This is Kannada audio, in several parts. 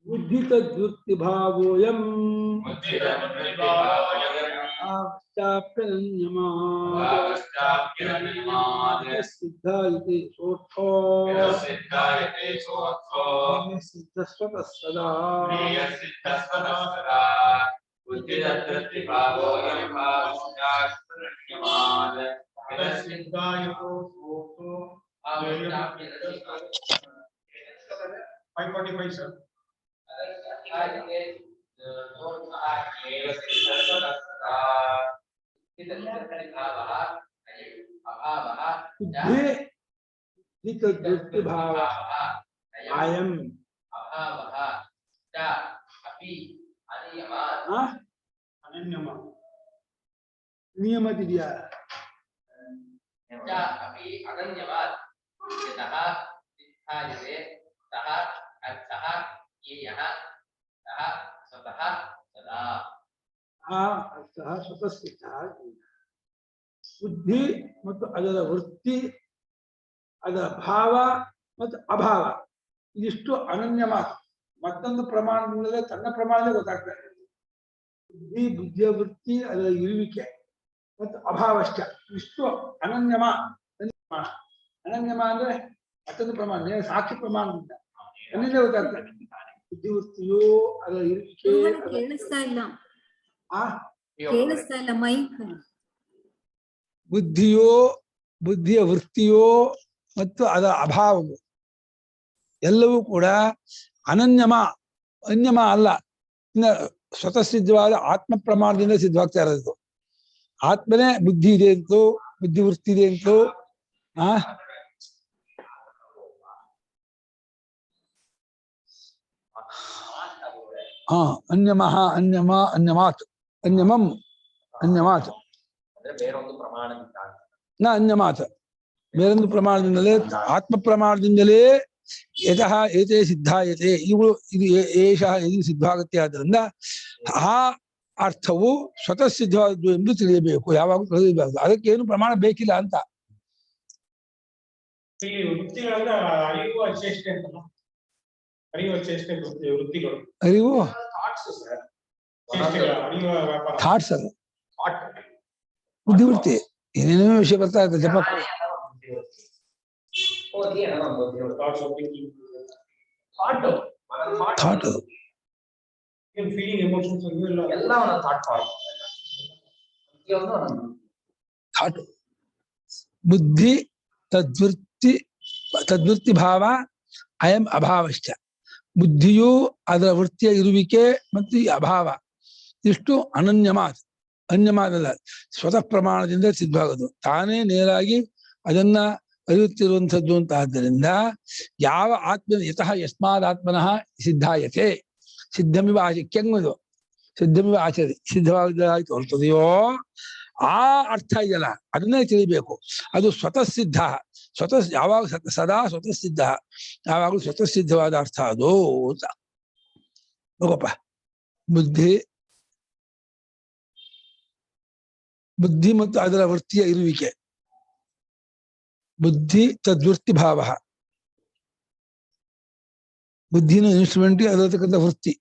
बुद्धितद्वृत्ति भावोयम सिद्धायते सोर्थो सिद्धस्वतः सदा बुद्धितद्वृत्ति भावोयम बुद्धितद्वृत्ति भाव आयम नियम दिया ಬುದ್ಧಿ ಮತ್ತು ಅದರ ವೃತ್ತಿ ಅದರ ಭಾವ ಮತ್ತು ಅಭಾವ ಇದಿಷ್ಟು ಅನನ್ಯ ಮಾತು ಮತ್ತೊಂದು ಪ್ರಮಾಣದಿಂದಲೇ ತನ್ನ ಪ್ರಮಾಣದಲ್ಲಿ ಗೊತ್ತಾಗ್ತದೆ ಬುದ್ಧಿ ಬುದ್ಧಿಯ ವೃತ್ತಿ ಅದರ ಇರುವಿಕೆ ಮತ್ತು ಅಭಾವಶ್ಚ ಇಷ್ಟು ಅನನ್ಯಮ ಅನನ್ಯಮ ಅಂದ್ರೆ ಮತ್ತೊಂದು ಪ್ರಮಾಣ ಸಾಕ್ಷಿ ಪ್ರಮಾಣದಿಂದ ಅನ್ನೇ ಗೊತ್ತಾಗ್ತದೆ ಬುದ್ಧಿವೃತ್ತಿಯೋ ಅದರ ಇರುವಿಕೆ ಕೇಳಿಸ್ತಾ ಇಲ್ಲ ಮೈಕ್ ಬುದ್ಧಿಯೋ ಬುದ್ಧಿಯ ವೃತ್ತಿಯೋ ಮತ್ತು ಅದರ ಅಭಾವವು ಎಲ್ಲವೂ ಕೂಡ ಅನನ್ಯಮ ಅನ್ಯಮ ಅಲ್ಲ ಇನ್ನು ಸ್ವತಃ ಸಿದ್ಧವಾದ ಆತ್ಮ ಪ್ರಮಾಣದಿಂದ ಸಿದ್ಧವಾಗ್ತಾ ಇರೋದು ಆತ್ಮನೇ ಬುದ್ಧಿ ಇದೆ ಅಂತೂ ಬುದ್ಧಿವೃತ್ತಿ ಇದೆ ಅಂತೂ ಅನ್ಯಮಃ ಅನ್ಯಮ ಅನ್ಯಮಾತ್ ಅನ್ಯಮಂ ಅನ್ಯಮಾತ್ ನ ಅನ್ಯಮಾತ್ ಬೇರೊಂದು ಪ್ರಮಾಣದಿಂದಲೇ ಆತ್ಮ ಪ್ರಮಾಣದಿಂದಲೇ ಯತಃ ಏತೇ ಸಿದ್ಧಾಯತೆ ಇವುಗಳು ಇದು ಏಷಃ ಇದು ಸಿದ್ಧವಾಗುತ್ತೆ ಆದ್ದರಿಂದ ಆ ಅರ್ಥವು ಸ್ವತಃ ಸಿದ್ಧವಾದದ್ದು ಎಂದು ತಿಳಿಯಬೇಕು ಯಾವಾಗಲೂ ತಿಳಿಯಬೇಕು ಅದಕ್ಕೇನು ಪ್ರಮಾಣ ಬೇಕಿಲ್ಲ ಅಂತ ಅರಿವು ಥಾಟ್ಸ್ ಅಲ್ಲ ಬುದ್ಧಿವೃತ್ತಿ ಏನೇನೋ ವಿಷಯ ಬರ್ತಾ ಇರ್ತದೆ ಜಪ ಥಾಟ್ ಥಾಟ್ ಬುದ್ಧಿ ತದ್ವೃತ್ತಿ ಭಾವ ಅಯಂ ಅಭಾವಶ್ಚ ಬುದ್ಧಿಯು ಅದರ ವೃತ್ತಿಯ ಇರುವಿಕೆ ಮತ್ತು ಈ ಅಭಾವ ಇಷ್ಟು ಅನನ್ಯಮಾತ್ ಅನ್ಯಮಾದಲ್ಲ ಸ್ವತಃ ಪ್ರಮಾಣದಿಂದ ಸಿದ್ಧವಾಗೋದು ತಾನೇ ನೇರಾಗಿ ಅದನ್ನ ಅರಿಯುತ್ತಿರುವಂಥದ್ದು ಅಂತ ಆದ್ದರಿಂದ ಯಾವ ಆತ್ಮ ಯತಃ ಯಸ್ಮಾದ್ ಆತ್ಮನಃ ಸಿದ್ಧಾಯತೆ ಸಿದ್ಧಮಿವ ಕೆಂಗದು ಸಿದ್ಧಮಿವ ಆಚರಿ ಸಿದ್ಧವಾಗದಾಗಿ ತೋರ್ತದೆಯೋ ಆ ಅರ್ಥ ಇದೆಯಲ್ಲ ಅದನ್ನೇ ತಿಳಿಬೇಕು ಅದು ಸ್ವತಃ ಸಿದ್ಧ ಸ್ವತಃ ಯಾವಾಗ ಸದಾ ಸ್ವತಃ ಸಿದ್ಧ ಯಾವಾಗಲೂ ಸ್ವತಃ ಸಿದ್ಧವಾದ ಅರ್ಥ ಅದು ಅಂತ ಹೋಗಪ್ಪ ಬುದ್ಧಿ ಬುದ್ಧಿ ಮತ್ತು ಅದರ ವೃತ್ತಿಯ ಇರುವಿಕೆ. ಬುದ್ಧಿ ತದ್ವೃತ್ತಿ ಭಾವ. ಬುದ್ಧಿನ ಇನ್ಸ್ಟ್ರೂಮೆಂಟ್, ಅದರತಕ್ಕಂಥ ವೃತ್ತಿ.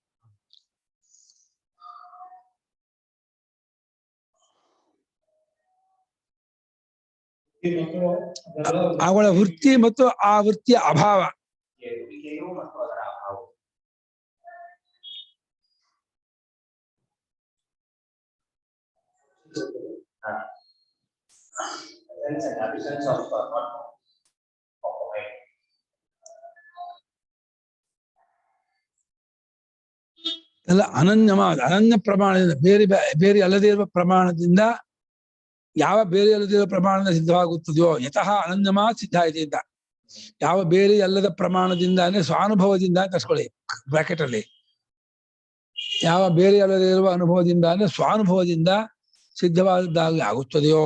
ಅವಳ ವೃತ್ತಿ ಮತ್ತು ಆ ವೃತ್ತಿಯ ಅಭಾವ. ಎಲ್ಲ ಅನನ್ಯವಾದ ಅನನ್ಯ ಪ್ರಮಾಣದಿಂದ, ಬೇರೆ ಬೇರೆ ಅಲ್ಲದೇ ಇರುವ ಪ್ರಮಾಣದಿಂದ, ಯಾವ ಬೇರೆ ಅಲ್ಲದೇ ಇರುವ ಪ್ರಮಾಣದಿಂದ ಸಿದ್ಧವಾಗುತ್ತದೆಯೋ, ಯತಃ ಅನನ್ಯಮಾ ಸಿದ್ಧ ಇದೆ ಅಂತ. ಯಾವ ಬೇರೆ ಅಲ್ಲದ ಪ್ರಮಾಣದಿಂದ ಅಂದ್ರೆ ಸ್ವಾನುಭವದಿಂದ ತರ್ಸ್ಕೊಳ್ಳಿ ಬ್ರಾಕೆಟ್ ಅಲ್ಲಿ. ಯಾವ ಬೇರೆ ಅಲ್ಲದೇ ಇರುವ ಅನುಭವದಿಂದ ಅಂದ್ರೆ ಸ್ವಾನುಭವದಿಂದ ಸಿದ್ಧವಾದದ್ದಾಗಿ ಆಗುತ್ತದೆಯೋ,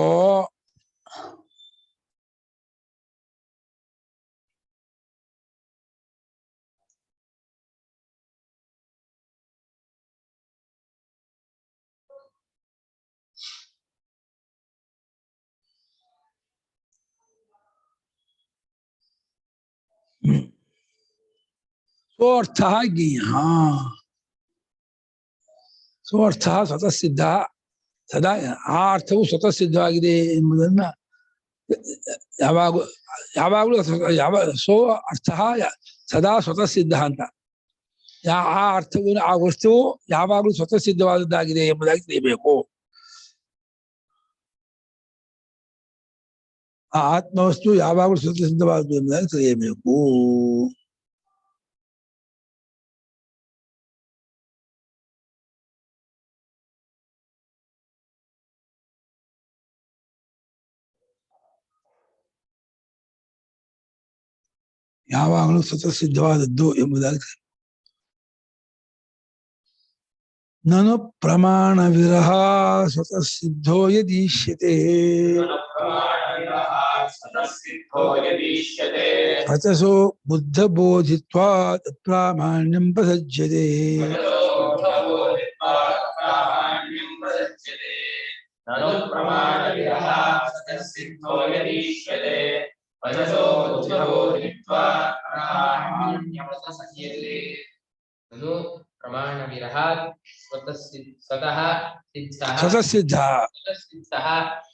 ಸ್ವರ್ಥ ಜ್ಞೇಯ. ಸ್ವರ್ಥ ಸ್ವತಃ ಸಿದ್ಧ, ಸದಾ ಆ ಅರ್ಥವು ಸ್ವತಃ ಸಿದ್ಧವಾಗಿದೆ ಎಂಬುದನ್ನ ಯಾವಾಗಲೂ ಸೋ ಅರ್ಥ ಸದಾ ಸ್ವತಃ ಸಿದ್ಧ ಅಂತ. ಆ ಅರ್ಥವು, ಆ ವಸ್ತುವು ಯಾವಾಗಲೂ ಸ್ವತಃ ಸಿದ್ಧವಾದದ್ದಾಗಿದೆ ಎಂಬುದಾಗಿ ತಿಳಿಯಬೇಕು. ಆ ಆತ್ಮವಸ್ತು ಯಾವಾಗಲೂ ಸ್ವತಃ ಸಿದ್ಧವಾದದ್ದು ಎಂಬುದಾಗಿ ತಿಳಿಯಬೇಕು. ಯಾವಾಗಲೂ ಸ್ವತಃ ಸಿದ್ಧವಾದದ್ದು ಎಂಬುದಾಗಿ. ನನು ಪ್ರಮಾಣ ವಿರಹ ಸ್ವತಃ ಸಿದ್ಧೋ ಯದೀಶ್ಯತೆ ವಚಸೋ ಬುದ್ಧ ಬೋಧಿತ್ವಾತ್ ಪ್ರಾಮಾಣ್ಯಂ ಪ್ರಸಜ್ಯತೆ. ಪ್ರಮಾಣ ವಿರಹಾತ್ ಸ್ವತಃ ಸಿದ್ಧ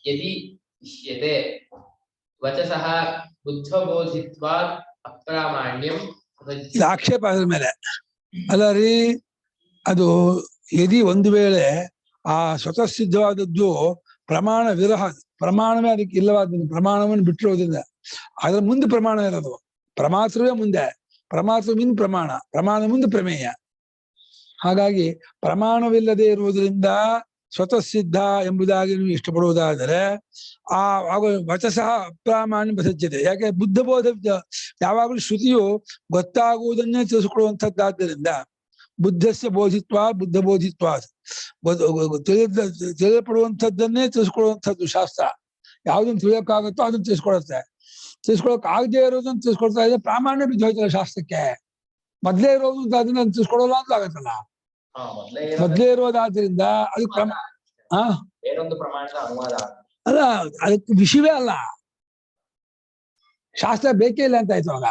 ಯದಿ ಇಷ್ಯತೆ ವಚಸಃ ಬುದ್ಧಬೋಧಿತ್ವಾತ್ ಅಪ್ರಾಮಾಣ್ಯಂ. ಇದು ಆಕ್ಷೇಪ ಅದ್ರ ಮೇಲೆ ಅಲ್ಲ ರೀ. ಅದು ಯದಿ ಒಂದು ವೇಳೆ ಆ ಸ್ವತಃ ಸಿದ್ಧವಾದದ್ದು ಪ್ರಮಾಣ ವಿರಹ, ಪ್ರಮಾಣವೇ ಅದಕ್ಕೆ ಇಲ್ಲವಾದ ಪ್ರಮಾಣವನ್ನು ಬಿಟ್ಟಿರೋದ್ರಿಂದ ಅದರ ಮುಂದೆ ಪ್ರಮಾಣ ಇರೋದು. ಪ್ರಮಾತ್ರವೇ ಮುಂದೆ, ಪ್ರಮಾತ್ರ ಮುಂದೆ ಪ್ರಮಾಣ, ಪ್ರಮಾಣ ಮುಂದೆ ಪ್ರಮೇಯ. ಹಾಗಾಗಿ ಪ್ರಮಾಣವಿಲ್ಲದೆ ಇರುವುದರಿಂದ ಸ್ವತಃ ಸಿದ್ಧ ಎಂಬುದಾಗಿ ನೀವು ಇಷ್ಟಪಡುವುದಾದರೆ ಆ ವಚಸಃ ಅಪ್ರಾಮಾಣ್ಯ ಪ್ರಸಜ್ಯತೆ. ಯಾಕೆ ಬುದ್ಧ ಬೋಧ ಯಾವಾಗಲೂ ಶ್ರುತಿಯು ಗೊತ್ತಾಗುವುದನ್ನೇ ತಿಳಿಸಿಕೊಡುವಂಥದ್ದಾದ್ದರಿಂದ ಬುದ್ಧಸ್ಯ ಬೋಧಿತ್ವ ಬುದ್ಧ ಬೋಧಿತ್ವ ತಿಳಿಯಲ್ಪಡುವಂಥದ್ದನ್ನೇ ತಿಳಿಸ್ಕೊಡುವಂಥದ್ದು ಶಾಸ್ತ್ರ. ಯಾವುದನ್ನು ತಿಳಿಯೋಕ್ಕಾಗುತ್ತೋ ಅದನ್ನು ತಿಳಿಸ್ಕೊಡುತ್ತೆ. ತಿಳಿಸ್ಕೊಳಕ್ ಆಗದೆ ಇರೋದನ್ನು ತಿಳಿಸ್ಕೊಡ್ತಾ ಇದೆ. ಪ್ರಾಮಾಣ್ಯ ಬಿದ್ದು ಹೋಯ್ತಲ್ಲ ಶಾಸ್ತ್ರಕ್ಕೆ. ಮೊದ್ಲೇ ಇರೋದು ಅದನ್ನ ತಿಳಿಸ್ಕೊಡೋಲ್ಲ ಅಂತ ಆಗತ್ತಲ್ಲ. ಮೊದ್ಲೇ ಇರೋದಾದ್ರಿಂದ ಅದಕ್ಕೆ ಅಲ್ಲ, ಅದಕ್ಕೆ ವಿಷಯವೇ ಅಲ್ಲ, ಶಾಸ್ತ್ರ ಬೇಕೇ ಇಲ್ಲ ಅಂತ ಆಯ್ತು. ಅವಾಗ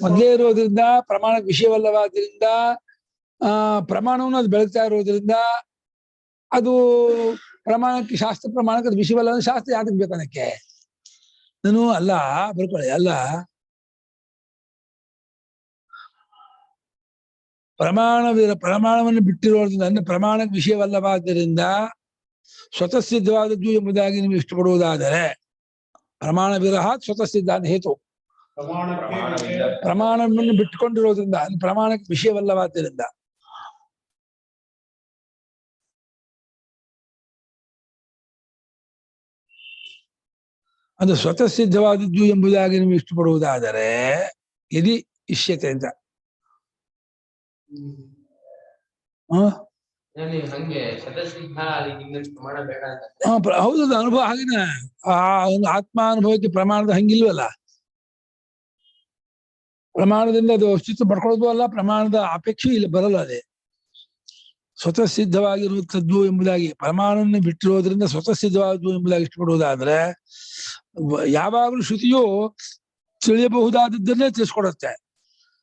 ಮೊದ್ಲೇ ಇರೋದ್ರಿಂದ ಪ್ರಮಾಣಕ್ಕೆ ವಿಷಯವಲ್ಲವಾದ್ರಿಂದ ಪ್ರಮಾಣವನ್ನು ಅದು ಬೆಳಗ್ತಾ ಇರೋದ್ರಿಂದ ಅದು ಪ್ರಮಾಣಕ್ಕೆ, ಶಾಸ್ತ್ರ ಪ್ರಮಾಣಕ್ಕೆ ಅದು ವಿಷಯವಲ್ಲ. ಶಾಸ್ತ್ರ ಯಾತಕ್ಕೆ ಬೇಕು ಅದಕ್ಕೆ? ನಾನು ಅಲ್ಲ ಬರ್ಕೊಳ್ಳಿ, ಅಲ್ಲ ಪ್ರಮಾಣವನ್ನು ಬಿಟ್ಟಿರೋದ್ರಿಂದ ಅಂದ್ರೆ ಪ್ರಮಾಣಕ್ಕೆ ವಿಷಯವಲ್ಲವಾದ್ದರಿಂದ ಸ್ವತಃ ಸಿದ್ಧವಾದದ್ದು ಎಂಬುದಾಗಿ ನೀವು ಇಷ್ಟಪಡುವುದಾದರೆ ಪ್ರಮಾಣ ವಿರಹ ಸ್ವತಃ ಸಿದ್ಧ ಅಂತ ಹೇತು. ಪ್ರಮಾಣವನ್ನು ಬಿಟ್ಟುಕೊಂಡಿರೋದ್ರಿಂದ ಪ್ರಮಾಣಕ್ಕೆ ವಿಷಯವಲ್ಲವಾದ್ದರಿಂದ ಅದು ಸ್ವತಃ ಸಿದ್ಧವಾದದ್ದು ಎಂಬುದಾಗಿ ನೀವು ಇಷ್ಟಪಡುವುದಾದರೆ ಯದಿ ಇಷ್ಯತೆ ಅಂತ. ಹೌದು, ಅನುಭವ ಹಾಗೇನೆ. ಆ ಒಂದು ಆತ್ಮಾನುಭವಕ್ಕೆ ಪ್ರಮಾಣದ ಹಂಗಿಲ್ವಲ್ಲ. ಪ್ರಮಾಣದಿಂದ ಅದು ಅಸ್ತಿತ್ವ ಪಡ್ಕೊಳ್ಳೋದು ಅಲ್ಲ, ಪ್ರಮಾಣದ ಅಪೇಕ್ಷೆ ಇಲ್ಲಿ ಬರಲ್ಲ. ಅದೇ ಸ್ವತಃ ಸಿದ್ಧವಾಗಿರುವಂಥದ್ದು ಎಂಬುದಾಗಿ ಪ್ರಮಾಣವನ್ನು ಬಿಟ್ಟಿರೋದ್ರಿಂದ ಸ್ವತಃ ಸಿದ್ಧವಾದದ್ದು ಎಂಬುದಾಗಿ ಇಷ್ಟಪಡುವುದಾದ್ರೆ ಯಾವಾಗಲೂ ಶ್ರುತಿಯು ತಿಳಿಯಬಹುದಾದದ್ದನ್ನೇ ತಿಳಿಸ್ಕೊಡುತ್ತೆ,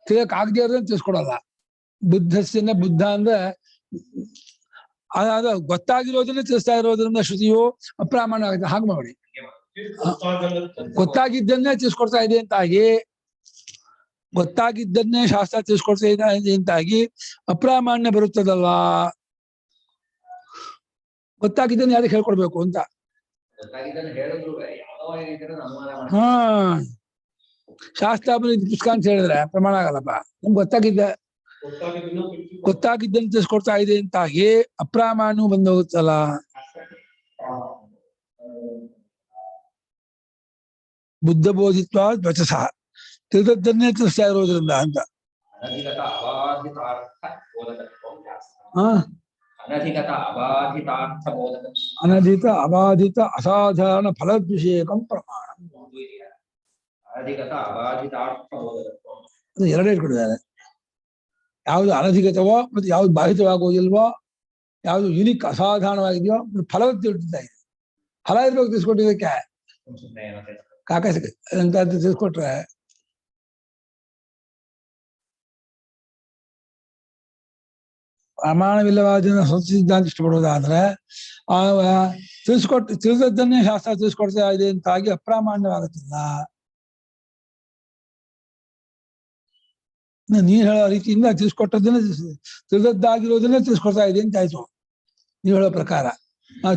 ತಿಳಿಯಕ್ಕಾಗದೇ ಇರೋದನ್ನ ತಿಳಿಸ್ಕೊಡಲ್ಲ. ಬುದ್ಧಸ್ಯನ ಬುದ್ಧ ಅಂದ್ರೆ ಅದ ಗೊತ್ತಾಗಿರೋದನ್ನೇ ತಿಳಿಸ್ತಾ ಇರೋದ್ರಿಂದ ಶ್ರುತಿಯು ಅಪ್ರಾಮಾಣ ಆಗುತ್ತೆ. ಹಾಗೆ ಮಾಡಿ, ಗೊತ್ತಾಗಿದ್ದನ್ನೇ ತಿಳಿಸ್ಕೊಡ್ತಾ ಇದೆ ಅಂತಾಗಿ, ಗೊತ್ತಾಗಿದ್ದನ್ನೇ ಶಾಸ್ತ್ರ ತಿಳಿಸ್ಕೊಡ್ತಾ ಇದೆ ಅಂತಾಗಿ ಅಪ್ರಾಮಾಣ್ಯ ಬರುತ್ತದಲ್ವಾ. ಗೊತ್ತಾಗಿದ್ದನ್ನು ಯಾರಿಗೆ ಹೇಳ್ಕೊಡ್ಬೇಕು ಅಂತ. ಹಾ, ಶಾಸ್ತ್ರ ಪುಸ್ತಕ ಅಂತ ಹೇಳಿದ್ರೆ ಪ್ರಮಾಣ ಆಗಲ್ಲಪ್ಪ. ನಮ್ಗೆ ಗೊತ್ತಾಗಿದ್ದನ್ನು ತಿಳಿಸ್ಕೊಡ್ತಾ ಇದೆ ಅಂತಾಗಿ ಅಪ್ರಾಮಾಣ್ಯ ಬಂದು ಹೋಗುತ್ತಲ್ಲ. ಬುದ್ಧ ಬೋಧಿತ್ವ ವಚಸ, ತಿಳಿದದ್ದನ್ನೇ ತಿಳಿಸ್ತಾ ಇರೋದ್ರಿಂದ ಅಂತ. ಅನಧಿತ ಅಬಾಧಿತ ಅಸಾಧಾರಣ ಫಲದ್ವಿಷೇಕಂ ಪ್ರಮಾಣ. ಅದು ಎರಡೇ ಇಟ್ಕೊಂಡಿದ್ದಾರೆ. ಯಾವುದು ಅನಧಿಗತವೋ ಮತ್ತೆ ಯಾವ್ದು ಬಾಧಿತವಾಗುವುದಿಲ್ವೋ, ಯಾವುದು ಯುನಿಕ್ ಅಸಾಧಾರಣವಾಗಿದೆಯೋ ಫಲವತ್ತು ಇಟ್ಟಿದ್ದಾರೆ. ಫಲ ಇರ್ಬೇಕು ತಿಳಿಸ್ಕೊಟ್ಟಿದ್ದಕ್ಕೆ. ಕಾಕಾಸ ಅಂತ ತಿಳಿಸ್ಕೊಟ್ರೆ ಪ್ರಮಾಣವಿಲ್ಲವಾದ ಸಿದ್ಧಾಂತ ಇಷ್ಟಪಡುವುದಾದ್ರೆ ತಿಳಿದದ್ದನ್ನೇ ಶಾಸ್ತ್ರ ತಿಳಿಸ್ಕೊಡ್ತಾ ಇದೆ ಅಂತಾಗಿ ಅಪ್ರಾಮಾಣ್ಯವಾಗುತ್ತಿಲ್ಲ. ನೀನ್ ಹೇಳೋ ರೀತಿಯಿಂದ ತಿಳಿಸ್ಕೊಟ್ಟದ್ದನ್ನೇ ತಿಳಿದದ್ದಾಗಿರೋದನ್ನೇ ತಿಳಿಸ್ಕೊಡ್ತಾ ಇದೆ ಅಂತ ಆಯ್ತು. ನೀವು ಹೇಳೋ ಪ್ರಕಾರ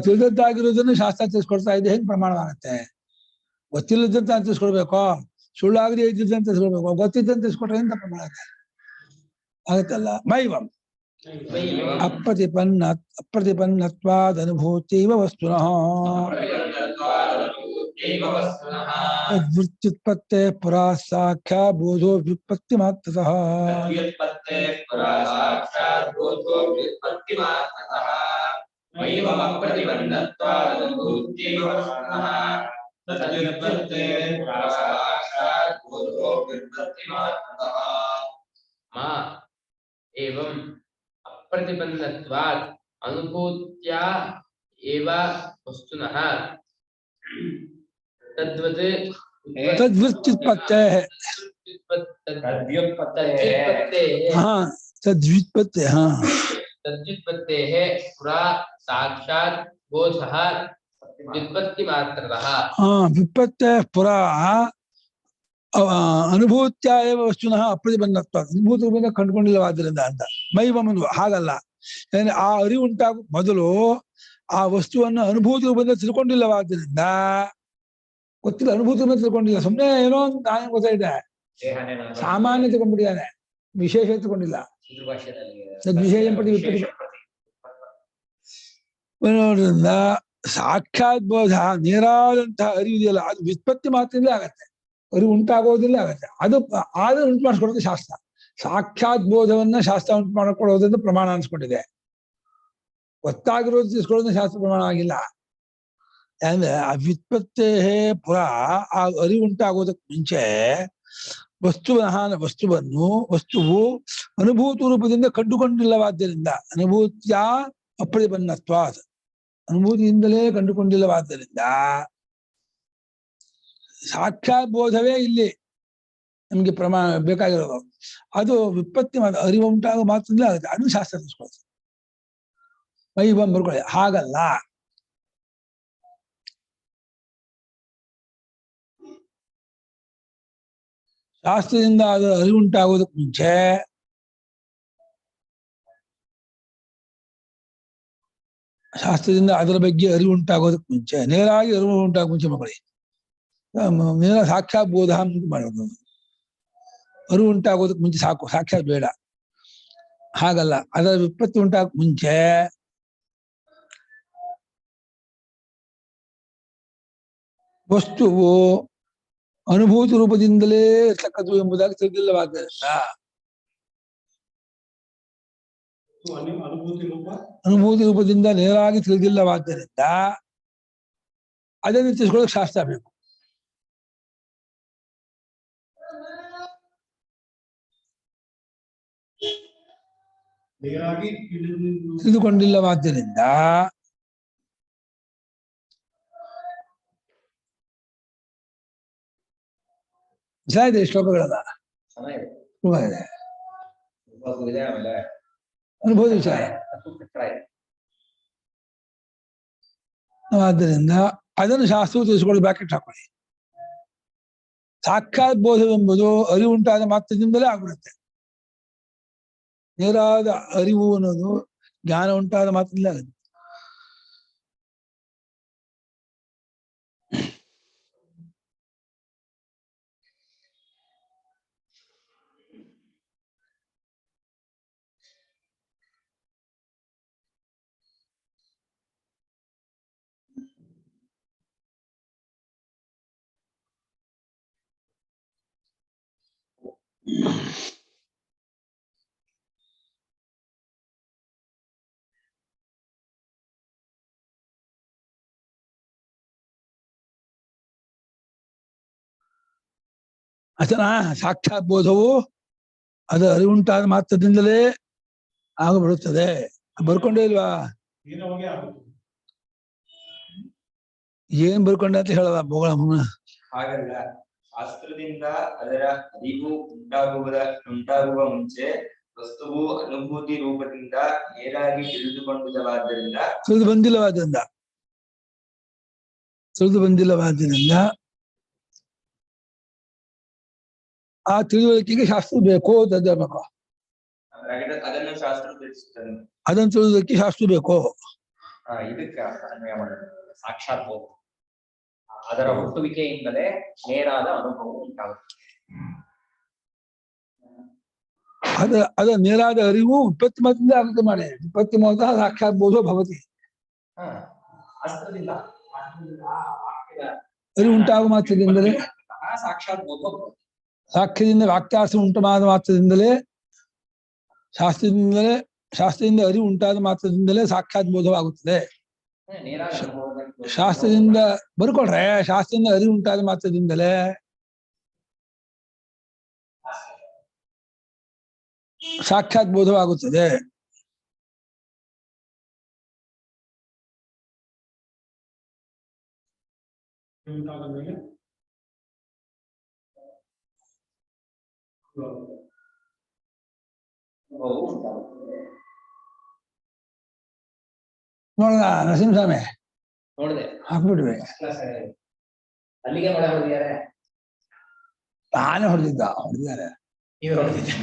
ತಿಳಿದದ್ದಾಗಿರೋದನ್ನೇ ಶಾಸ್ತ್ರ ತಿಳಿಸ್ಕೊಡ್ತಾ ಇದೆ, ಹೆಂಗ್ ಪ್ರಮಾಣವಾಗತ್ತೆ? ಗೊತ್ತಿಲ್ಲದಂತ ತಿಳಿಸ್ಕೊಡ್ಬೇಕೋ, ಸುಳ್ಳಾಗದೆ ಇದ್ದಿದ್ದಂತ ತಿಳಿಸ್ಕೊಡ್ಬೇಕು, ಗೊತ್ತಿದ್ದಂತ ತಿಳಿಸ್ಕೊಟ್ರೆ ಎಂತ ಪ್ರಮಾಣ ಆಗತ್ತಲ್ಲ. ಮೈವಂ ಅಪ್ರತಿಪನ್ನತ್ವಾದನುಭೂತಿವ ವಸ್ತುನಃ ತದ್ವೃತ್ಯುತ್ಪತ್ತೇ ಪುರಾ ಸಾಖ್ಯ ಬೋಧೋ ವ್ಯುತ್ಪತ್ತಿ ಮಾತ್ರತಃ. एवं अप्रतिबन्धत्वात् अनुभूत्या एव वस्तुनः तद्वत् तद्व्युत्पत्तेः तद्व्युत्पत्तेः पुरा साक्षात् बोधः व्युत्पत्ति मात्रतः. व्युत्पत्तेः पुरा ಅನುಭೂತ್ಯ ವಸ್ತುನಃ ಅಪ್ರತಿಬಂಧತ್ವ, ಅನುಭೂತ ರೂಪದಿಂದ ಕಂಡುಕೊಂಡಿಲ್ಲವಾದ್ರಿಂದ ಅಂತ. ಮೈವಮನು ಹಾಗಲ್ಲ. ಆ ಅರಿವು ಉಂಟಾಗ ಮೊದಲು ಆ ವಸ್ತುವನ್ನು ಅನುಭೂತ ರೂಪದಿಂದ ತಿಳ್ಕೊಂಡಿಲ್ಲವಾದ್ರಿಂದ, ಗೊತ್ತಿಲ್ಲ ಅನುಭೂತ ರೂಪದಿಂದ ತಿಳ್ಕೊಂಡಿಲ್ಲ, ಸುಮ್ಮನೆ ಏನೋ ಒಂದು ನಾನು ಗೊತ್ತಾಯಿದೆ, ಸಾಮಾನ್ಯ ತಗೊಂಡ್ಬಿಟ್ಟಿದ್ದಾನೆ, ವಿಶೇಷ ತಗೊಂಡಿಲ್ಲ. ವಿಶೇಷ ಪಟ್ಟಿ ನೋಡ್ರಿಂದ ಸಾಕ್ಷಾತ್ ಬೋಧ ನೇರಾದಂತಹ ಅರಿವು ಇದೆಯಲ್ಲ, ಅದು ವ್ಯುತ್ಪತ್ತಿ ಮಾತ್ರದಿಂದ ಆಗತ್ತೆ, ಅರಿವು ಉಂಟಾಗೋದಿಲ್ಲ ಆಗತ್ತೆ. ಅದು ಆದ್ರೆ ಉಂಟು ಮಾಡಿಸ್ಕೊಡೋದು ಶಾಸ್ತ್ರ. ಸಾಕ್ಷಾತ್ ಬೋಧವನ್ನ ಶಾಸ್ತ್ರ ಉಂಟು ಮಾಡಿಕೊಳ್ಳೋದ್ರಿಂದ ಪ್ರಮಾಣ ಅನ್ಸ್ಕೊಂಡಿದೆ. ಗೊತ್ತಾಗಿರೋದು ತಿಳಿಸ್ಕೊಳ್ಳೋದು ಶಾಸ್ತ್ರ ಪ್ರಮಾಣ ಆಗಿಲ್ಲ. ಅಂದ್ರೆ ಆ ವ್ಯುತ್ಪತ್ತೇ ಪುರ, ಆ ಅರಿವು ಉಂಟಾಗೋದಕ್ಕೆ ಮುಂಚೆ ವಸ್ತುವು ಅನುಭೂತ ರೂಪದಿಂದ ಕಂಡುಕೊಂಡಿಲ್ಲವಾದ್ದರಿಂದ, ಅನುಭೂತ್ಯ ಅಪ್ರತಿಪನ್ನತ್ವ, ಅನುಭೂತಿಯಿಂದಲೇ ಕಂಡುಕೊಂಡಿಲ್ಲವಾದ್ದರಿಂದ ಸಾಕ್ಷಾತ್ ಬೋಧವೇ ಇಲ್ಲಿ ನಮ್ಗೆ ಪ್ರಮಾಣ ಬೇಕಾಗಿರೋದು. ಅದು ವಿಪತ್ತಿ ಅರಿವು ಉಂಟಾಗೋ ಮಾತ್ರದಿಂದ ಆಗುತ್ತೆ, ಅದು ಶಾಸ್ತ್ರ ತಿಳಿಸ್ಕೊಳ್ತದೆ. ಮೈವಂ ಬರ್ಕೊಳ್ಳಿ. ಹಾಗಲ್ಲ, ಶಾಸ್ತ್ರದಿಂದ ಅದರ ಅರಿವು ಉಂಟಾಗೋದಕ್ಕೆ ಮುಂಚೆ ಶಾಸ್ತ್ರದಿಂದ ಅದರ ಬಗ್ಗೆ ಅರಿವು ಉಂಟಾಗೋದಕ್ಕೆ ಮುಂಚೆ, ನೇರಾಗಿ ಅರಿವು ಉಂಟಾಗ ಮುಂಚೆ ಮಕ್ಕಳಿ ನೇರ ಸಾಕ್ಷಾತ್ ಬೋಧ ಮಾಡೋದು. ಅರಿವು ಉಂಟಾಗೋದಕ್ಕೆ ಮುಂಚೆ ಸಾಕು, ಸಾಕ್ಷಾತ್ ಬೇಡ. ಹಾಗಲ್ಲ, ಅದರ ವಿಪತ್ತಿ ಉಂಟಾಗ ಮುಂಚೆ ವಸ್ತುವು ಅನುಭೂತಿ ರೂಪದಿಂದಲೇ ಇರ್ತಕ್ಕದ್ದು ಎಂಬುದಾಗಿ ತಿಳಿದಿಲ್ಲವಾದ್ದರಿಂದ, ಅನುಭೂತಿ ರೂಪದಿಂದ ನೇರಾಗಿ ತಿಳಿದಿಲ್ಲವಾದ್ದರಿಂದ ಅದನ್ನು ತಿಳಿಸ್ಕೊಳ್ಳೋಕೆ ಶಾಸ್ತ್ರ ಬೇಕು. ತಿಳಿದುಕೊಂಡಿಲ್ಲವಾದ್ದರಿಂದ ಇದೆ ಶ್ಲೋಕಗಳಲ್ಲ ತುಂಬಾ ಇದೆ ಅನುಭವದ ವಿಚಾರ. ಆದ್ದರಿಂದ ಅದನ್ನು ಶಾಸ್ತ್ರವು ತಿಳಿಸಿಕೊಳ್ಳಿ, ಬ್ರಾಕೆಟ್ ಹಾಕೊಳ್ಳಿ. ಸಾಕ್ಷಾತ್ ಬೋಧವೆಂಬುದು ಅರಿವುಂಟಾದ ಮಾತ್ರದಿಂದಲೇ ಆಗ್ಬಿಡುತ್ತೆ. ನೇರಾದ ಅರಿವು ಅನ್ನೋದು ಜ್ಞಾನ ಉಂಟಾದ ಮಾತ್ರದಿಂದ ಆಗುತ್ತೆ. ಅತನ ಸಾಕ್ಷಾತ್ ಬೋಧವು ಅದು ಅರಿವುಂಟಾದ ಮಾತ್ರದಿಂದಲೇ ಆಗಬಿಡುತ್ತದೆ. ಬರ್ಕೊಂಡೇ ಇಲ್ವಾ? ಏನ್ ಬರ್ಕೊಂಡೆ ಅಂತ ಹೇಳಲ್ಲ ಬೋಗಳ. ಹಾಗಲ್ಲ, ಶಾಸ್ತ್ರದಿಂದ ಅದರ ಅರಿವು ಉಂಟಾಗುವ ಮುಂಚೆ ವಸ್ತುವು ಅನುಭೂತಿ ರೂಪದಿಂದ ನೇರಾಗಿ ತಿಳಿದುಕೊಂಡಿಲ್ಲವಾದ್ದರಿಂದ ತಿಳಿದು ಬಂದಿಲ್ಲವಾದ್ದರಿಂದ ಆ ತಿಳುವಳಿಕೆಗೆ ಶಾಸ್ತ್ರ ಬೇಕು ಅಂತ ಹೇಳ್ಬೇಕು. ಅದನ್ನು ಶಾಸ್ತ್ರ ತಿಳಿಸುತ್ತದೆ. ಅದನ್ನು ತಿಳಿದಕ್ಕೆ ಶಾಸ್ತ್ರ ಬೇಕು. ಇದಕ್ಕೆ ಅನ್ವಯ ಮಾಡೋದು ಸಾಕ್ಷಾತ್ ಬೋಧ. ಅದರ ಹುಟ್ಟುವಿಕೆಯಿಂದಲೇ ನೇರಾದ ಅನುಭವ ಉಂಟಾಗುತ್ತೆ. ಅದ ನೇರಾದ ಅರಿವು ಉತ್ಪತ್ತಿ ಮಾತ್ರದಿಂದ ಆಗುತ್ತೆ ಮಾಡಿ. ಉತ್ಪತ್ತಿ ಮೂಲತಃ ಸಾಕ್ಷಾತ್ ಬೋಧೋ ಭವತಿ. ಶಾಸ್ತ್ರದಿಂದ ಅರಿವು ಉಂಟಾಗುವ ಮಾತ್ರದಿಂದಲೇ ಸಾಕ್ಷಾತ್ ಬೋಧ. ಸಾಕ್ಷ್ಯದಿಂದ ವಾಕ್ಯಾರ್ಥ ಉಂಟುಮಾದ ಮಾತ್ರದಿಂದಲೇ ಶಾಸ್ತ್ರದಿಂದ ಅರಿವು ಉಂಟಾದ ಮಾತ್ರದಿಂದಲೇ ಸಾಕ್ಷಾತ್ ಬೋಧವಾಗುತ್ತದೆ. ಶಾಸ್ತ್ರದಿಂದ ಬರ್ಕೊಳ್ರೆ, ಶಾಸ್ತ್ರದಿಂದ ಅರಿವು ಉಂಟಾದ ಮಾತ್ರದಿಂದಲೇ ಸಾಕ್ಷಾತ್ ಬೋಧವಾಗುತ್ತದೆ. ನೋಡೋಣ ನರಸಿಂಹಸ್ವಾಮಿ ನೋಡಿದೆ, ಹಾಕ್ಬಿಟ್ವಿ. ಅಲ್ಲಿಗೆ ಮಳೆ ಹೊಡೆದಿದ್ದಾರೆ. ತಾನೇ ಹೊಡೆದಿದ್ದಾರೆ. ನೀವೇ ಹೊಡೆದಿದ್ದೆ.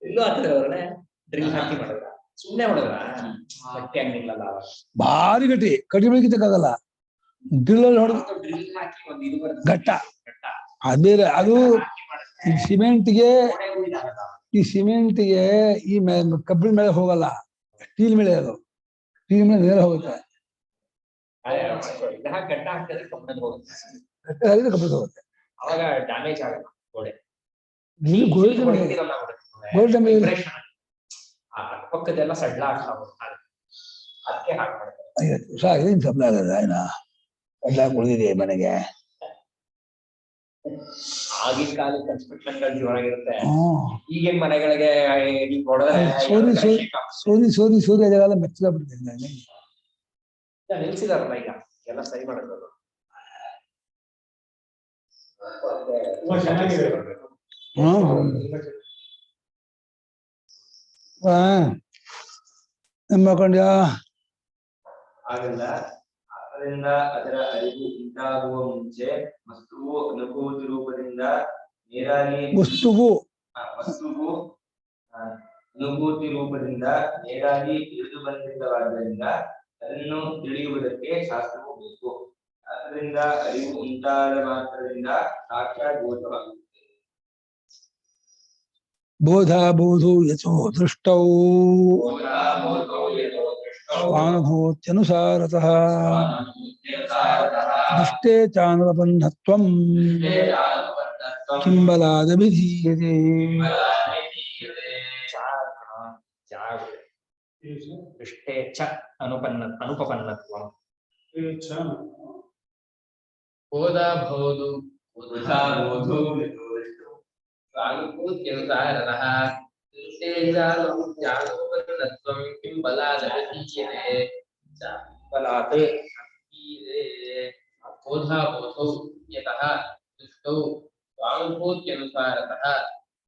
ಎಲ್ಲೂ ಆಗ್ತದೆ ಅವ್ರನ್ನೇ ಡ್ರಿಲ್ ಹಾಕಿ ಮಾಡಿದ್ರ, ಸುಮ್ಮನೆ ಮಾಡಿದ್ರ ಗಟ್ಟಿ ಆಗ್ಲಿಲ್ಲಲ್ಲ. ಭಾರಿ ಗಟ್ಟಿ ಬೆಳಕಿದ್ದಕ್ಕಾಗಲ್ಲ. ಡ್ರಿಲ್ ಹೊಡೆದು ಡ್ರಿಲ್ ಹಾಕಿ ಒಂದು ಇದು ಘಟ್ಟ ಅದೇ ಅದು ಈ ಸಿಮೆಂಟ್ಗೆ ಈ ಕಬ್ಬಿಣ ಮೇಲೆ ಹೋಗಲ್ಲ, ಸ್ಟೀಲ್ ಮೇಲೆ. ಅದು ಸ್ಟೀಲ್ ಮೇಲೆ ನೇರ ಹೋಗುತ್ತೆ. ಗಡ್ಡ ಹಾಕಿದ್ರೆ ಕಬ್ಬಿಣದ ಹೋಗುತ್ತೆ, ಗಟ್ಟ ಹಾಕಿದ್ರೆ ಕಬ್ಬಿಣ ಹೋಗುತ್ತೆ. ಅವಾಗ ಡ್ಯಾಮೇಜ್ ಆಗಲ್ಲ ಗೋಡೆ. ಪಕ್ಕದೆಲ್ಲ ಸಡ್ಲ ಆಗ್ತಾ ಹೋಗ್ತಾರೆ, ಅದಕ್ಕೆ ಹಾಗೆ ಮಾಡ್ತಾರೆ. ಉಳಿದಿದೆ ಮನೆಗೆ. ಆಗಿನ ಕಾಲ ಕನ್ಸ್ಟ್ರಕ್ಷನ್ಗಳು ಜೋರಾಗಿರುತ್ತೆ. ಈಗಿನ ಮನೆಗಳಿಗೆ ಸೋರಿ ಅದೆಲ್ಲ ಮೆಚ್ಚಲಾಗ್ಬಿಡ್ತಿದೆ. ನಿಲ್ಸಿದಾರಲ್ಲ ಈಗ ಎಲ್ಲ ಸರಿ ಮಾಡೋದು. ಮಾಡ್ಕೊಂಡ್ಯಾ? ಆಗಲ್ಲ, ಅದರಿಂದ ಅದರ ಅರಿವು ಉಂಟಾಗುವ ಮುಂಚೆ ವಸ್ತುವು ಅನುಭೂತಿ ರೂಪದಿಂದ ನೇರಾಗಿ ಅನುಭೂತಿ ರೂಪದಿಂದ ನೇರಾಗಿ ತಿಳಿದು ಬಂದಿಲ್ಲವಾದ್ದರಿಂದ ಅದನ್ನು ತಿಳಿಯುವುದಕ್ಕೆ ಶಾಸ್ತ್ರವು ಬೇಕು. ಅದರಿಂದ ಅರಿವು ಉಂಟಾದ ಮಾತ್ರದಿಂದ ಸಾಕ್ಷಾತ್ ಬೋಧವಾಗುತ್ತದೆ. ಬೋಧೋ ಯಥೋ ದೃಷ್ಟೌ ಸ್ವಾನುಭೂತ್ಯನುಸಾರತಃ ದೃಷ್ಟೇ ಚಾನುಬಂಧತ್ವಂ ಕಿಂಬಲಾದ ವಿಧೀಯತೆ. ದೃಷ್ಟೇ ಚ ಅನುಪಪನ್ನತ್ವಂ. ಬೋಧಾಭೌದು ಸ್ವಾನುಭೂತ್ಯನುಸಾರತಃ ज्ञानोपन्नत्वं किं बलादपीयते बलात् बोधाबोधौ यतः दृष्टौ स्वानुभूत्यनुसारतः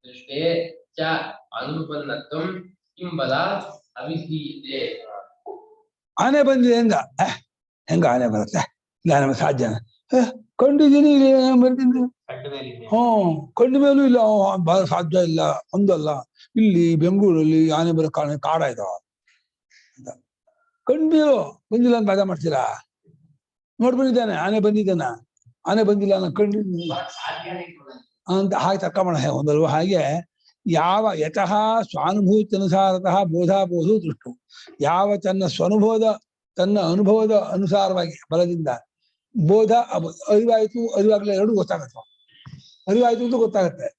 दृष्टे च अनुपन्नत्वं किं बलात् अविधीयते ಆನೆ ಬಂದಿದೆ ಹೆಂಗ ಹೆಂಗ ಆನೆ ಬರುತ್ತೆ ಜ್ಞಾನ ಸಾಧ್ಯನ ಕಂಡಿದ್ದೀನಿ ಇಲ್ಲಿ ಬರ್ತೀನಿ ಕಂಡ ಮೇಲೂ ಇಲ್ಲ ಸಾಧ್ಯ ಇಲ್ಲ ಒಂದಲ್ಲ ಇಲ್ಲಿ ಬೆಂಗಳೂರಲ್ಲಿ ಆನೆ ಬರೋ ಕಾರಣ ಕಾಡಾಯ್ತವ ಅಂತ ಕಂಡ್ಮೇಲೂ ಬಂದಿಲ್ಲ ಅಂತ ಬಾಧ ಮಾಡ್ತೀರಾ ನೋಡ್ಬಂದಿದ್ದಾನೆ ಆನೆ ಬಂದಿದ್ದಾನ ಆನೆ ಬಂದಿಲ್ಲ ಅನ್ನೋ ಕಂಡಿದ್ದೀನಿ ಅಂತ ಹಾಗೆ ತರ್ಕ ಮಾಡ ಒಂದಲ್ವ ಹಾಗೆ ಯಾವ ಯತಃ ಸ್ವಾನುಭೂತಿ ಅನುಸಾರತಃ ಬೋಧಾಬೋಧು ದೃಷ್ಟು ಯಾವ ತನ್ನ ತನ್ನ ಅನುಭವದ ಅನುಸಾರವಾಗಿ ಬಲದಿಂದ ಬೋಧ ಅರಿವಾಯ್ತು ಅರಿವಾಗ್ಲಿಲ್ಲ ಎರಡು ಗೊತ್ತಾಗತ್ತ ಅರಿವಾಯ್ತು ಅಂತ ಗೊತ್ತಾಗತ್ತೆ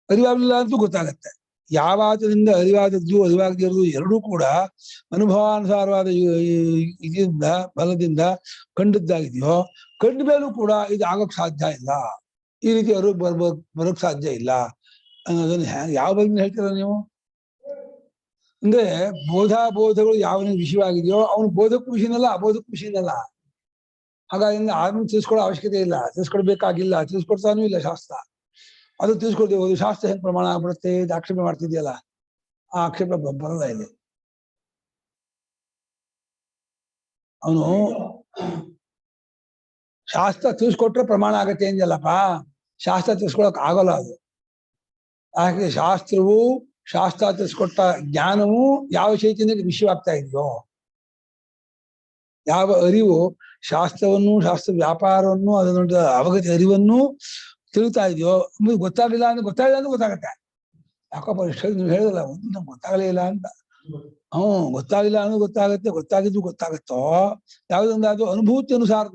ಅರಿವಾಗ್ಲಿಲ್ಲ ಅಂತೂ ಗೊತ್ತಾಗತ್ತೆ ಯಾವಾತದಿಂದ ಅರಿವಾದದ್ದು ಅರಿವಾಗದಿರೋದು ಎರಡೂ ಕೂಡ ಅನುಭವಾನುಸಾರವಾದ ಇದರಿಂದ ಬಲದಿಂದ ಕಂಡದ್ದಾಗಿದೆಯೋ ಕಂಡ ಮೇಲೂ ಕೂಡ ಇದು ಆಗೋಕ್ ಸಾಧ್ಯ ಇಲ್ಲ ಈ ರೀತಿ ಅವ್ರಿಗೆ ಬರೋಕ್ ಸಾಧ್ಯ ಇಲ್ಲ ಅನ್ನೋದನ್ನ ಯಾವ ಬಗ್ಗೆ ಹೇಳ್ತೀರ ನೀವು ಅಂದ್ರೆ ಬೋಧಗಳು ಯಾವನಿಗೆ ವಿಷಯವಾಗಿದೆಯೋ ಅವನು ಬೋಧಕ್ಕೂ ವಿಷಯನಲ್ಲ ಅಬೋಧಕ್ಕೂ ವಿಷಯನಲ್ಲ ಹಾಗಾಗಿ ಆದ್ಮೇಲೆ ತಿಳಿಸ್ಕೊಳ್ಳೋ ಅವಶ್ಯಕತೆ ಇಲ್ಲ ತಿಳಿಸ್ಕೊಡ್ಬೇಕಾಗಿಲ್ಲ ತಿಳಿಸ್ಕೊಡ್ತಾನೂ ಇಲ್ಲ ಶಾಸ್ತ್ರ ಅದು ತಿಳಿಸ್ಕೊಡ್ತೀವಿ ಹೋದು ಶಾಸ್ತ್ರ ಹೆಂಗ್ ಪ್ರಮಾಣ ಆಗ್ಬಿಡುತ್ತೆ ಇದು ಆಕ್ಷೇಪ ಮಾಡ್ತಿದ್ಯಲ್ಲ ಆ ಆಕ್ಷೇಪ ಬರಲ್ಲ ಇಲ್ಲಿ ಅವನು ಶಾಸ್ತ್ರ ತಿಳಿಸ್ಕೊಟ್ರೆ ಪ್ರಮಾಣ ಆಗತ್ತೆ ಏನಿಲ್ಲಪ್ಪ ಶಾಸ್ತ್ರ ತಿಳಿಸ್ಕೊಳಕ್ ಆಗಲ್ಲ ಅದು ಯಾಕೆ ಶಾಸ್ತ್ರವು ಶಾಸ್ತ್ರ ತಿಳಿಸ್ಕೊಟ್ಟ ಜ್ಞಾನವು ಯಾವ ಚೈತನ್ಯಕ್ಕೆ ವಿಷಯವಾಗ್ತಾ ಇದೆಯೋ ಯಾವ ಅರಿವು ಶಾಸ್ತ್ರವನ್ನು ಶಾಸ್ತ್ರ ವ್ಯಾಪಾರವನ್ನು ಅದನ್ನ ಅವಗತಿ ಅರಿವನ್ನು ತಿಳುತ್ತಾ ಇದೆಯೋ ಗೊತ್ತಾಗಲಿಲ್ಲ ಅಂದ್ರೆ ಗೊತ್ತಾಗತ್ತೆ ಯಾಕಪ್ಪ ಇಷ್ಟ ನೀವು ಹೇಳಿದಲ್ಲ ಒಂದು ನಮ್ಗೆ ಗೊತ್ತಾಗಲೇ ಇಲ್ಲ ಅಂತ ಗೊತ್ತಾಗಿಲ್ಲ ಅನ್ನೋದು ಗೊತ್ತಾಗತ್ತೆ ಗೊತ್ತಾಗಿದ್ದು ಗೊತ್ತಾಗತ್ತೋ ಯಾವುದೊಂದು ಅದು ಅನುಭೂತಿ ಅನುಸಾರ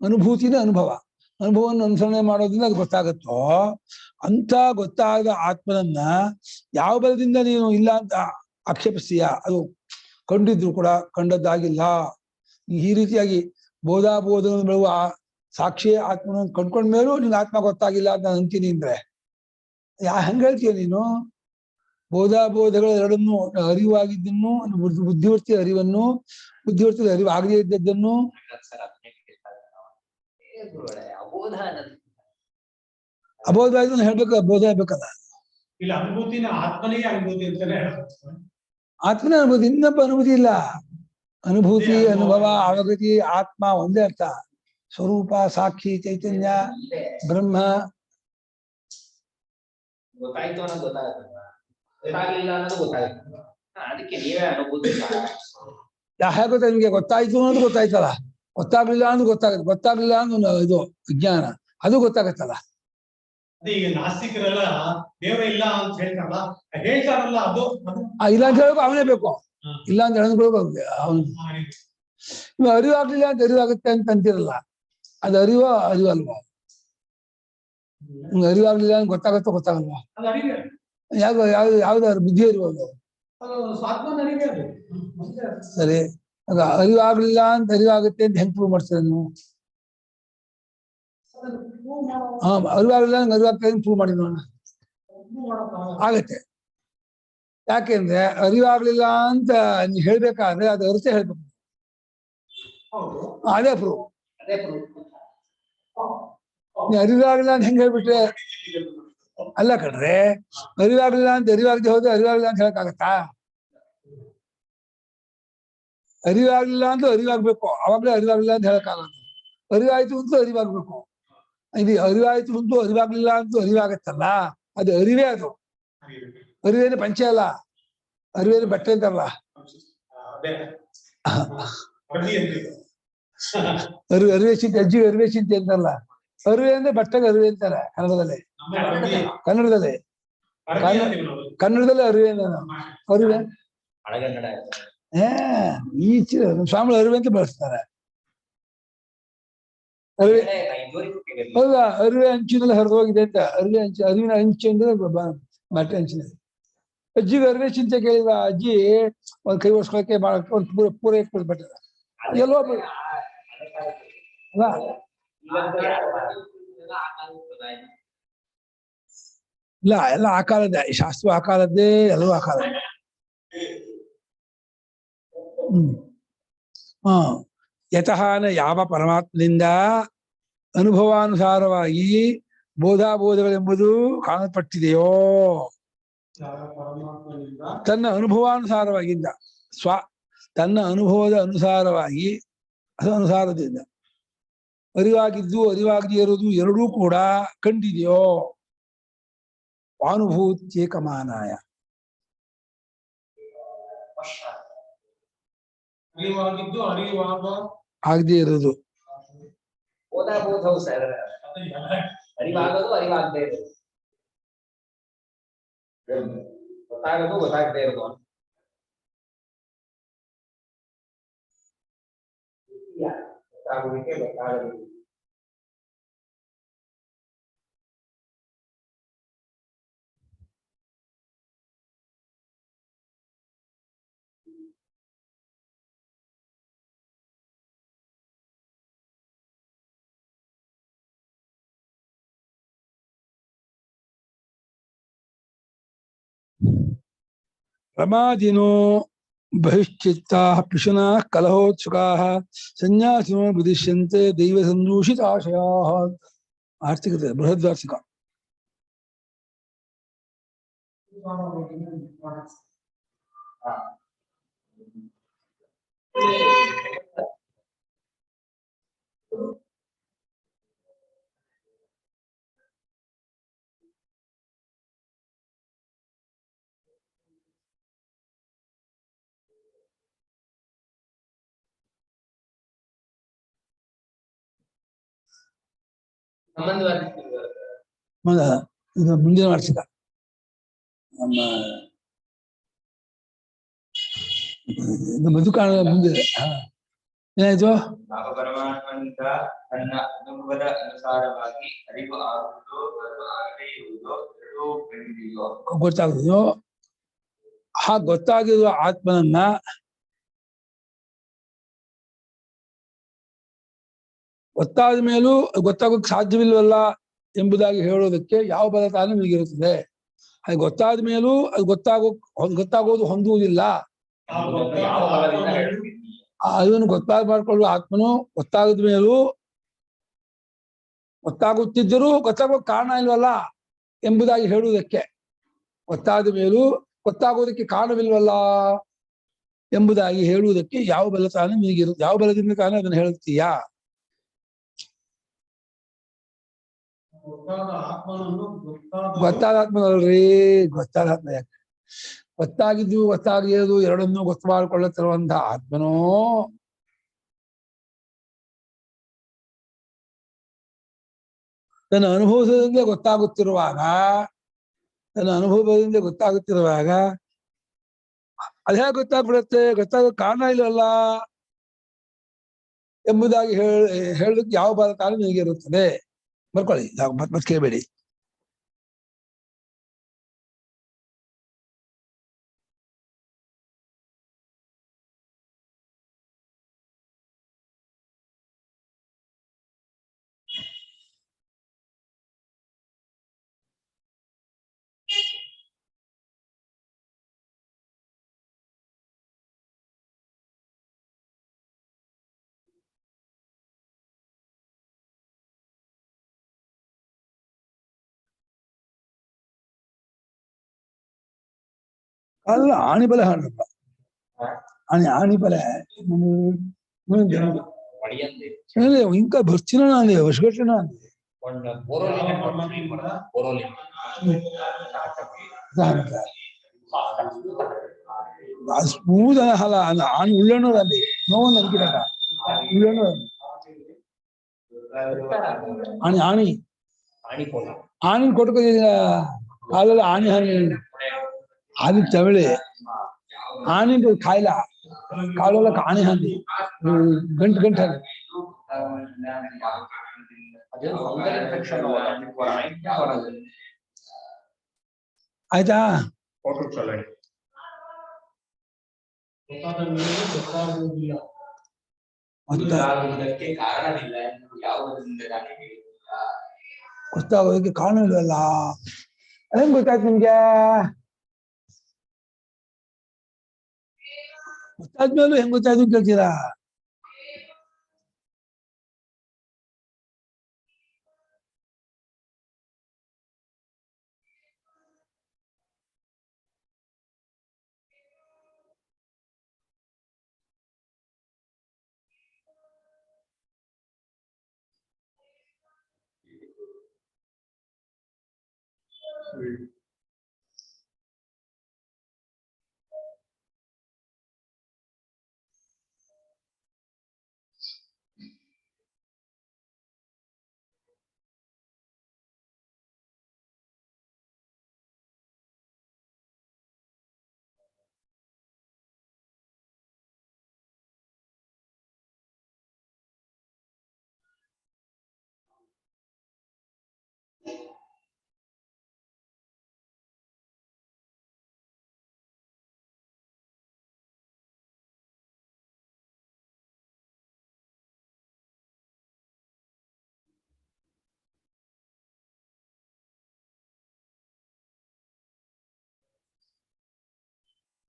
ಅನುಭೂತಿನೇ ಅನುಭವವನ್ನು ಅನುಸರಣೆ ಮಾಡೋದ್ರಿಂದ ಅದು ಗೊತ್ತಾಗತ್ತೋ ಅಂತ ಗೊತ್ತಾಗದ ಆತ್ಮನನ್ನ ಯಾವ ಬಲದಿಂದ ನೀನು ಇಲ್ಲ ಅಂತ ಆಕ್ಷೇಪಿಸ್ತೀಯ ಅದು ಕಂಡಿದ್ರು ಕೂಡ ಕಂಡದ್ದಾಗಿಲ್ಲ ಈ ರೀತಿಯಾಗಿ ಬೋಧಾಬೋಧಗಳನ್ನು ಬೆಳುವ ಸಾಕ್ಷಿ ಆತ್ಮನ ಕಂಡ್ಕೊಂಡ ಮೇಲೂ ನಿಂಗೆ ಆತ್ಮ ಗೊತ್ತಾಗಿಲ್ಲ ಅಂತ ಅಂತೀನಿ ಅಂದ್ರೆ ಹೆಂಗ್ ಹೇಳ್ತೀಯ ನೀನು ಬೋಧಾಬೋಧಗಳ ಎರಡನ್ನು ಅರಿವಾಗಿದ್ದನ್ನು ಬುದ್ಧಿವರ್ತಿ ಅರಿವನ್ನು ಬುದ್ಧಿವರ್ತಿ ಅರಿವು ಆಗದೇ ಇದ್ದದ್ದನ್ನು ಅಬೋಧ ಆಯ್ತು ಹೇಳ್ಬೇಕು ಬೋಧ ಆಗ್ಬೇಕಲ್ಲ ಇಲ್ಲ ಅನುಭೂತಿನ ಆತ್ಮನೇ ಅನುಭೂತಿ ಅಂತಾನೆ ಆತ್ಮನ ಅನುಭೂತಿ ಇನ್ನೊಬ್ಬ ಅನುಭೂತಿ ಇಲ್ಲ ಅನುಭೂತಿ ಅನುಭವ ಅವಗತಿ ಆತ್ಮ ಒಂದೇ ಅರ್ಥ ಸ್ವರೂಪ ಸಾಕ್ಷಿ ಚೈತನ್ಯ ಬ್ರಹ್ಮ ಗೊತ್ತಾಯ್ತು ಅನ್ನೋದು ಗೊತ್ತಾಗಲಿಲ್ಲ ಅನ್ನೋದು ಗೊತ್ತಾಗುತ್ತೆ ಅದಕ್ಕೆ ನೀವೇ ಅನುಭೂತಿ ಹೇಗೆ ಗೊತ್ತಾ ನಿಮ್ಗೆ ಗೊತ್ತಾಯ್ತು ಅನ್ನೋದು ಗೊತ್ತಾಯ್ತಲ್ಲ ಗೊತ್ತಾಗ್ಲಿಲ್ಲ ಅನ್ನೋದು ಗೊತ್ತಾಗ್ಲಿಲ್ಲ ಅನ್ನೋ ಇದು ವಿಜ್ಞಾನ ಅದು ಗೊತ್ತಾಗತ್ತಲ್ಲ ಅದೇ ಈಗ ನಾಸ್ತಿಕರೆಲ್ಲ ದೇವರ ಇಲ್ಲ ಅಂತ ಹೇಳ್ತಾರಲ್ಲ ಅದು ಇಲ್ಲ ಅಂತ ಹೇಳ್ಬೇಕು ಅವನೇ ಬೇಕು ಇಲ್ಲ ಅಂತ ಹೇಳ್ಬೇಕು ಅವನು ಅರಿವಾಗ್ಲಿಲ್ಲ ಅಂತ ಅರಿವಾಗುತ್ತೆ ಅಂತ ಅಂತಿರಲ್ಲ ಅದು ಅರಿವಲ್ವಾ ನಿಮ್ಗೆ ಅರಿವಾಗ್ಲಿಲ್ಲ ಅಂತ ಗೊತ್ತಾಗಲ್ವಾ ಯಾವ್ದು ಬುದ್ಧಿ ಅರಿವಲ್ವ ಸರಿ ಆಗ ಅರಿವಾಗ್ಲಿಲ್ಲ ಅಂತ ಅರಿವಾಗುತ್ತೆ ಅಂತ ಹೆಂಗ್ ಪ್ರೂವ್ ಮಾಡ್ತೀರ ನೀವು ಅರಿವಾಗ್ಲಿಲ್ಲ ನಂಗೆ ಅರಿವಾಗ್ತದೆ ಅಂತ ಪ್ರೂವ್ ಮಾಡಿ ನೋಡೋಣ ಆಗತ್ತೆ ಯಾಕೆಂದ್ರೆ ಅರಿವಾಗ್ಲಿಲ್ಲ ಅಂತ ನೀವ್ ಹೇಳ್ಬೇಕಾದ್ರೆ ಅದು ಅರ್ಥ ಹೇಳ್ಬೇಕು ಅದೇ ಪ್ರೂವ್ ನೀ ಅರಿವಾಗ್ಲಿಲ್ಲ ಅಂತ ಹೆಂಗ್ ಹೇಳ್ಬಿಟ್ರೆ ಅಲ್ಲ ಕಣ್ರೆ ಅರಿವಾಗ್ಲಿಲ್ಲ ಅಂತ ಅರಿವಾಗದೆ ಹೋದ್ರೆ ಅರಿವಾಗ್ಲಿಲ್ಲ ಅಂತ ಹೇಳಕ್ಕಾಗತ್ತಾ ಅರಿವಾಗ್ಲಿಲ್ಲ ಅಂತ ಅರಿವಾಗ್ಬೇಕು ಅವಾಗ್ಲೇ ಅರಿವಾಗ್ಲಿಲ್ಲ ಅಂತ ಹೇಳಕ್ಕಾಗಲ್ಲ ಅರಿವಾಯ್ತು ಅಂತ ಅರಿವಾಗ್ಬೇಕು ಇದು ಅರಿವಾಯ್ತು ಅಂತೂ ಅರಿವಾಗ್ಲಿಲ್ಲ ಅಂತೂ ಅರಿವಾಗತ್ತಲ್ಲ ಅದು ಅರಿವೇ ಅದು ಅರಿವೇನು ಪಂಚೆ ಅಲ್ಲ ಅರಿವೇನು ಬಟ್ಟೆ ಅಂತಾರಲ್ಲ ಅರಿವೆ ಚಿಂತೆ ಅಜ್ಜಿ ಅರಿವೆ ಚಿಂತೆ ಅಂತಲ್ಲ ಅರಿವೆ ಅಂದ್ರೆ ಬಟ್ಟೆಗೆ ಅರಿವೆ ಅಂತಾರೆ ಕನ್ನಡದಲ್ಲಿ ಅರಿವೆ ಅರಿವೆ ಈ ಸ್ವಾಮಿ ಅರಿವೆ ಅಂತ ಬಳಸ್ತಾರೆ ಅರಿವೆ ಹೌದಾ ಅರಿವೆ ಅಂಚಿನಲ್ಲಿ ಹರಿದೋಗಿದೆ ಅಂತ ಅರಿವಿನ ಅಂಚು ಅಂದ್ರೆ ಬಟ್ಟೆ ಅಂಚಿನಲ್ಲಿ ಅಜ್ಜಿಗೆ ಅರಿವೆ ಚಿಂತೆ ಕೇಳಿದ ಅಜ್ಜಿ ಒಂದ್ ಕೈ ಒರ್ಸ್ಕೊಳಕ್ಕೆ ಮಾಡಕ್ಕೆ ಒಂದು ಪೂರ ಇಟ್ಬಿಡ್ಬಿಟ್ಟ ಎಲ್ಲೋ ಇಲ್ಲ ಎಲ್ಲ ಆಕಾರದ್ದೇ, ಶಾಸ್ತ್ರ ಆಕಾರದ್ದೇ, ಎಲ್ಲವೂ ಆಕಾರ. ಹಾ, ಯತಃನ ಯಾವ ಪರಮಾತ್ಮನಿಂದ ಅನುಭವಾನುಸಾರವಾಗಿ ಬೋಧಾಬೋಧಗಳೆಂಬುದು ಕಾಣಲ್ಪಟ್ಟಿದೆಯೋ, ಪರಮಾತ್ಮನಿಂದ ತನ್ನ ಅನುಭವಾನುಸಾರವಾಗಿಂದ ತನ್ನ ಅನುಭವದ ಅನುಸಾರವಾಗಿ, ಅದು ಅನುಸಾರದಿಂದ ಅರಿವಾಗಿದ್ದು ಅರಿವಾಗದೇ ಇರೋದು ಎರಡೂ ಕೂಡ ಕಂಡಿದೆಯೋ. ಅನುಭೂತ್ಯೇಕಮಾನಾಯ, ಅರಿವಾಗಿದ್ದು ಅರಿವಾಗ ಆಗದೆ ಇರೋದು. ಬೋಧವು ಸರ್, ಅರಿವಾಗೋದು ಅರಿವಾಗದೇ ಇರೋದು, ಗೊತ್ತಾಗೋದು ಗೊತ್ತಾಗದೇ ಇರೋದು. ಗೊತ್ತಾಗುವಿಕೆ ಗೊತ್ತಾಗದು. ಪ್ರಮಾದಿನೋ ಬಹಿಶ್ಚಿತ್ತಾ ಪಿಶುನಾ ಕಲಹೋತ್ಸುಕಾ ಸನ್ಯಾಸಿನೋ ವಿದಿಶ್ಯಂತೆ ದೈವ ಸಂದೂಷಿತಾಶಯ. ಆರ್ಥಿಕತೆ ಬೃಹದ್ವಾರ್ಷಿಕ. ಇದು ಮುಂದಿನ ವಾರ್ಷಿಕ. ನಮ್ಮ ಇದು ಮಧುಕಾಣ ಮುಂದಿದೆ. ಏನಾಯ್ತು? ಪರಮಾತ್ಮನಿಂದ ತನ್ನ ಅನುಭವದ ಅನುಸಾರವಾಗಿ ಅರಿವು ಆಗುವುದು ಮತ್ತು ಆಗದೇ ಇರುವುದು ಎರಡೂ ಕಂಡಿದೆಯೋ. ಗೊತ್ತಾಗುದು. ಆ ಗೊತ್ತಾಗಿರುವ ಆತ್ಮನನ್ನ ಗೊತ್ತಾದ ಮೇಲೂ ಗೊತ್ತಾಗೋಕ್ ಸಾಧ್ಯವಿಲ್ವಲ್ಲ ಎಂಬುದಾಗಿ ಹೇಳೋದಕ್ಕೆ ಯಾವ ಬಲ ತಾನೇ ನಿಮಗಿರುತ್ತದೆ? ಅದು ಗೊತ್ತಾದ ಮೇಲೂ ಅದು ಗೊತ್ತಾಗೋದು ಹೊಂದುವುದಿಲ್ಲ. ಅದನ್ನು ಮಾಡ್ಕೊಳ್ಳುವ ಆತ್ಮನು ಗೊತ್ತಾಗದ ಮೇಲೂ ಗೊತ್ತಾಗುತ್ತಿದ್ದರೂ ಗೊತ್ತಾಗೋಕ್ ಕಾರಣ ಇಲ್ವಲ್ಲ ಎಂಬುದಾಗಿ ಹೇಳುವುದಕ್ಕೆ, ಗೊತ್ತಾದ ಮೇಲೂ ಗೊತ್ತಾಗೋದಕ್ಕೆ ಕಾರಣವಿಲ್ವಲ್ಲ ಎಂಬುದಾಗಿ ಹೇಳುವುದಕ್ಕೆ ಯಾವ ಬಲ ತಾನೇ ನಿಮಗಿರುತ್ತೆ? ಯಾವ ಬಲದಿಂದ ತಾನೇ ಅದನ್ನು ಹೇಳುತ್ತೀಯಾ? ಗೊತ್ತಾದ ಆತ್ಮನಲ್ರಿ, ಗೊತ್ತಾದ ಆತ್ಮ. ಯಾಕೆ ಗೊತ್ತಾಗಿದ್ದು ಗೊತ್ತಾಗಿರೋದು ಎರಡನ್ನೂ ಗೊತ್ತು ಮಾಡಿಕೊಳ್ಳುತ್ತಿರುವಂತಹ ಆತ್ಮನೋ ತನ್ನ ಅನುಭವದಿಂದ ಗೊತ್ತಾಗುತ್ತಿರುವಾಗ ಅದೇ ಗೊತ್ತಾಗ್ಬಿಡುತ್ತೆ, ಗೊತ್ತಾಗೋ ಕಾರಣ ಇಲ್ಲವಲ್ಲ ಎಂಬುದಾಗಿ ಹೇಳಲಿಕ್ಕೆ ಯಾವ ಬಲ ಕಾರಣ ನಿಮಗೆ ಇರುತ್ತದೆ? ಬರ್ಕೊಳ್ಳಿ, ಮತ್ತೆ ಕೇಳಬೇಡಿ. ಅಲ್ಲ, ಆಣಿಬಲ ಹಾಡಪ್ಪ, ಆಣಿಬಲ ఇంకా ಬರ್ತೀನ ಅಂದೆ, ವರ್ಷಗಟ್ಟಲೆ ಅಂದೆ. ಸ್ಮೂತ್ ಅಲ್ಲ, ಆಣಿ ಉಳ್ಳಣ್ಣೂರು ಅಂದೆ, ನೋವು ನನ್ಗಿರಕ ಉಳ್ಳಣ್ಣೂರು ಆಣಿ ಆಣಿನ ಕೊಟ್ಕೋದಿಲ್ಲ ಕಾಲಲ್ಲಿ ಆಣಿ ಅದು ತಮಿಳು. ಆನೆ ಕಾಯಿಲ ಕಾಲಲ್ಲ ಆಣಿ ಹಂದಿ ಗಂಟು ಹಂದಿ. ಆಯ್ತಾ? ಗೊತ್ತಾಗೋದಕ್ಕೆ ಕಾರಣವಿಲ್ಲಲ್ಲ. ಅದೇನ್ ಗೊತ್ತಾಯ್ತು ನಿಮ್ಗೆ? ಗೊತ್ತಾದ್ಮೇಲೂ ಹೆಂಗ್ ಗೊತ್ತಾಯ್ತು ಕೇಳ್ತೀರಾ?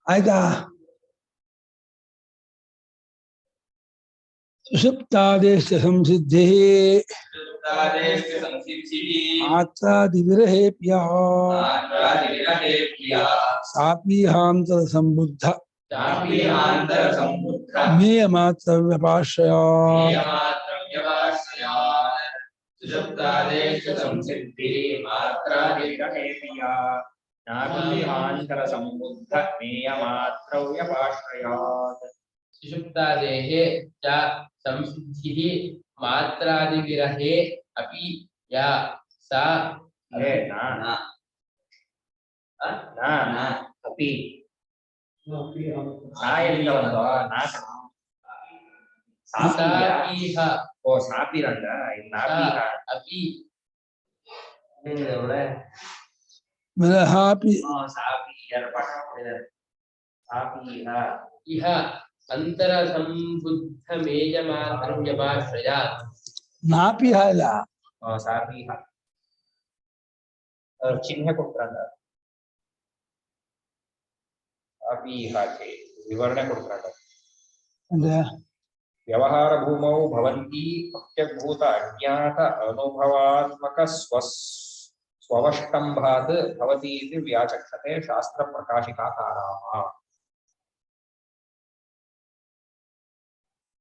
ಆಯ್ತಾ? ಸುಷುಪ್ತಾದೇಶ ಸಂಸಿದ್ಧಿ ಮಾತ್ರಾದಿವಿರಹೇಪ್ಯ ಸಾಪೀಹಾಂತರ ಸಂಬುದ್ಧ ಮೇಯ ಮಾತ್ರ ವ್ಯಪಾಶ್ರಯ ನಾಭಿಹಾಂತರ ಸಂಬುದ್ಧ ಮೇಯ ಮಾತ್ರ ವ್ಯಪಾಶ್ರಯಾತ್. ಸುಷುಪ್ತಾದೇಹೇ ಚ ಸಂಸಿದ್ಧಿಃ ಮಾತ್ರಾದಿವಿರಹೇ ಅಪಿ ಯಾ ಸಾ ಅದೇ ನಾ ಅಪಿ ನಾ ಎಲ್ಲಿಂದ ಬಂತು? ನಾ ಸಾಪೀಹ ಓ ಸಾಪಿರಂಡ ನಾಪೀಹ ಅಪಿ ಒಳ್ಳೆ ವಿರಹಾಪಿ ಸಾಪಿ ಎರಡು ಪಾಠ ಮಾಡಿದ್ದಾರೆ. ಸಾಪೀಹ ಇಹ ಅಂತರ ಸಂಬುದ್ಧ ಮೇಯ ಮಾತ್ರ ವ್ಯಪಾಶ್ರಯಾತ್. ನಾಪಿ ಅಲ್ಲ, ಸಾಪೀಹ ಚಿಹ್ನೆ ಕೊಡ್ತಾರಂಡ. ಸಾಪೀಹಾಚೆ ವಿವರಣೆ ಕೊಡ್ತಾರಂಡ. ಅಂದ್ರೆ ವ್ಯವಹಾರ ಭೂಮೌ ಭವಂತಿ ಪ್ರತ್ಯಗ್ಭೂತ ಅಜ್ಞಾತ ಅನುಭವಾತ್ಮಕ ಸ್ವವಷ್ಟಂಭಾತ್ ಭವತಿ ಇತಿ ವ್ಯಾಚಕ್ಷತೆ ಶಾಸ್ತ್ರ ಪ್ರಕಾಶಿಕಾಕಾರಾಃ.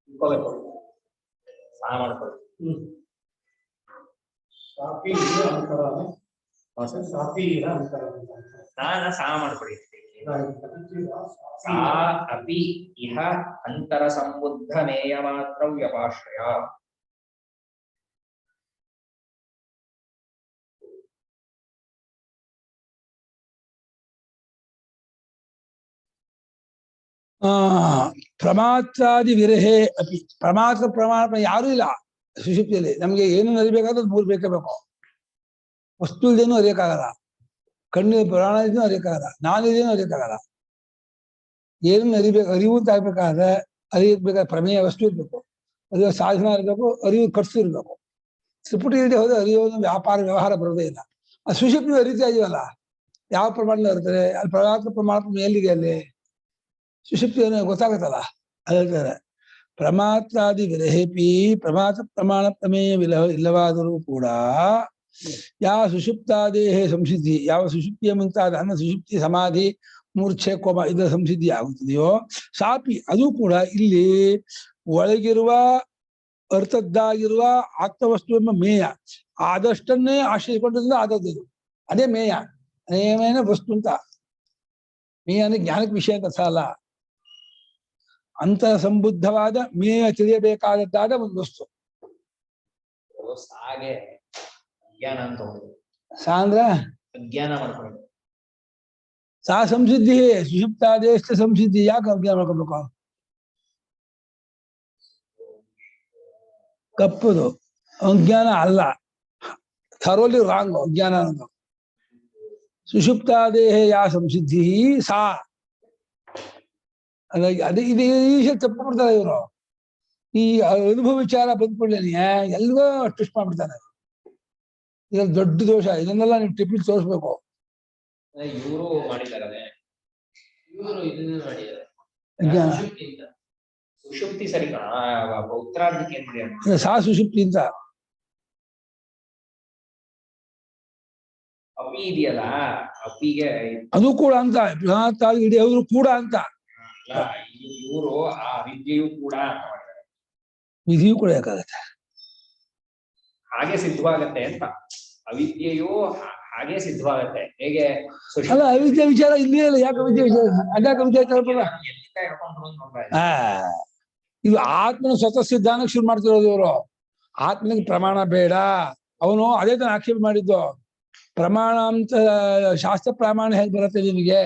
ಸಾ ಮಾಡ್ಕೊಳ್ಳಿ. ಸಾ ಮಾಡ್ಕೊಳ್ಳಿ. ಸಾ ಅಪಿ ಇಹ ಅಂತರ ಸಂಬುದ್ಧ ಮೇಯ ಮಾತ್ರ ವ್ಯಪಾಶ್ರಯ. ಪ್ರಮಾತ್ರಾದಿ ವಿರಹೇ ಅಪಿ. ಪ್ರಮಾತ್ರ ಪ್ರಮಾಣ ಯಾರೂ ಇಲ್ಲ ಸುಷುಪ್ತಿಯಲ್ಲಿ. ನಮ್ಗೆ ಏನು ಅರಿಬೇಕಾದ್ರೆ ಅದು ಮೂರು ಬೇಕೇ ಬೇಕು. ವಸ್ತು ಇಲ್ದೇನು ಅರಿಯಕ್ಕಾಗಲ್ಲ, ಕಣ್ಣು ಪ್ರಾಣ ಇದೇನು ಅರಿಯಕ್ಕಾಗಲ್ಲ, ನಾನಿದೇನು ಅರಿಯಕ್ಕಾಗಲ್ಲ. ಏನನ್ನು ಅರಿಬೇಕು, ಅರಿವು ಅಂತ ಆಗ್ಬೇಕಾದ್ರೆ ಅರಿಬೇಕಾದ್ರೆ ಪ್ರಮೇಯ ವಸ್ತು ಇರ್ಬೇಕು, ಅರಿಯೋ ಸಾಧನ ಇರಬೇಕು, ಅರಿವು ಖರ್ಚು ಇರಬೇಕು. ತ್ರಿಪುಟಿ ಇಲ್ಲದೆ ಹೋದ್ರೆ ಅರಿಯೋದು ವ್ಯಾಪಾರ ವ್ಯವಹಾರ ಬರೋದೇ ಇಲ್ಲ. ಆ ಸುಷುಪ್ತಿ ಅರಿತಾ ಇದೀವಲ್ಲ, ಯಾವ ಪ್ರಮಾಣದಲ್ಲಿ ಇರ್ತಾರೆ? ಅಲ್ಲಿ ಪ್ರಮಾತ್ರ ಪ್ರಮಾಣ ಎಲ್ಲಿದೆ? ಅಲ್ಲಿ ಸುಷುಪ್ತಿ ಗೊತ್ತಾಗುತ್ತಲ್ಲ. ಅದು ಹೇಳ್ತಾರೆ ಪ್ರಮಾತ್ರಾದಿ ವಿರಹೇಪಿ. ಪ್ರಮಾತ್ರ ಪ್ರಮಾಣ ಪ್ರಮೇಯ ಇಲ್ಲವಾದರೂ ಕೂಡ ಯಾವ ಸುಷುಪ್ತಾದೇಹೇ ಸಂಸಿದ್ಧಿ, ಯಾವ ಸುಷುಪ್ತಿಯ ಮುಂತಾದ ಅನ್ನ ಸುಷುಪ್ತಿ ಸಮಾಧಿ ಮೂರ್ಛೆ ಕೋಮ ಇದರ ಸಂಸಿದ್ಧಿ ಆಗುತ್ತದೆಯೋ ಸಾಪಿ ಅದು ಕೂಡ ಇಲ್ಲಿ ಒಳಗಿರುವ ಅರ್ಥದ್ದಾಗಿರುವ ಆತ್ಮವಸ್ತು ಎಂಬ ಮೇಯ ಆದಷ್ಟನ್ನೇ ಆಶ್ರಯಿಸಿಕೊಂಡ್ರಿಂದ ಆದದ್ದು. ಅದೇ ಮೇಯ. ಮೇಯಮೇನ ವಸ್ತು ಅಂತ. ಮೇಯ ಅಂದ್ರೆ ಜ್ಞಾನಕ್ಕೆ ವಿಷಯ ಅಂತ ಅಲ್ಲ, ಅಂತರ ಸಂಬುದ್ಧವಾದ ಮೇಯ ತಿಳಿಯಬೇಕಾದದ್ದಾದ ಒಂದು ವಸ್ತು. ಸಾಗೆ ಅಜ್ಞಾನ ಅಂತ ಹೋಗುದು. ಸಾ ಅಂದ್ರ ಅಜ್ಞಾನ ಮಾಡ್ಕೊಂಡು ಸಾ ಸಂಸಿದ್ಧಿ. ಸುಷುಪ್ತಾದೇಶ ಸಂಸಿದ್ಧಿ. ಯಾಕೆ ಅಜ್ಞಾನ ಮಾಡ್ಕೊಬೇಕು? ಕಪ್ಪುದು ಅಜ್ಞಾನ ಅಲ್ಲ, ಥರೋಲಿ ರಾಂಗ್ ಅಜ್ಞಾನ ಅನ್ನೋದು. ಸುಷುಪ್ತಾದೇಹ ಯಾ ಸಂಸಿದ್ಧಿ ಸಾ. ಅದೇ ಇದು ಈ ತಪ್ಪು ಮಾಡ್ತಾರೆ ಇವರು. ಈ ಅನುಭವ ವಿಚಾರ ಬಂದ್ಕೊಳ್ಳೇನೆ ಎಲ್ಗೋ ಟ್ವಿಸ್ಟ್ ಮಾಡ್ಬಿಡ್ತಾನೆ. ಇದ್ರಲ್ಲಿ ದೊಡ್ಡ ದೋಷ. ಇದನ್ನೆಲ್ಲ ನೀವು ಟಿಪ್ಪಿ ತೋರಿಸ್ಬೇಕು. ಇವರು ಮಾಡಿದ್ದಾರೆ ಇವರು ಇದನ್ನ ಮಾಡಿದ್ದಾರೆ ಅಜ್ಞಾನ. ಸುಷುಪ್ತಿಯಿಂದ. ಸುಷುಪ್ತಿ ಸರಿ ಕಣ ಉತ್ತರಾರ್ಧಕ್ಕೆ ಏನ್ ಮಾಡ್ಯಾರ ಸಾ ಸುಷುಪ್ತಿ ಅಂತ. ಅಪಿ ಇದೆಯಲ್ಲ ಅಪಿಗೆ ಅದು ಕೂಡ ಅಂತ ಇಡೀ ಅವರು ಕೂಡ ಅಂತ ಇವರು ಆ ವಿದ್ಯೆಯು ಕೂಡ ಅಂತ ಮಾಡಿದ್ದಾರೆ. ವಿಧಿಯೂ ಕೂಡ ಯಾಕಾಗತ್ತೆ ಹಾಗೆ ಸಿದ್ಧವಾಗತ್ತೆ ಅಂತ. ಅವಿದ್ಯೆಯು ಹಾಗೆ ಸಿದ್ಧವಾಗತ್ತೆ. ಹೇಗೆ ಅಲ್ಲ ಅವಿದ್ಯೆ ವಿಚಾರ ಇಲ್ಲಿ ಅಲ್ಲ, ಯಾಕೆ ವಿದ್ಯೆ ವಿಚಾರ ಅದ್ಯಾಕೆ ವಿದ್ಯೆ ತಲುಪಲ್ಲ? ಎಲ್ಲಿಂದ ಹಿಡ್ಕೊಂಡು ನೋಡ್ತಾ ಇದು ಆತ್ಮನ ಸ್ವತಃ ಸಿದ್ಧಾಂತಕ್ಕೆ ಶುರು ಮಾಡ್ತಿರೋದು ಇವರು. ಆತ್ಮನಿಗೆ ಪ್ರಮಾಣ ಬೇಡ. ಅವನು ಅದೇ ತರ ಆಕ್ಷೇಪ ಮಾಡಿದ್ದು. ಪ್ರಮಾಣ ಅಂತ ಶಾಸ್ತ್ರ ಪ್ರಮಾಣ ಹೇಗೆ ಬರುತ್ತೆ ನಿಮಗೆ?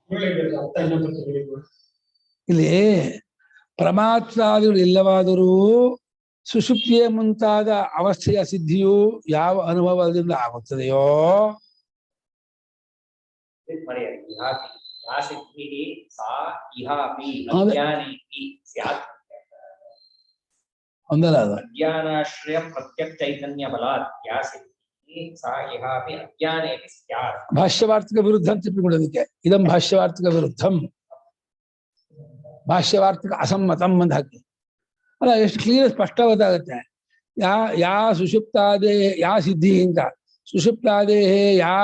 ಅರ್ಥ ಇನ್ನೊಂದು ಸ್ವಲ್ಪ ಹೇಳಿ. ಇಲ್ಲಿ ಪ್ರಮಾತ್ರಾದಿಗಳು ಇಲ್ಲವಾದರೂ ಸುಷುಪ್ತಿಯ ಮುಂತಾದ ಅವಸ್ಥೆಯ ಸಿದ್ಧಿಯು ಯಾವ ಅನುಭವದಿಂದ ಆಗುತ್ತದೆಯೋ ಒಂದಲ್ಲ ಅದು ಅಜ್ಞಾನಾಶ್ರಯ ಪ್ರತ್ಯಕ್ ಚೈತನ್ಯ ಬಲಾತ್ ಯಾ ಸಿದ್ಧಿ ಸಾ ಇಹಾಪಿ ಅಜ್ಞಾನೇಪಿ ಸ್ಯಾತ್. ಭಾಷ್ಯವಾರ್ತಿಕ ವಿರುದ್ಧ ಅಂತ ತಿಳ್ಕೊಳ್ಳೋದಕ್ಕೆ ಇದಂ ಭಾಷ್ಯವಾರ್ತಿಕ ವಿರುದ್ಧಂ, ಭಾಷ್ಯವಾರ್ತಿಕ ಅಸಮ್ಮತಂ ಅಂತ ಹಾಕಿ ಅಲ್ಲ, ಎಷ್ಟು ಕ್ಲಿಯರ್ ಸ್ಪಷ್ಟ ಗೊತ್ತಾಗುತ್ತೆ. ಯಾ ಸುಷುಪ್ತಾದೇ ಯಾ ಸಿದ್ಧಿ ಅಂತ ಸುಷುಪ್ತಾದೇ ಯಾ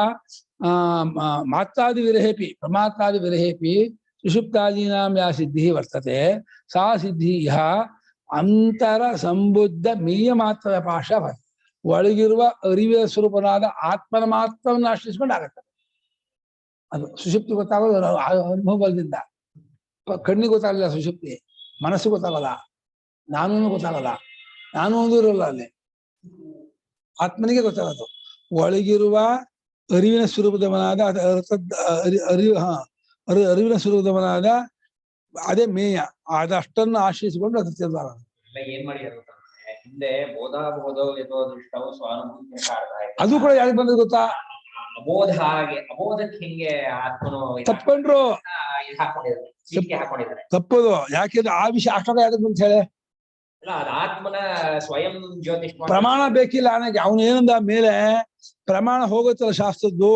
ಮಾತ್ರಾದಿ ವಿರಹೇಪಿ ಪ್ರಮಾತ್ರಾದಿ ವಿರಹೇಪಿ ಸುಷುಪ್ತಾದೀನಾಂ ಯಾ ಸಿದ್ಧಿ ವರ್ತತೆ ಸಾ ಸಿದ್ಧಿ ಇಹ ಅಂತರ ಸಂಬುದ್ಧ ಮೀಯ ಮಾತ್ರ ಪಾಶ ಒಳಗಿರುವ ಅರಿವಿನ ಸ್ವರೂಪನಾದ ಆತ್ಮನ ಮಾತ್ರವನ್ನು ಆಶ್ರಯಿಸ್ಕೊಂಡು ಆಗತ್ತೆ. ಅದು ಸುಷುಪ್ತಿ ಗೊತ್ತಾಗೋದು ಅನುಭವದಿಂದ. ಕಣ್ಣಿಗೆ ಗೊತ್ತಾಗಲಿಲ್ಲ ಸುಷುಪ್ತಿ, ಮನಸ್ಸು ಗೊತ್ತಾಗಲ್ಲ, ನಾನು ಗೊತ್ತಾಗಲ್ಲ, ನಾನು ಒಂದು ಇರೋಲ್ಲ ಅಲ್ಲಿ, ಆತ್ಮನಿಗೆ ಗೊತ್ತಾಗದು. ಒಳಗಿರುವ ಅರಿವಿನ ಸ್ವರೂಪದವನಾದ ಅರಿವಿನ ಸ್ವರೂಪದವನಾದ ಅದೇ ಮೇಯ, ಅದಷ್ಟನ್ನು ಆಶ್ರಯಿಸಿಕೊಂಡು ಅದು ತಿಳಿದಾಗ ಏನ್ ಮಾಡಿದ್ರು ಹಿಂದೆ ಬೋಧಾಬೋಧೋ ಯಥೋದೃಷ್ಟವು ಸ್ವಾನುಭೂತಿ ಅದು ಕೂಡ ಯಾರಿಗೆ ಬಂದ್ರೆ ಗೊತ್ತಾ? ಅಬೋಧ ಹಾಗೆ ಅಬೋಧಕ್ಕೆ ಹಿಂಗೆ ಆತ್ಮನು ತಪ್ಕೊಂಡ್ರು, ಹಾಕೊಂಡಿದ್ದಾರೆ. ತಪ್ಪದು. ಯಾಕೆಂದ್ರೆ ಆ ವಿಷಯ ಅಷ್ಟೊಂದು ಯಾವ್ದಕ್ಕೆ ಅಂತ ಹೇಳಿ ಅಲ್ಲ ಅದು ಆತ್ಮನ ಸ್ವಯಂ ಜ್ಯೋತಿಷ್ ಪ್ರಮಾಣ ಬೇಕಿಲ್ಲ ನನಗೆ. ಅವನು ಏನಂದ ಮೇಲೆ ಪ್ರಮಾಣ ಹೋಗುತ್ತಲ್ಲ ಶಾಸ್ತ್ರದ್ದು,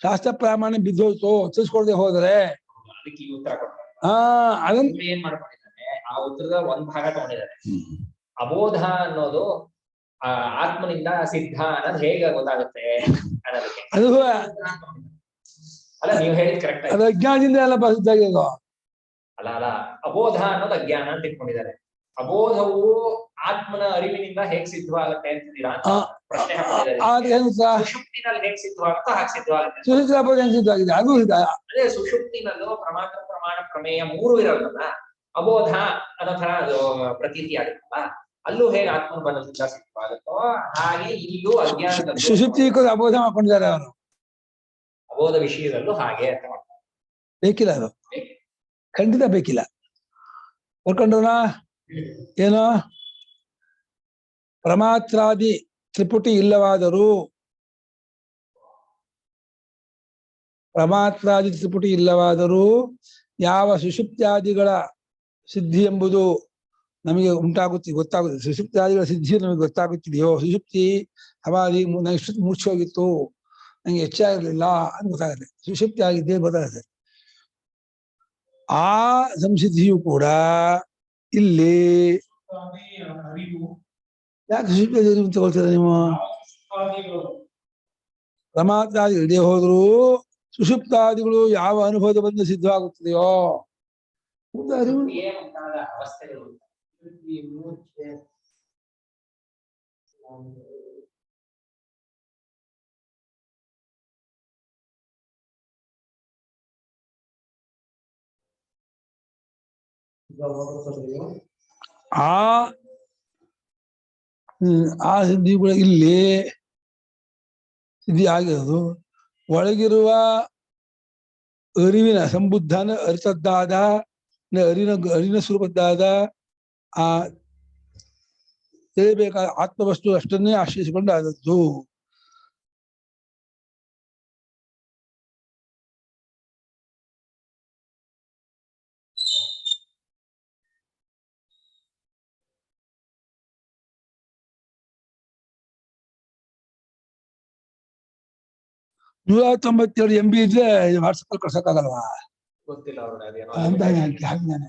ಶಾಸ್ತ್ರ ಪ್ರಮಾಣ ಬಿದ್ದೋಯ್ತು ತಿಳಿಸ್ಕೊಳ್ದೆ ಹೋದ್ರೆ ಅದಕ್ಕೆ ಈ ಉತ್ತರ ಕೊಡ್ತಾರೆ. ಅದನ್ನ ಏನ್ ಮಾಡ್ಕೊಂಡಿದ್ದಾನೆ, ಆ ಉತ್ತರದ ಒಂದ್ ಭಾಗ ತಗೊಂಡಿದ್ದಾರೆ. ಅಬೋಧ ಅನ್ನೋದು ಆತ್ಮನಿಂದ ಸಿದ್ಧ ಅನ್ನೋದು ಹೇಗೆ ಗೊತ್ತಾಗುತ್ತೆ ಅನ್ನೋದಕ್ಕೆ ಅದು ಅಲ್ಲ ನೀವು ಹೇಳಿದ್ ಕರೆಕ್ಟ್. ಅದು ಅಜ್ಞಾನದಿಂದ ಎಲ್ಲ ಬಸಿದ್ದಾಗಿರೋದು. ಅಲ್ಲ ಅಬೋಧ ಅನ್ನೋದು ಅಜ್ಞಾನ ಅಂತ ಇಟ್ಕೊಂಡಿದ್ದಾರೆ. ಅಬೋಧವು ಆತ್ಮನ ಅರಿವಿನಿಂದ ಹೇಗ್ ಸಿದ್ಧವಾಗುತ್ತೆ ಅಂತಿದ್ದೀರಾ ಅಂತ ಪ್ರಶ್ನೆ ಸುಷುಪ್ತಿನಲ್ಲಿ ಹೇಗ್ ಸಿದ್ಧವಾಗುತ್ತೋ ಹಾಗೆ ಸಿದ್ಧವಾಗುತ್ತೆ. ಸಿದ್ಧವಾಗಿದೆ ಅದು ಅದೇ ಸುಷುಪ್ತಿನಲ್ಲೂ ಪ್ರಮಾತ್ರ ಪ್ರಮಾಣ ಪ್ರಮೇಯ 3 ಇರೋದಲ್ಲ, ಅಬೋಧ ಅನ್ನೋ ತರ ಅದು ಪ್ರತೀತಿ ಆಗುತ್ತಲ್ಲ, ಅಲ್ಲೂ ಹೇಗೆ ಆತ್ಮನ ಬಂಧದಿಂದ ಸಿದ್ಧವಾಗುತ್ತೋ ಹಾಗೆ ಇಲ್ಲೂ ಅಜ್ಞಾನದ ಸುಷುಪ್ತಿ ಅಬೋಧ ಮಾಡ್ಕೊಂಡಿದ್ದಾರೆ ಅವರು. ಅಬೋಧ ವಿಷಯದಲ್ಲೂ ಹಾಗೆ ಅಂತ ಮಾಡ್ತಾರೆ. ಬೇಕಿಲ್ಲ ಅದು, ಖಂಡಿತ ಬೇಕಿಲ್ಲ. ಬರ್ಕೊಂಡ್ರನಾ ಏನೋ ಪ್ರಮಾತ್ರಾದಿ ತ್ರಿಪುಟಿ ಇಲ್ಲವಾದರೂ ಯಾವ ಸುಷುಪ್ತ್ಯಾದಿಗಳ ಸಿದ್ಧಿ ಎಂಬುದು ನಮಗೆ ಗೊತ್ತಾಗುತ್ತೆ. ಸುಷುಪ್ತ್ಯಾದಿಗಳ ಸಿದ್ಧಿ ನಮಗೆ ಗೊತ್ತಾಗುತ್ತಿದೆಯೋ, ಸುಷುಪ್ತಿ ಸಮಾಧಿ ನನಗೆ ಮೂರ್ಛೆ ಹೋಗಿತ್ತು, ನಂಗೆ ಹೆಚ್ಚಾಗಿರ್ಲಿಲ್ಲ ಅಂತ ಗೊತ್ತಾಗುತ್ತೆ. ಸುಷುಪ್ತಿ ಆಗಿದ್ದೇ ಗೊತ್ತಾಗುತ್ತೆ. ಆ ಸಂಸಿದ್ಧಿಯು ಕೂಡ ಇಲ್ಲಿ ಯಾಕೆ ಸುಷುಪ್ತಿ ತಗೊಳ್ತೀರ ನೀವು? ಪ್ರಮಾತ್ರಾದಿ ಇಡೀ ಹೋದ್ರು ಸುಷುಪ್ತಾದಿಗಳು ಯಾವ ಅನುಭವದ ಬಂದು ಸಿದ್ಧವಾಗುತ್ತದೆಯೋ ಅರಿವು ಆ ಸಿದ್ಧಿಗಳು ಇಲ್ಲಿ ಸಿದ್ಧಿ ಆಗಿರೋದು ಒಳಗಿರುವ ಅರಿವಿನ ಸಂಬುದ್ಧನ ಅರಿತದ್ದಾದ ಅರಿವಿನ ಸ್ವರೂಪದ್ದಾದ ಆ ತಿಳಿಬೇಕಾದ ಆತ್ಮವಸ್ತು ಅಷ್ಟನ್ನೇ ಆಶ್ರಯಿಸಿಕೊಂಡು ಆದದ್ದು. $192 MB ಇದ್ರೆ ವಾಟ್ಸಪ್ ಅಲ್ಲಿ ಕಳ್ಸಕ್ಕಾಗಲ್ವಾ? ಗೊತ್ತಿಲ್ಲ ಅಂತ ಹಾಕಿದ್ದಾನೆ.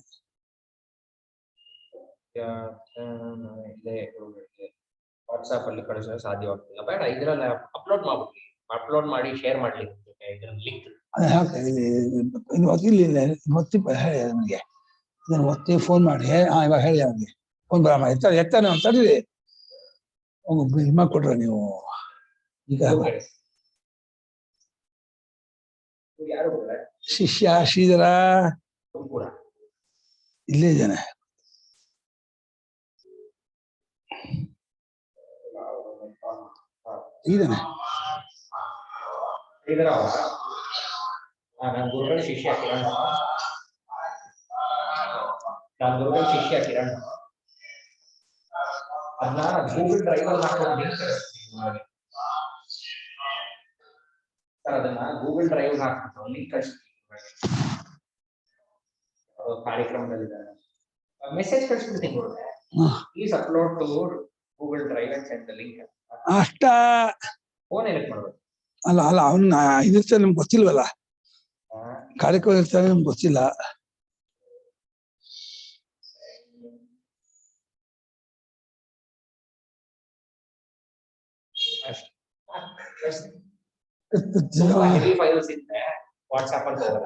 ವಾಟ್ಸ್ಆಪ್ ಅಲ್ಲಿ ಕಳಿಸೋ ಸಾಧ್ಯವಾಗ್ತಿಲ್ಲ. ಬೇಡ, ಇದ್ರಲ್ಲಿ ಅಪ್ಲೋಡ್ ಮಾಡಿ ಶೇರ್ ಮಾಡ್ಲಿ ಲಿಂಕ್. ನಮಗೆ ಇದನ್ನು ಒತ್ತಿ ಫೋನ್ ಮಾಡಿ ಇವಾಗ ಹೇಳಿ ಅವನಿಗೆ ಫೋನ್ ಬರಮ್ಮ ಎತ್ತಾನೆ ತಡೀರಿ ಇದು ಕೊಟ್ರ ನೀವು. ಈಗ ಶಿಷ್ಯ ಶ್ರೀಧರ ಇಲ್ಲೇ ಇದ್ದಾನೆ. ಇದ್ದಾನೆ ನಾನು ಗುರುಗಳ ಶಿಷ್ಯ ಕಿರಣ್. ಅದನ್ನ ಗೂಗಲ್ ಡ್ರೈವ್ ಅಲ್ಲಿ ಹಾಕೊಂಡು ಸರ್, ಅದನ್ನ ಗೂಗಲ್ ಡ್ರೈವ್ ಹಾಕ್ಬಿಟ್ಟು ಲಿಂಕ್ ಕಳಿಸ್ತೀವಿ. ಕಾರ್ಯಕ್ರಮದಲ್ಲಿ ಮೆಸೇಜ್ ಕಳಿಸ್ಬಿಡ್ತೀನಿ. Please upload to Google drive and send the link. ಅಷ್ಟ ಫೋನ್ ಏನಕ್ಕೆ ಮಾಡ್ಬೇಕು? ಅಲ್ಲ ಅವನ್ನ ಇದಿರ್ತಾರೆ ನಮ್ಗೆ ಗೊತ್ತಿಲ್ವಲ್ಲ, ಕಾರ್ಯಕ್ರಮ ಇರ್ತಾರೆ ನಮ್ಗೆ ಗೊತ್ತಿಲ್ಲ.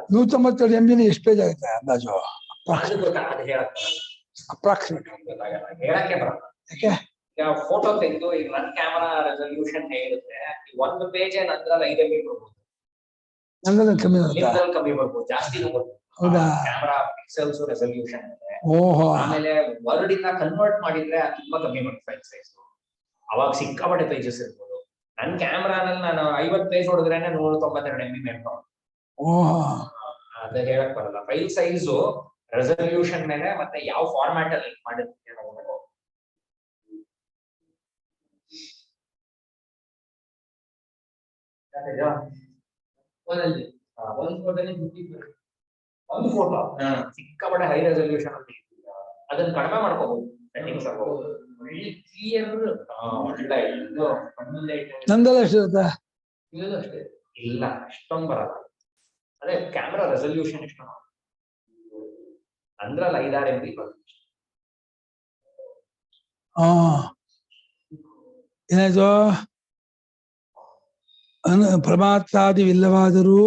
$192 MB ಎಷ್ಟು ಪೇಜ್ ಆಗುತ್ತೆ ಅಂದಾಜು? ಅಪ್ರಾಕ್ಸಿಮೇಟ್ ಹೇಳಕ್ಕೆ ಬರಲ್ಲ. ಯಾಕೆ ಫೋಟೋ ತೆಗೆದು ಈಗ ನನ್ನ ಕ್ಯಾಮರಾ ರೆಸಲ್ಯೂಷನ್ ಹೇಗಿರುತ್ತೆ, ಒಂದು ಪೇಜ್ ನಂದ್ರಲ್ಲಿ 5 MB ಬರ್ಬೋದು, ಕಮ್ಮಿ ಬರ್ಬೋದು, ಜಾಸ್ತಿನೂ ಬರ್ಬೋದು. ಕ್ಯಾಮರಾ ಪಿಕ್ಸೆಲ್ಸ್ ರೆಸಲ್ಯೂಷನ್ ಇದೆ. ಆಮೇಲೆ ವರ್ಡ್ ಇಂದ ಕನ್ವರ್ಟ್ ಮಾಡಿದ್ರೆ ತುಂಬಾ ಕಮ್ಮಿ ಬರುತ್ತೆ ಫೈಲ್ ಸೈಜ್. ಅವಾಗ ಸಿಕ್ಕಾಪಟ್ಟೆ ಪೇಜಸ್ ಇರ್ಬೋದು. ನನ್ನ ಕ್ಯಾಮ್ರಾನಲ್ಲಿ ನಾನು 50 ಪೇಜ್ ಹೊಡೆದ್ರೇನೆ 192 MB ಬೇಕು. ಅದ ಹೇಳಕ್ ಬರಲ್ಲ. ಫೈಲ್ ಸೈಜು ರೆಸಲ್ಯೂಷನ್ ಮೇಲೆ ಮತ್ತೆ ಯಾವ ಫಾರ್ಮ್ಯಾಟ್ ಅಲ್ಲಿ ಮಾಡಿರ್ತೀವಿ ನೋಡ್ಬೇಕು. ಒಂದು ಫೋಟೋ ಸಿಕ್ಕಾಪಟ್ಟೆ ಹೈ ರೆಸಲ್ಯೂಷನ್ ಅಂತ ಅದನ್ನ ಕಡಿಮೆ ಮಾಡ್ಕೋಬಹುದು. ಸೆಟ್ಟಿಂಗ್ಸ್ ನಂದಲ್ಲ ಎಷ್ಟಿರುತ್ತೆ? ಅಷ್ಟೇ ಇಲ್ಲ, ಅಷ್ಟೊಂದು ಬರಲ್ಲ. ಅದೇ ಕ್ಯಾಮ್ರಾ ರೆಸಲ್ಯೂಷನ್ ಎಷ್ಟು ಅಂದ್ರಲ್ಲಿ 5-6 MB ಬರುತ್ತೆ. ಏನಾಯ್ತು? ಪ್ರಮಾತ್ರಾದಿವಿಲ್ಲವಾದರೂ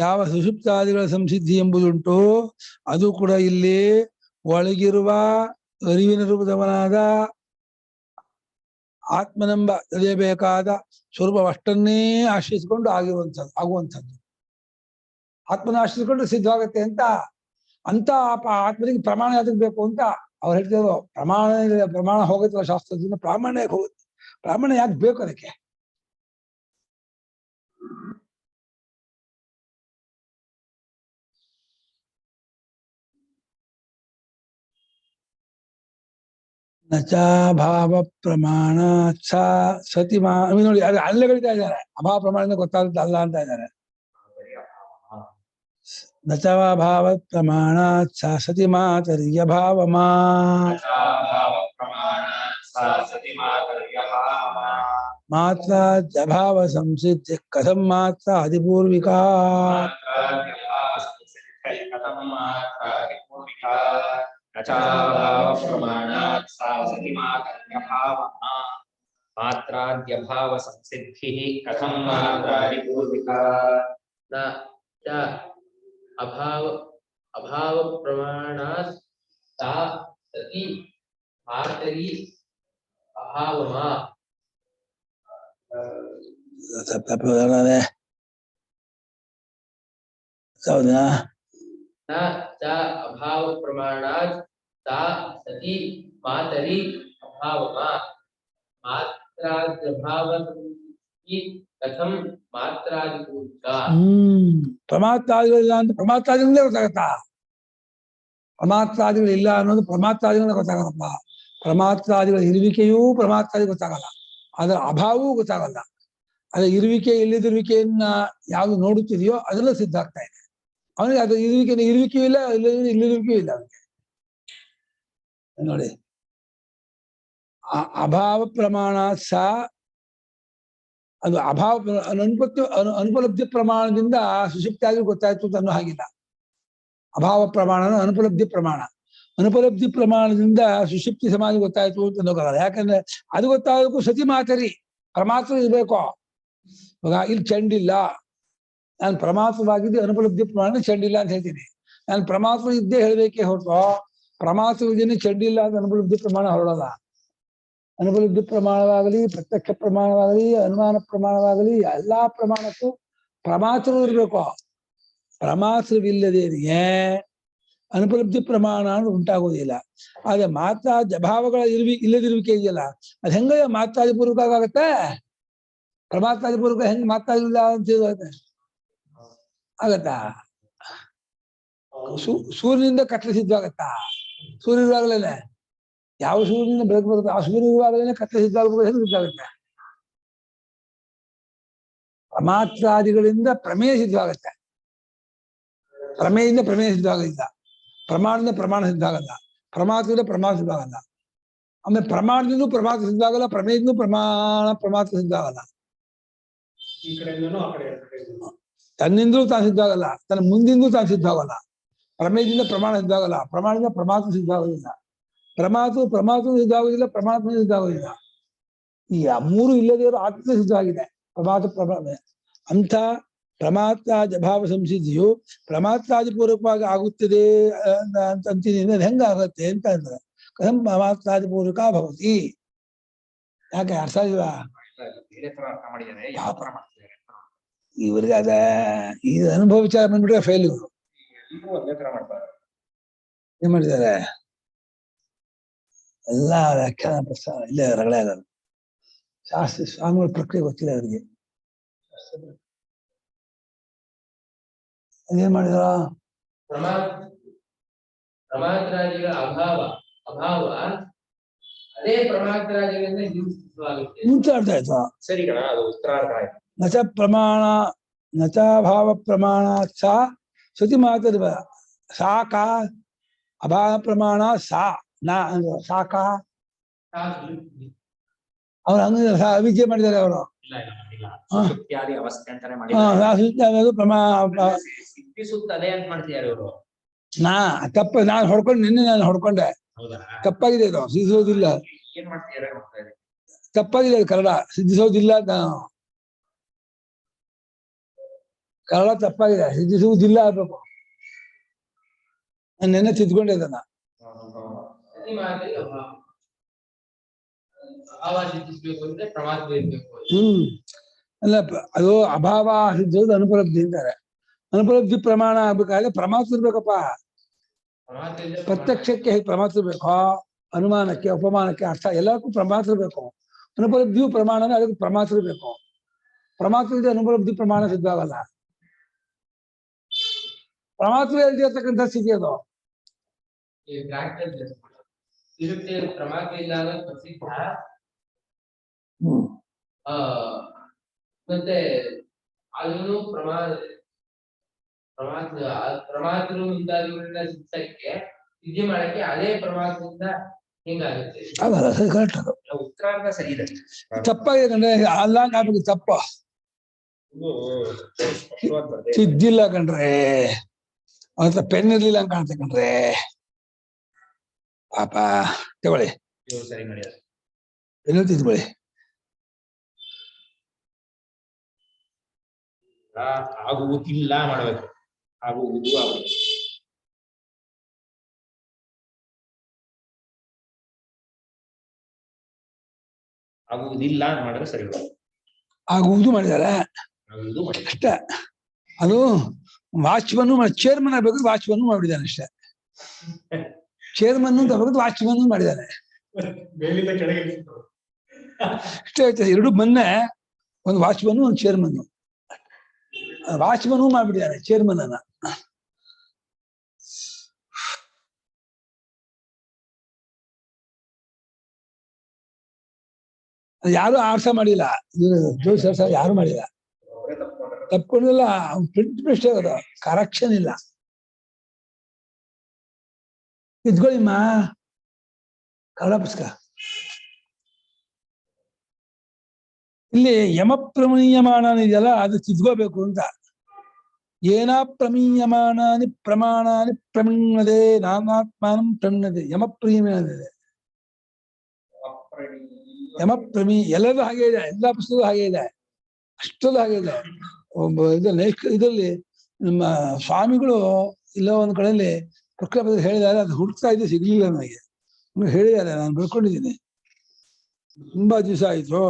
ಯಾವ ಸುಷುಪ್ತಾದಿಗಳ ಸಂಸಿದ್ಧಿ ಎಂಬುದುಂಟು ಅದು ಕೂಡ ಇಲ್ಲಿ ಒಳಗಿರುವ ಅರಿವಿನ ರೂಪದವನಾದ ಆತ್ಮನೆಂಬ ತಿಳಿಯಬೇಕಾದ ಸ್ವರೂಪವಷ್ಟನ್ನೇ ಆಶ್ರಯಿಸಿಕೊಂಡು ಆಗುವಂಥದ್ದು. ಆತ್ಮನ ಆಶ್ರಯಿಸಿಕೊಂಡು ಸಿದ್ಧವಾಗತ್ತೆ ಅಂತ ಆತ್ಮನಿಗೆ ಪ್ರಮಾಣ ಯಾತಕ್ಕೆ ಬೇಕು ಅಂತ ಅವ್ರು ಹೇಳ್ತಿದ್ರು. ಪ್ರಮಾಣ ಹೋಗುತ್ತಲ್ಲ ಶಾಸ್ತ್ರದಿಂದ, ಪ್ರಾಮಾಣ್ಯ ಹೋಗುತ್ತೆ. ಪ್ರಾಮಾಣ್ಯ ಯಾಕೆ ಬೇಕು ಅದಕ್ಕೆ? ನಚಾಭಾವ ಪ್ರಮಾಣ ಸತಿ ನೋಡಿ, ಅದು ಅಲ್ಲೇ ಕಳಿತಾ ಇದ್ದಾರೆ. ಅಭಾವ ಪ್ರಮಾಣದಿಂದ ಗೊತ್ತಾಗುತ್ತೆ ಅಲ್ಲ ಅಂತ ಇದ್ದಾರೆ. ನಚಾಭಾವ ಪ್ರಮಾಣ ಸತಿ ಮಾತರಿಯ ಭಾವ ಮಾತ್ರ ಅಭಾವ ಸಂಸಿದ್ಧ ಕಥಂ ಮಾತ್ರ ಅಧಿಪೂರ್ವಿಕಾ ಮಾತ್ರಾದ್ಯಭಾವ ಸಂಸಿದ್ಧಿ ಕಥಂ ಮಾತ್ರಾದಿಪೂರ್ವಿಕಾ ಅಭಾವ ಪ್ರಮಾಣಾತ್ ಸಾ ಸತಿ ಮಾತರಿ ಅಭಾವಮಾ ಹೌದಾ? ಅಭಾವ ಪ್ರಮಾಣಾತ್ ಸಾ ಸತಿ ಮಾತರಿ ಅಭಾವಮಾ ಮಾತ್ರಾದ್ಯಭಾವ ಕಥಂ ಮಾತ್ರಾದಿಪೂರ್ವಿಕಾ. ಪ್ರಮಾತ್ರಾದಿಗಳಿಲ್ಲ ಅಂತ ಪ್ರಮಾತ್ರಾದಿಗಳೇ ಗೊತ್ತಾಗತ್ತಾ? ಪ್ರಮಾತ್ರಾದಿಗಳಿಲ್ಲ ಅನ್ನೋದು ಪ್ರಮಾತ್ರಾದಿಗಳೇ ಗೊತ್ತಾಗಲ್ಲಪ್ಪ. ಪ್ರಮಾತ್ರಾದಿಗಳ ಇರುವಿಕೆಯೂ ಪ್ರಮಾತ್ರಾದಿ ಗೊತ್ತಾಗಲ್ಲ, ಅದರ ಅಭಾವವೂ ಗೊತ್ತಾಗಲ್ಲ. ಅದರ ಇರುವಿಕೆ ಇಲ್ಲದಿರುವಿಕೆಯನ್ನ ಯಾವುದು ನೋಡುತ್ತಿದೆಯೋ ಅದೆಲ್ಲ ಸಿದ್ಧ ಆಗ್ತಾ ಇದೆ ಅವನಿಗೆ. ಅದು ಇರುವಿಕೆಯೂ ಇಲ್ಲ, ಇಲ್ಲದಿರುವಿಕೆಯೂ ಇಲ್ಲ ಅವನಿಗೆ. ನೋಡಿ, ಅಭಾವ ಪ್ರಮಾಣ ಅದು ಅಭಾವ ಅನುಪಲಬ್ಧಿ ಪ್ರಮಾಣದಿಂದ ಸುಷುಪ್ತಿಯಾಗಿ ಗೊತ್ತಾಯ್ತು ಅಂತ ಅನ್ನೋ ಹಾಗಿಲ್ಲ. ಅಭಾವ ಪ್ರಮಾಣ ಅನುಪಲಬ್ಧಿ ಪ್ರಮಾಣ. ಅನುಪಲಬ್ಧಿ ಪ್ರಮಾಣದಿಂದ ಸುಷುಪ್ತಿ ಸಮಾಧಿ ಗೊತ್ತಾಯ್ತು ಅಂತ ಅನ್ನೋಕ್ಕಾಗಲ್ಲ. ಯಾಕಂದ್ರೆ ಅದು ಗೊತ್ತಾಗೋಕ್ಕೂ ಸತಿ ಮಾತರಿ ಪರಮಾತ್ಮ ಇರ್ಬೇಕು. ಇವಾಗ ಇಲ್ಲಿ ಚೆಂಡಿಲ್ಲ, ನಾನು ಪ್ರಮಾತ್ರವಾಗಿದ್ದೆ ಅನುಪಲಬ್ಧಿ ಪ್ರಮಾಣ ಚೆಂಡಿಲ್ಲ ಅಂತ ಹೇಳ್ತೀನಿ. ನಾನು ಪ್ರಮಾತ್ರ ಇದ್ದೇ ಹೇಳ್ಬೇಕೇ ಹೊರತು ಪ್ರಮಾತ್ರ ಇದ್ದೇನೆ ಚೆಂಡಿಲ್ಲ ಅಂತ ಅನುಪಲಬ್ಧಿ ಪ್ರಮಾಣ ಹೊರಡಲ್ಲ. ಅನುಪಲಬ್ಧಿ ಪ್ರಮಾಣವಾಗಲಿ, ಪ್ರತ್ಯಕ್ಷ ಪ್ರಮಾಣವಾಗಲಿ, ಅನುಮಾನ ಪ್ರಮಾಣವಾಗಲಿ, ಎಲ್ಲಾ ಪ್ರಮಾಣಕ್ಕೂ ಪ್ರಮಾತ್ರವೂ ಇರ್ಬೇಕು. ಪ್ರಮಾತ್ರವಿಲ್ಲದೇನಿಗೆ ಅನುಪಲಬ್ಧಿ ಪ್ರಮಾಣ ಉಂಟಾಗೋದಿಲ್ಲ. ಆದ್ರೆ ಮಾತ್ರಾಭಾವಗಳ ಇಲ್ಲದಿರುವಿಕೆ ಇದೆಯಲ್ಲ, ಅದು ಹೆಂಗ ಮಾತ್ರಾದಿಪೂರ್ವಕ ಆಗತ್ತೆ? ಪ್ರಮಾತ್ರಾದಿಪೂರ್ವಕ ಹೆಂಗ್ ಮಾತ್ರಾದಿಲ್ಲ ಅಂತ ಆಗತ್ತಾ? ಸೂರ್ಯನಿಂದ ಕತ್ಲೆ ಸಿದ್ಧವಾಗತ್ತಾ? ಸೂರ್ಯ ಇರುವಾಗಲೇನೆ, ಯಾವ ಸೂರ್ಯನಿಂದ ಬೆಳಕು ಬರುತ್ತೆ ಆ ಸೂರ್ಯ ಇರುವಾಗಲೇನೆ ಕತ್ಲೆ ಸಿದ್ಧವಾಗಬೇಕು, ಹೆಂಗ್ ಸಿದ್ಧಾಗುತ್ತೆ? ಪ್ರಮಾತ್ರಾದಿಗಳಿಂದ ಪ್ರಮೇಯ ಸಿದ್ಧವಾಗತ್ತೆ. ಪ್ರಮೇಯದಿಂದ ಪ್ರಮೇಯ ಸಿದ್ಧವಾಗಲಿಲ್ಲ, ಪ್ರಮಾಣದಿಂದ ಪ್ರಮಾಣ ಸಿದ್ಧಾಗಲ್ಲ, ಪ್ರಮಾತ್ರದಿಂದ ಪ್ರಮಾಣ ಸಿದ್ಧಾಗಲ್ಲ. ಆಮೇಲೆ ಪ್ರಮಾಣದಿಂದ ಪ್ರಮಾತ್ರ ಸಿದ್ಧಾಗಲ್ಲ, ಪ್ರಮೇಯದಿಂದ ಪ್ರಮಾತ್ರ ಸಿದ್ಧಾಗಲ್ಲ. ತನ್ನಿಂದಲೂ ತಾನು ಸಿದ್ಧಾಗಲ್ಲ, ತನ್ನ ಮುಂದಿಂದಲೂ ತಾನು ಸಿದ್ಧಾಗಲ್ಲ. ಪ್ರಮೇಯದಿಂದ ಪ್ರಮಾಣ ಸಿದ್ಧಾಗಲ್ಲ, ಪ್ರಮಾಣದಿಂದ ಪ್ರಮಾತ್ರ ಸಿದ್ಧಾಗೋದಿಲ್ಲ. ಪ್ರಮಾತ್ರ ಸಿದ್ಧಾಗೋದಿಲ್ಲ, ಪ್ರಮಾತ್ಮ ಸಿದ್ಧಾಗೋದಿಲ್ಲ. ಈ ಮೂರು ಇಲ್ಲದೇವರು ಆತ್ಮ ಸಿದ್ಧವಾಗಿದೆ. ಪ್ರಮಾತ್ರ ಅಂಥ ಪ್ರಮಾತ್ರಾದಿ ಅಭಾವ ಸಂಸಿದ್ಧಿಯು ಪ್ರಮಾತ್ರಾದಿಪೂರ್ವಕವಾಗಿ ಆಗುತ್ತದೆ ಅಂತೀನಿ. ಹೆಂಗಾಗತ್ತೆ ಅಂತ ಅಂದ್ರೆ ಕಥಂ ಪ್ರಮಾತ್ರಾದಿಪೂರ್ವಕ ಭವತಿ. ಯಾಕೆ ಅರ್ಥ ಆಗಿಲ್ವಾ? ಇವರಿಗೆ ಅದ ಈ ಅನುಭವ ವಿಚಾರ ಬಂದ್ಬಿಟ್ರೆ ಫೇಲ್. ಇವರು ಏನ್ ಮಾಡಿದ್ದಾರೆ? ಎಲ್ಲ ವ್ಯಾಖ್ಯಾನ ಪ್ರಸ್ತಾವ ಇಲ್ಲೇ ರಗಳೆ ಆಗೋದು. ಶಾಸ್ತ್ರಿ ಸ್ವಾಮಿಗಳ ಪ್ರಕ್ರಿಯೆ ಗೊತ್ತಿಲ್ಲ ಅವರಿಗೆ. ಅದೇನ್ ಮಾಡಿದ್ರ? ಪ್ರಮಾತ್ರಾದಿಗಳ ಅಭಾವ ಅದೇ ಪ್ರಮಾತ್ರಾದಿಗಳಿಂದ ಮುಂಚಾಡ್ತಾ ಆಯ್ತು. ಸರಿ ಕಣ, ಅದು ಉತ್ತರಾರ್ಥ ಆಯ್ತು. ನಚ ಪ್ರಮಾಣ ನಚಾಭಾವ ಪ್ರಮಾಣ ಶ್ರುತಿ ಮಾತರಿ ಸಾಕ ಅಭಾವ ಪ್ರಮಾಣ ಸಾಕ ಅವ್ರು ಹಂಗ ಅವಿದ್ಯೆ ಮಾಡಿದ್ದಾರೆ ಅವರು. ಅವಸ್ಥೆ ಅಂತಾನೆ ಅದೇ ಅಂತ ಮಾಡ್ತಿದ್ದಾರೆ ಇವರು. ನಾನು ಹೊಡ್ಕೊಂಡು ನಾನು ಹೊಡ್ಕೊಂಡೆ. ತಪ್ಪಾಗಿದೆ ಇದು, ಸಿದ್ಧಿಸೋದಿಲ್ಲ. ಏನ್ ಮಾಡ್ತಿದ್ದಾರೆ? ತಪ್ಪಾಗಿದೆ ಅದು ಕನ್ನಡ, ಸಿದ್ಧಿಸೋದಿಲ್ಲ ಅಂತ. ಕನ್ನಡ ತಪ್ಪಾಗಿದೆ, ಸಿದ್ಧಿಸುವುದಿಲ್ಲ ಆಗ್ಬೇಕು. ನಾನು ನೆನ್ನೆ ತಿದ್ಕೊಂಡೆ ಅದನ್ನ. ಪ್ರತಿ ಮಾತಿಗೆ ಅಭಾವ ಸಿದ್ಧಿಸ್ಬೇಕು ಅಂದ್ರೆ ಪ್ರಮಾತ್ರ ಇರ್ಬೇಕು. ಅಲ್ಲ ಅದು ಅಭಾವ ಸಿದ್ಧೋದು ಅನುಪಲಬ್ಧಿ ಅಂತಾರೆ. ಅನುಪಲಬ್ಧಿ ಪ್ರಮಾಣ ಆಗ್ಬೇಕಾದ್ರೆ ಪ್ರಮಾತ್ರ ಇರ್ಬೇಕಪ್ಪ. ಪ್ರಮಾತ್ರ ಇದ್ರೆ ಪ್ರತ್ಯಕ್ಷಕ್ಕೆ ಹೇಗೆ ಪ್ರಮಾತ್ರ ಬೇಕೋ, ಅನುಮಾನಕ್ಕೆ ಉಪಮಾನಕ್ಕೆ ಅರ್ಥ ಎಲ್ಲಕ್ಕೂ ಪ್ರಮಾತ್ರ ಬೇಕು. ಅನುಪಲಬ್ಧಿಯು ಪ್ರಮಾಣನೇ ಅದಕ್ಕೆ ಪ್ರಮಾತ್ರ ಬೇಕು. ಪ್ರಮಾತ್ರ ಇಲ್ಲದೆ ಅನುಪಲಬ್ಧಿ ಪ್ರಮಾಣ ಸಿದ್ಧ ಆಗಲ್ಲ. ಪ್ರಮಾತ್ರ ಇಲ್ಲದೆ ಇರ್ತಕ್ಕಂಥ ಸ್ಥಿತಿ ಅದು. ಇದಕ್ಕೆ ಪ್ರಮಾತ್ರ ಇದ್ದಾಗ ಪ್ರಸಿದ್ಧ. ಮತ್ತೆ ಅದನ್ನು ಪ್ರಮಾತ್ರ ಮುಂತಾದವುಗಳನ್ನ ಶಿಕ್ಷಕ್ಕೆ ವಿದ್ಯೆ ಮಾಡಕ್ಕೆ ಅದೇ ಪ್ರಮಾತ್ರದಿಂದ ಹಿಂಗಾಗುತ್ತೆ. ಕರೆಕ್ಟ್ ಅದು. ಉತ್ತರಾರ್ಧ ಸರಿ ಇದೆ. ತಪ್ಪಾಗಿದೆ ಕಂಡ್ರೆ ಅಲ್ಲ ಆಗ್ಬೇಕು. ತಪ್ಪ ಸಿದ್ಧಿಲ್ಲ ಕಂಡ್ರೆ ಅವತ್ತ ಪೆನ್ ಇರ್ಲಿಲ್ಲ ಅಂತ ಕಾಣ್ತೆ ಕಂಡ್ರೆ ಪಾಪ. ತಗೊಳ್ಳಿ ಸರಿ ಮಾಡಿದ ಪೆನ್ ತಿದ್ಕೊಳ್ಳಿ. ಆಗುವುದಿಲ್ಲ ಮಾಡ್ಬೇಕು. ಆಗುವುದು ಆಗುವುದು. ಆಗುವುದಿಲ್ಲ ಮಾಡಿದ್ರೆ ಸರಿ. ಆಗುವುದು ಮಾಡಿದಾರೆ ಆಗುವುದು ಮಾಡಿ ಅಷ್ಟೇ. ಅದು ವಾಚ್ಮನ್ ಚೇರ್ಮನ್ ಆಗ್ಬೇಕು, ವಾಚ್ಮನ್ ಮಾಡಿದ್ದಾನೆ ಅಷ್ಟೇ. ಚೇರ್ಮನ್ ಅಂತ ಬರೋದು ವಾಚ್ಮನ್ ಮಾಡಿದ್ದಾನೆ ಮೇಲಿಂದ ಕೆಳಗೆ ಇಷ್ಟೇ ಆಯ್ತು. ಎರಡು ಮೊನ್ನೆ ಒಂದು ವಾಚ್ಮನ್ ಒಂದು ಚೇರ್ಮನ್. ವಾಚ್ಮನ್ ಮಾಡ್ಬಿಟ್ಟಿದ್ದಾನೆ ಚೇರ್ಮನ್ ಅನ್ನ. ಯಾರು ಆರ್ಸ ಮಾಡಿಲ್ಲ, ಜೋಶ್ ಯಾರು ಮಾಡಿಲ್ಲ. ತಪ್ಕೊಂಡಿಲ್ಲ. ಪ್ರಿಂಟ್ ಮಿಸ್ಟೇಕ್ ಅದು, ಕರೆಕ್ಷನ್ ಇಲ್ಲ. ಇದ್ಕೊಳ್ಳಿಮ್ಮ ಕನ್ನಡ ಪುಸ್ತಕ. ಇಲ್ಲಿ ಯಮ ಪ್ರಮೀಯಮಾನ ಇದೆಯಲ್ಲ, ಅದು ತಿದ್ಕೋಬೇಕು ಅಂತ. ಏನ ಪ್ರಮೀಯಮಾನಾನಿ ಪ್ರಮಾಣಾನಿ ಪ್ರಮಿಣದೆ ನಾನಾತ್ಮಾನಂ ಪ್ರಮಿಣದೆ. ಯಮ ಪ್ರಮೀಯಮಾನದೆ, ಯಮ ಎಲ್ಲದೂ ಹಾಗೆ ಇದೆ. ಎಲ್ಲಾ ಪುಸ್ತಕವೂ ಹಾಗೆ ಇದೆ, ಅಷ್ಟೊಂದು ಹಾಗೆ ಇದೆ. ಇದರಲ್ಲಿ ನಮ್ಮ ಸ್ವಾಮಿಗಳು ಇಲ್ಲ ಒಂದ್ ಕಡೆಯಲ್ಲಿ ಪ್ರಕೃತಿ ಹೇಳಿದ್ದಾರೆ. ಅದು ಹುಡುಕ್ತಾ ಇದ್ದು ಸಿಗ್ಲಿಲ್ಲ ನನಗೆ. ಹೇಳಿದ್ದಾರೆ, ನಾನು ಬೆಳ್ಕೊಂಡಿದ್ದೀನಿ. ತುಂಬಾ ದಿವಸ ಆಯ್ತು.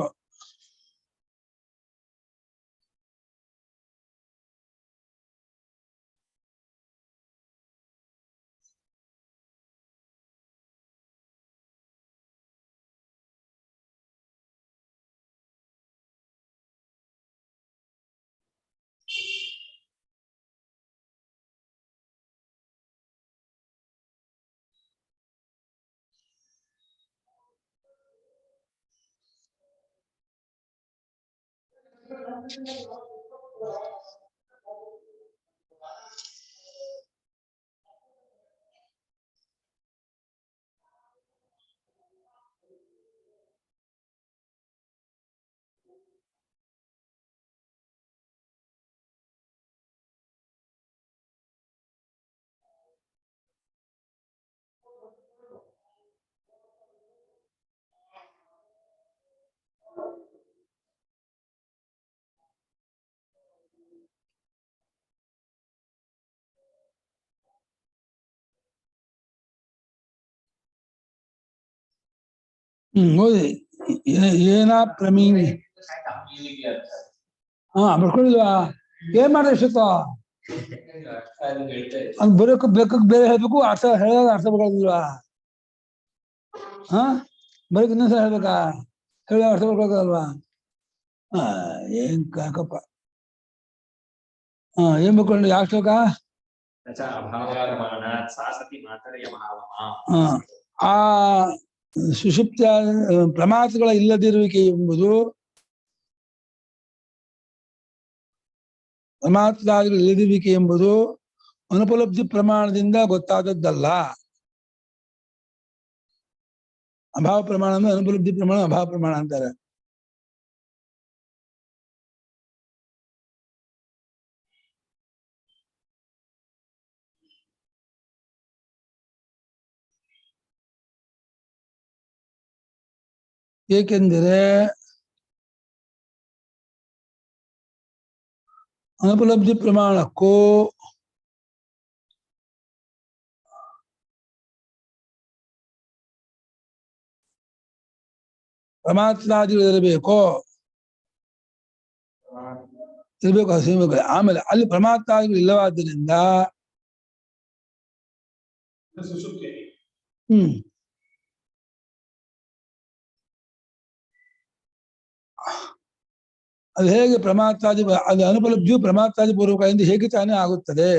ಓದಿ. ಏನ ಪ್ರಮೀಣಿ. ಬರ್ಕೊಂಡಿಲ್ವಾ? ಏನ್ ಮಾಡ್ರಿ ಇಷ್ಟೊತ್ತ? ಅದ್ ಬರೋಕ್ ಬೇಕಕ್ ಬೇರೆ ಹೇಳ್ಬೇಕು, ಅರ್ಥ ಹೇಳೋದು ಅರ್ಥ ಬರ್ಕೊಳ್ಳೋದಿಲ್ವಾ? ಬರೋಕ್ ಇನ್ನೊಂದ್ಸಲ ಹೇಳ್ಬೇಕಾ? ಹೇಳೋ ಅರ್ಥ ಬರ್ಕೊಳಲ್ವಾ? ಏನ್ ಕಾಕಪ್ಪ. ಏನ್ ಬರ್ಕೊಂಡು ಯಾವ ಶ್ಲೋಕ? ಆ ಸುಷುಪ್ತ ಪ್ರಮಾದಗಳ ಇಲ್ಲದಿರುವಿಕೆ ಎಂಬುದು, ಪ್ರಮಾದಗಳು ಇಲ್ಲದಿರುವಿಕೆ ಎಂಬುದು ಅನುಪಲಬ್ಧಿ ಪ್ರಮಾಣದಿಂದ ಗೊತ್ತಾದದ್ದಲ್ಲ. ಅಭಾವ ಪ್ರಮಾಣ ಅಂದ್ರೆ ಅನುಪಲಬ್ಧಿ ಪ್ರಮಾಣ ಅಭಾವ ಪ್ರಮಾಣ ಅಂತಾರೆ. ಏಕೆಂದರೆ ಅನುಪಲಬ್ಧಿ ಪ್ರಮಾಣಕ್ಕೂ ಪ್ರಮಾತ್ರಾದಿಗಳು ಇರಬೇಕು ಇರಬೇಕು. ಆಮೇಲೆ ಅಲ್ಲಿ ಪ್ರಮಾತ್ರಾದಿಗಳು ಇಲ್ಲವಾದ್ದರಿಂದ ಸುಷುಪ್ತಿ ಅದು ಹೇಗೆ ಪ್ರಮಾತ್ರಾದಿ ಅದು ಅನುಪಲಬ್ಧಿಯು ಪ್ರಮಾತ್ರಾದಿ ಪೂರ್ವಕ ಎಂದು ಹೇಗೆ ತಾನೇ ಆಗುತ್ತದೆ?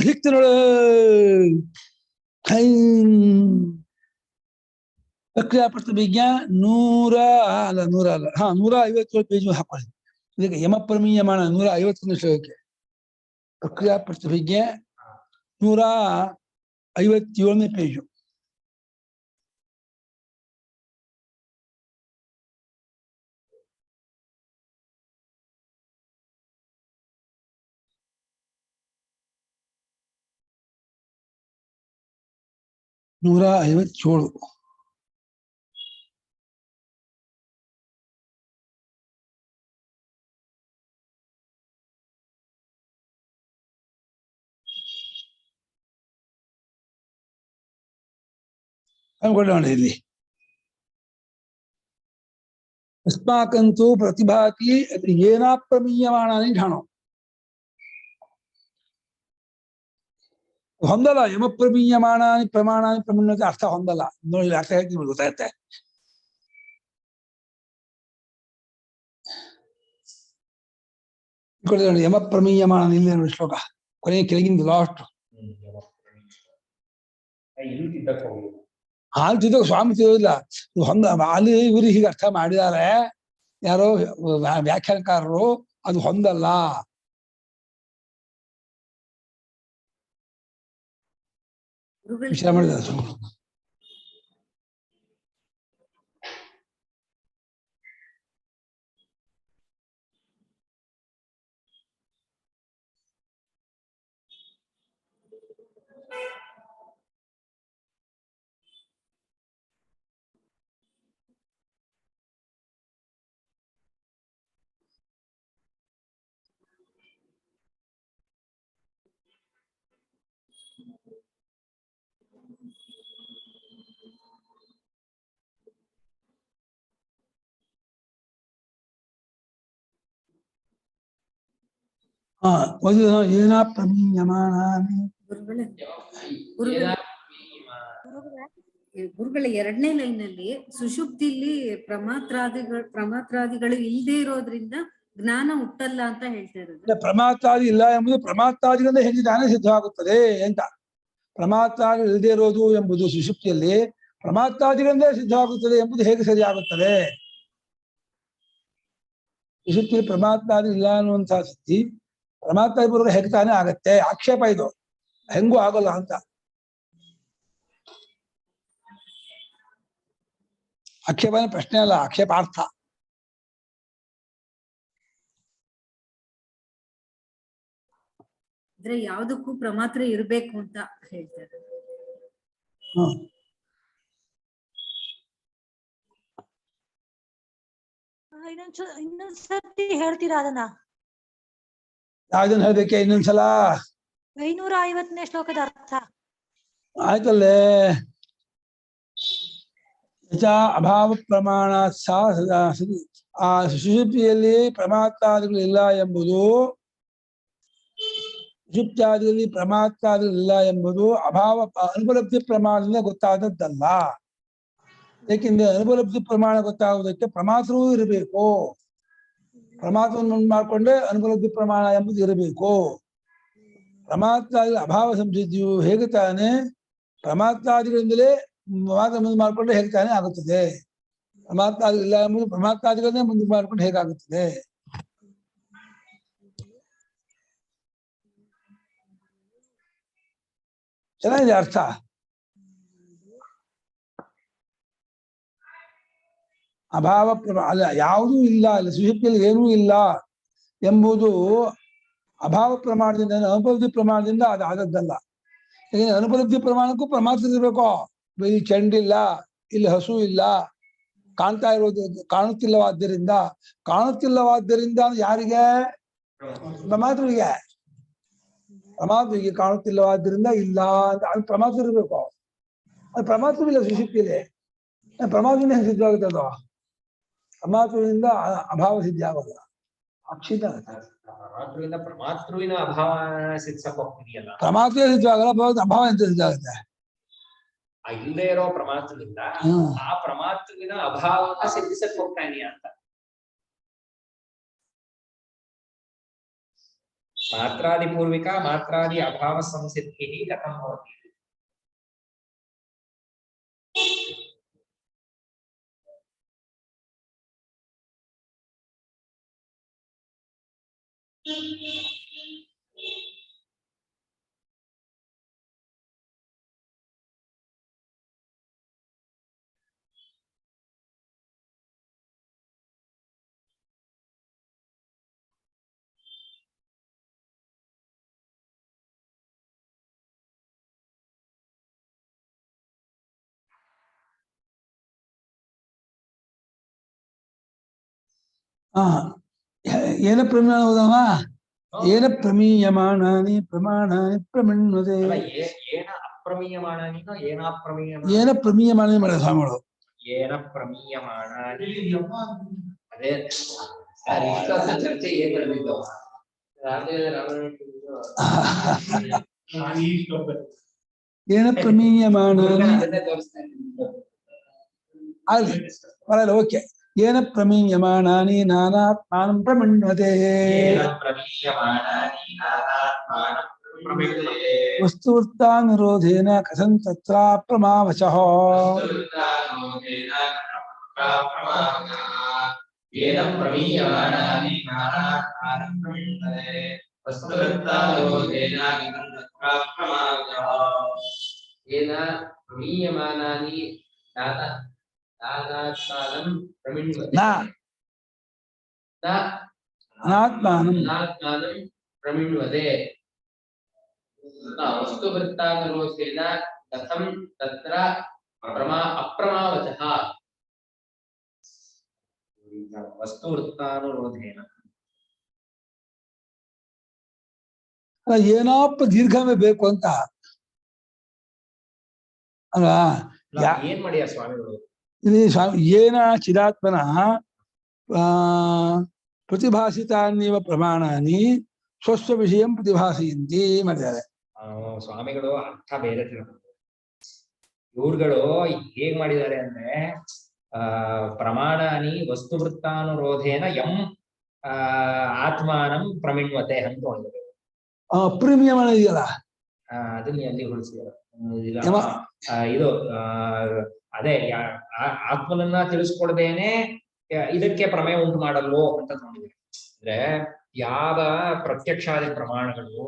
ಸಿಕ್ತನೋಳು ಪ್ರಕ್ರಿಯಾ ಪ್ರತಿಭಿಜ್ಞಾ 157 ಪೇಜ್ ಹಾಕೊಳ್ಳಿ. ಇದಕ್ಕೆ ಯಮ ಪ್ರಮೀಯಮಾನ 151 ಶ್ಲೋಕಕ್ಕೆ ಪ್ರಕ್ರಿಯಾ ಪ್ರತಿಭಿಜ್ಞೆ 157ನೇ ಪೇಜು. ನೂರ 57. ಅನ್ಕೊಳ್ಳೋಣ ಇಲ್ಲಿ. ಅಸ್ಮಾಕಂತೂ ಪ್ರತಿಭಾತಿ ಏನಾಪ್ರಮೀಯಮಾಣಾನಿ ಢಾಣೋ ಹೊಂದಲ್ಲ. ಯಮಪ್ರಮೀಯಮಾಣಾನಿ ಪ್ರಮಾಣಾನಿ ಪ್ರಮಾಣಕ್ಕೆ ಅರ್ಥ ಹೊಂದಲ್ಲ. ನೋಡಿ ಅರ್ಥ ಹೇಳ್ತೀನಿ, ಗೊತ್ತಾಗತ್ತೆ. ಯಮ ಪ್ರಮೀಯಮಾನ ಇಲ್ಲಿ ಶ್ಲೋಕ ಕೊನೆಯ ಕೆಳಗಿಂದ ಲಾಸ್ಟ್. ಹಾಲು ತಿದ್ದಕ್ಕೆ ಸ್ವಾಮಿ ತಿಳಿದಿಲ್ಲ. ಹೊಂದ ಅಲ್ಲಿ ಇವರು ಹೀಗೆ ಅರ್ಥ ಮಾಡಿದ್ದಾರೆ ಯಾರೋ ವ್ಯಾಖ್ಯಾನಕಾರರು. ಅದು ಹೊಂದಲ್ಲ. ವಿಚಾರ ಮಾಡಿದ್ದಾರೆ ಸುಮ್ಮನೆ. ಏನಾ ಪ್ರಮೀಯಮಾನಾನಿ ಗುರುಗಳ 2ನೇ ಲೈನಲ್ಲಿ ಸುಷುಪ್ತಿಲಿ ಪ್ರಮಾತ್ರಾದಿಗಳು ಇಲ್ಲದೆ ಇರೋದ್ರಿಂದ ಜ್ಞಾನ ಹುಟ್ಟಲ್ಲ ಅಂತ ಹೇಳ್ತಾ ಇರೋದು. ಪ್ರಮಾತ್ರಾದಿ ಇಲ್ಲ ಎಂಬುದು ಪ್ರಮಾತ್ರಾದಿಗಳಿಂದ ಹೇಗೆ ಜ್ಞಾನ ಸಿದ್ಧವಾಗುತ್ತದೆ ಅಂತ. ಪ್ರಮಾತ್ರಾದಿ ಇಲ್ಲದೆ ಇರೋದು ಎಂಬುದು ಸುಷುಪ್ತಿಯಲ್ಲಿ ಪ್ರಮಾತ್ರಾದಿಗಳಿಂದ ಸಿದ್ಧವಾಗುತ್ತದೆ ಎಂಬುದು ಹೇಗೆ ಸರಿಯಾಗುತ್ತದೆ? ಸುಷುಪ್ತಿಯಲ್ಲಿ ಪ್ರಮಾತ್ರಾದಿ ಇಲ್ಲ ಅನ್ನುವಂತಹ ಸ್ಥಿತಿ ಪ್ರಮಾತ್ರಾದಿ ಪೂರ್ವಕ ಹೇಗೆ ತಾನೇ ಆಗತ್ತೆ? ಆಕ್ಷೇಪ ಇದು. ಹೆಂಗೂ ಆಗೋಲ್ಲ ಅಂತ. ಆಕ್ಷೇಪನೇ ಪ್ರಶ್ನೆ ಅಲ್ಲ, ಆಕ್ಷೇಪಾರ್ಥ. ಅಂದ್ರೆ ಯಾವ್ದಕ್ಕೂ ಪ್ರಮಾತ್ರ ಇರ್ಬೇಕು ಅಂತ ಹೇಳ್ತಾರೆ. ಇನ್ನೊಂದ್ಸತಿ ಹೇಳ್ತೀರಾ ಅದನ್ನ? ಯಾವ್ದನ್ನ ಹೇಳ್ಬೇಕೆ ಇನ್ನೊಂದ್ಸಲ? 550ನೇ ಶ್ಲೋಕದ ಅರ್ಥ ಆಯ್ತಲ್ಲೇ. ಅಭಾವ ಪ್ರಮಾಣ ಆ ಸುಷುಪ್ತಿಯಲ್ಲಿ ಪ್ರಮಾತ್ರಾದಿಗಳು ಇಲ್ಲ ಎಂಬುದು, ಸುಷುಪ್ತ್ಯಾದಿಗಳಲ್ಲಿ ಪ್ರಮಾತ್ರಾದಿಗಳು ಇಲ್ಲ ಎಂಬುದು ಅಭಾವ ಅನುಪಲಬ್ಧಿ ಪ್ರಮಾಣದಿಂದ ಗೊತ್ತಾದದ್ದಲ್ಲ. ಏಕೆಂದ್ರೆ ಅನುಪಲಬ್ಧಿ ಪ್ರಮಾಣ ಗೊತ್ತಾಗುವುದಕ್ಕೆ ಪ್ರಮಾತ್ರವೂ ಇರಬೇಕು. ಪ್ರಮಾತ್ರವನ್ನು ಮಾಡಿಕೊಂಡೇ ಅನುಪಲಬ್ಧಿ ಪ್ರಮಾಣ ಎಂಬುದು ಇರಬೇಕು. ಪ್ರಮಾತ್ರಾದಿಗಳ ಅಭಾವ ಸಂಸಿದ್ಧಿಯು ಹೇಗೆ ತಾನೇ ಪ್ರಮಾತ್ರಾದಿಗಳಿಂದಲೇ ಮಾತ್ರ ಮುಂದೆ ಮಾಡಿಕೊಂಡ್ರೆ ಹೇಗೆ ತಾನೇ ಆಗುತ್ತದೆ? ಪ್ರಮಾತ್ರಾದಿಗಳು ಇಲ್ಲ ಎಂಬುದು ಪ್ರಮಾತ್ರಾದಿಗಳನ್ನೇ ಮುಂದೆ ಮಾಡಿಕೊಂಡು ಹೇಗಾಗುತ್ತದೆ? ಚೆನ್ನಾಗಿದೆ ಅರ್ಥ. ಅಭಾವ ಅಲ್ಲ, ಯಾವುದೂ ಇಲ್ಲ, ಇಲ್ಲ ಸುಷುಪ್ತಿಯಲ್ಲಿ ಏನೂ ಇಲ್ಲ ಎಂಬುದು ಅಭಾವ ಪ್ರಮಾಣದಿಂದ, ಅನುಪಲಬ್ಧಿ ಪ್ರಮಾಣದಿಂದ ಅದು ಆದದ್ದಲ್ಲ. ಈಗ ಅನುಪಲಬ್ಧಿ ಪ್ರಮಾಣಕ್ಕೂ ಪ್ರಮಾತ್ರ ಇರಬೇಕು. ಇಲ್ಲಿ ಚೆಂಡಿಲ್ಲ, ಇಲ್ಲಿ ಹಸು ಇಲ್ಲ, ಕಾಣ್ತಾ ಇರೋದು ಕಾಣುತ್ತಿಲ್ಲವಾದ್ದರಿಂದ ಯಾರಿಗೆ? ಪ್ರಮಾತ್ರಿಗೆ. ಕಾಣುತ್ತಿಲ್ಲವಾದ್ದರಿಂದ ಇಲ್ಲ ಅಂತ ಅದು ಪ್ರಮಾತ್ರ ಇರಬೇಕು. ಅದು ಪ್ರಮಾತ್ರವಿಲ್ಲ ಸುಷುಪ್ತಿಯಲ್ಲಿ. ಪ್ರಮಾತ್ರದಿಂದ ಹೆಂಗೆ ಸಿದ್ಧವಾಗುತ್ತೆ ಅದು? ಪ್ರಮಾತ್ರದಿಂದ ಅಭಾವ ಸಿದ್ಧಿ ಆಗೋಲ್ಲ, ಅಕ್ಷಿತ ಆಗುತ್ತೆ. ಪ್ರಮಾತೃವಿನ ಅಭಾವ ಸಿದ್ಧಕ್ ಹೋಗ್ತಿದೆಯಲ್ಲ, ಪ್ರಮಾತ್ರ ಸಿದ್ಧವಾಗಲ್ಲ, ಅಭಾವ ಎಂತ ಸಿದ್ಧ ಆಗುತ್ತೆ? ಇಲ್ಲದೆ ಇರೋ ಪ್ರಮಾತೃವಿಂದ ಆ ಪ್ರಮಾತೃವಿನ ಅಭಾವನ ಸಿದ್ಧಿಸಕ್ ಹೋಗ್ತಾ ಇದೀಯ ಅಂತ. ಮಾತ್ರಾದಿ ಪೂರ್ವಿಕ ಮಾತ್ರಾದಿ ಅಭಾವ ಸಂಸಿದ್ಧಿ ಕಥಂ ಭವತಿ? ಏನ ಪ್ರಮಾಣ ಹೋದವ? ಏನ ಪ್ರಮೀಯಮಾನಾನಿ ಪ್ರಮಾಣಾನಿ ಪ್ರಮಿಣ್ವತೆ. ಏನ ಅಪ್ರಮೀಯಮಾನಾನಿನೋ ಏನ ಪ್ರಮೀಯಮಾನಾನಿ ಮಾಡಿದ ಸ್ವಾಮಿಗಳು. ಏನ ಪ್ರಮೀಯಮಾನಾನಿ ಅದೇ ಸರ್, ಇಷ್ಟೊಂದು ಚರ್ಚೆ ಏನ್ ನಡೆದಿದ್ದು? ಏನ ಪ್ರಮೀಯಮಾನಾನಿ ಅದನ್ನೇ ತೋರಿಸ್ತಾ ಇದ್ದೀನಿ. ಆಗ್ಲಿ, ಬರಲ್ಲ, ಓಕೆ. ಏನ ಪ್ರಮೀಯಮಾನಾನಿ ನಾನಾತ್ಮಾನಂ ಪ್ರಮಿಣ್ವತೆ. ವಸ್ತುವೃತ್ತಾನುರೋಧೇನ ಕಥಂ ತತ್ರ ಪ್ರಮಾವಚಃ. ಅನಾತ್ಮಾನಂ ಪ್ರಮಿಣ್ವತೆ ವಸ್ತುವೃತ್ತಾನುರೋಧೇನ ಕಥಂ ತತ್ರ ಅಪ್ರಮಾವಚಃ. ವಸ್ತುವೃತ್ತಾನುರೋಧೇನ ಏನಪ್ಪ ದೀರ್ಘವೇ ಬೇಕು ಅಂತ ಅಲ್ವಾ? ಏನ್ ಮಾಡಿಯ ಸ್ವಾಮಿಗಳು? ಇಲ್ಲಿ ಸ್ವಾಮಿ ಏನ ಚಿದಾತ್ಮನ ಪ್ರತಿಭಾಸಿತಾನ್ಯವ ಪ್ರಮಾಣಾನಿ ಸ್ವಸ್ವ ವಿಷಯಂ ಪ್ರತಿಭಾಸಯಂತಿ ಮಾಡಿದ್ದಾರೆ. ಸ್ವಾಮಿಗಳು ಅರ್ಥ ಬೇರೆ ತಿಳ್ಕೊಂಡು ಇವ್ರುಗಳು ಹೇಗ್ ಮಾಡಿದ್ದಾರೆ ಅಂದ್ರೆ ಪ್ರಮಾಣಾನಿ ವಸ್ತುವೃತ್ತಾನುರೋಧೇನ ಎಂ ಆತ್ಮಾನಂ ಪ್ರಮಿಣ್ವತೆ ಅಂತ ಹೊಂದಿದೆ. ಪ್ರೀಮಿಯಂ ಇದೆಯಲ್ಲ, ಅದನ್ನ ಎಲ್ಲಿ ಹೋಲಿಸಿದಾರೆ? ಇದು ಅದೇ ಆತ್ಮನನ್ನ ತಿಳಿಸ್ಕೊಡ್ದೇನೆ ಇದಕ್ಕೆ ಪ್ರಮೇಯ ಉಂಟು ಮಾಡಲ್ವೋ ಅಂತ ತಗೊಂಡಿದೆ. ಅಂದ್ರೆ ಯಾವ ಪ್ರತ್ಯಕ್ಷಾದಿ ಪ್ರಮಾಣಗಳು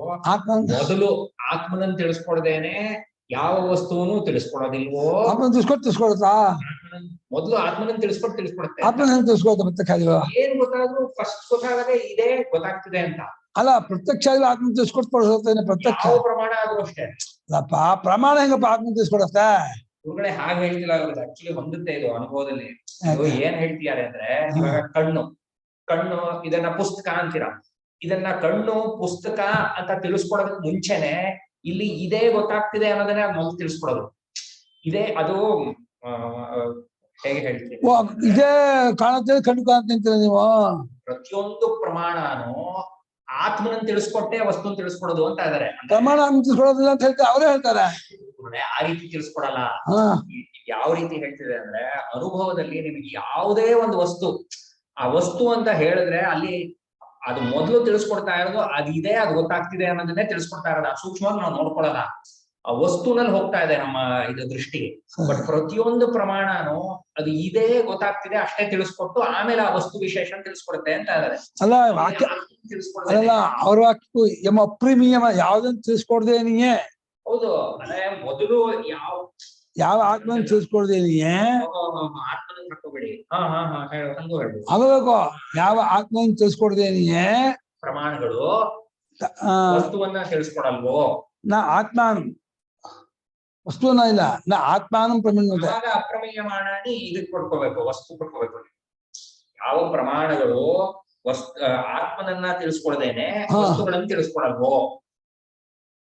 ಮೊದಲು ಆತ್ಮನನ್ನ ತಿಳಿಸ್ಕೊಡ್ದೇನೆ ಯಾವ ವಸ್ತುವನ್ನು ತಿಳಿಸ್ಕೊಡೋದಿಲ್ವೋ, ತಿಳಿಸ್ಕೊಡ್ತಾ ಮೊದಲು ಆತ್ಮನನ್ನ ತಿಳಿಸ್ಕೊಡುತ್ತೆ. ಆತ್ಮನ ತಿಳಿಸ್ಕೊಡ್ತಾ ಪ್ರತ್ಯಕ್ಷ ಏನ್ ಗೊತ್ತಾದ್ರು ಫಸ್ಟ್ ಗೊತ್ತಾಗದೆ ಇದೇ ಗೊತ್ತಾಗ್ತಿದೆ ಅಂತ ಅಲ್ಲ. ಪ್ರತ್ಯಕ್ಷ ಆತ್ಮ ತಿಳಿಸ್ಕೊಡ್ತೇನೆ, ಪ್ರತ್ಯಕ್ಷ ಪ್ರಮಾಣ ಆದ್ರೂ ಅಷ್ಟೇ. ಪ್ರಮಾಣ ಹೆಂಗಪ್ಪ ಆತ್ಮ ತಿಳಿಸ್ಕೊಡತ್ತೆ? ಹೊರಗಡೆ ಹಾಗೆ ಹೇಳ್ತಿಲ್ಲ, ಆಕ್ಚುಲಿ ಹೊಂದುತ್ತೆ ಇದು ಅನುಭವದಲ್ಲಿ. ಏನ್ ಹೇಳ್ತಿದ್ದಾರೆ ಅಂದ್ರೆ, ಇವಾಗ ಕಣ್ಣು ಇದನ್ನ ಪುಸ್ತಕ ಅಂತೀರ, ಇದನ್ನ ಕಣ್ಣು ಪುಸ್ತಕ ಅಂತ ತಿಳಿಸ್ಕೊಡೋದಕ್ಕೆ ಮುಂಚೆನೆ ಇಲ್ಲಿ ಇದೇ ಗೊತ್ತಾಗ್ತಿದೆ ಅನ್ನೋದನ್ನ ಮೊದಲು ತಿಳಿಸ್ಕೊಡೋದು. ಇದೇ ಅದು ಹೇಗೆ ಹೇಳ್ತೀವಿ, ಇದೇ ಕಾಣುತ್ತೆ ಕಣ್ಣು ಕಾಣುತ್ತೆ ನೀವು. ಪ್ರತಿಯೊಂದು ಪ್ರಮಾಣನು ಆತ್ಮನನ್ನು ತಿಳಿಸ್ಕೊಟ್ಟೆ ವಸ್ತುನ ತಿಳಿಸ್ಕೊಡೋದು ಅಂತ ಇದಾರೆ. ಪ್ರಮಾಣ ತಿಳಿಸ್ಕೊಡೋದಿಲ್ಲ ಅಂತ ಹೇಳ್ತಾರೆ, ಅವರೇ ಹೇಳ್ತಾರೆ. ಆ ರೀತಿ ತಿಳಿಸ್ಕೊಡಲ್ಲ. ಯಾವ ರೀತಿ ಹೇಳ್ತಿದೆ ಅಂದ್ರೆ, ಅನುಭವದಲ್ಲಿ ನಿಮ್ಗೆ ಯಾವುದೇ ಒಂದು ವಸ್ತು, ಆ ವಸ್ತು ಅಂತ ಹೇಳಿದ್ರೆ ಅಲ್ಲಿ ಅದು ಮೊದಲು ತಿಳಿಸ್ಕೊಡ್ತಾ ಇರೋದು ಅದಿದೆ, ಅದು ಗೊತ್ತಾಗ್ತಿದೆ ಅನ್ನೋದನ್ನೇ ತಿಳಿಸ್ಕೊಡ್ತಾ ಇರೋದು. ಸೂಕ್ಷ್ಮವಾಗಿ ನಾವು ನೋಡ್ಕೊಳ್ಳಲ್ಲ, ಆ ವಸ್ತುನಲ್ಲಿ ಹೋಗ್ತಾ ಇದೆ ನಮ್ಮ ಇದು ದೃಷ್ಟಿಗೆ. ಬಟ್ ಪ್ರತಿಯೊಂದು ಪ್ರಮಾಣನು ಅದು ಇದೇ ಗೊತ್ತಾಗ್ತಿದೆ ಅಷ್ಟೇ ತಿಳಿಸ್ಕೊಟ್ಟು ಆಮೇಲೆ ಆ ವಸ್ತು ವಿಶೇಷ ತಿಳಿಸ್ಕೊಡುತ್ತೆ ಅಂತ ಇದ್ದಾರೆ. ಅಲ್ಲ ವಾಕ್ಯ ಅಲ್ಲ, ಅವ್ರ ವಾಕ್ಯಕ್ಕೂ ಅಪ್ರೀಮಿಯಮ ಯಾವ್ದನ್ನ ತಿಳಿಸ್ಕೊಡ್ದೇನಿಯೇ. ಹೌದು, ಅಂದ್ರೆ ಮೊದಲು ಯಾವ ಆತ್ಮನ ತಿಳಿಸ್ಕೊಡ್ದೇನಿಯೇ ಆತ್ಮನ ತಕ್ಕೋಬೇಡಿ. ಹಾ ಹಂಗೂ ಹೇಳು. ಆಗಬೇಕು. ಯಾವ ಆತ್ಮನ ತಿಳಿಸ್ಕೊಡ್ದೇನಿಯೇ ಪ್ರಮಾಣಗಳು ವಸ್ತುವನ್ನ ತಿಳಿಸ್ಕೊಡಲ್ವೋ. ನಾ ಆತ್ಮಾನಂ ವಸ್ತುವನ್ನ ಇಲ್ಲ ನಾ ಆತ್ಮಾನಂ ಪ್ರಮಿಣ್ಯತೆ. ಆಗ ಅಪ್ರಮೇಯಮಾಣಿ ಇದಕ್ಕೆ ಕೊಡ್ಕೋಬೇಕು, ವಸ್ತು ಕೊಡ್ಕೋಬೇಕು. ಯಾವ ಪ್ರಮಾಣಗಳು ಆತ್ಮನನ್ನ ತಿಳಿಸ್ಕೊಳ್ದೇನೆ ವಸ್ತುಗಳನ್ನು ತಿಳಿಸ್ಕೊಡಲ್ವೋ.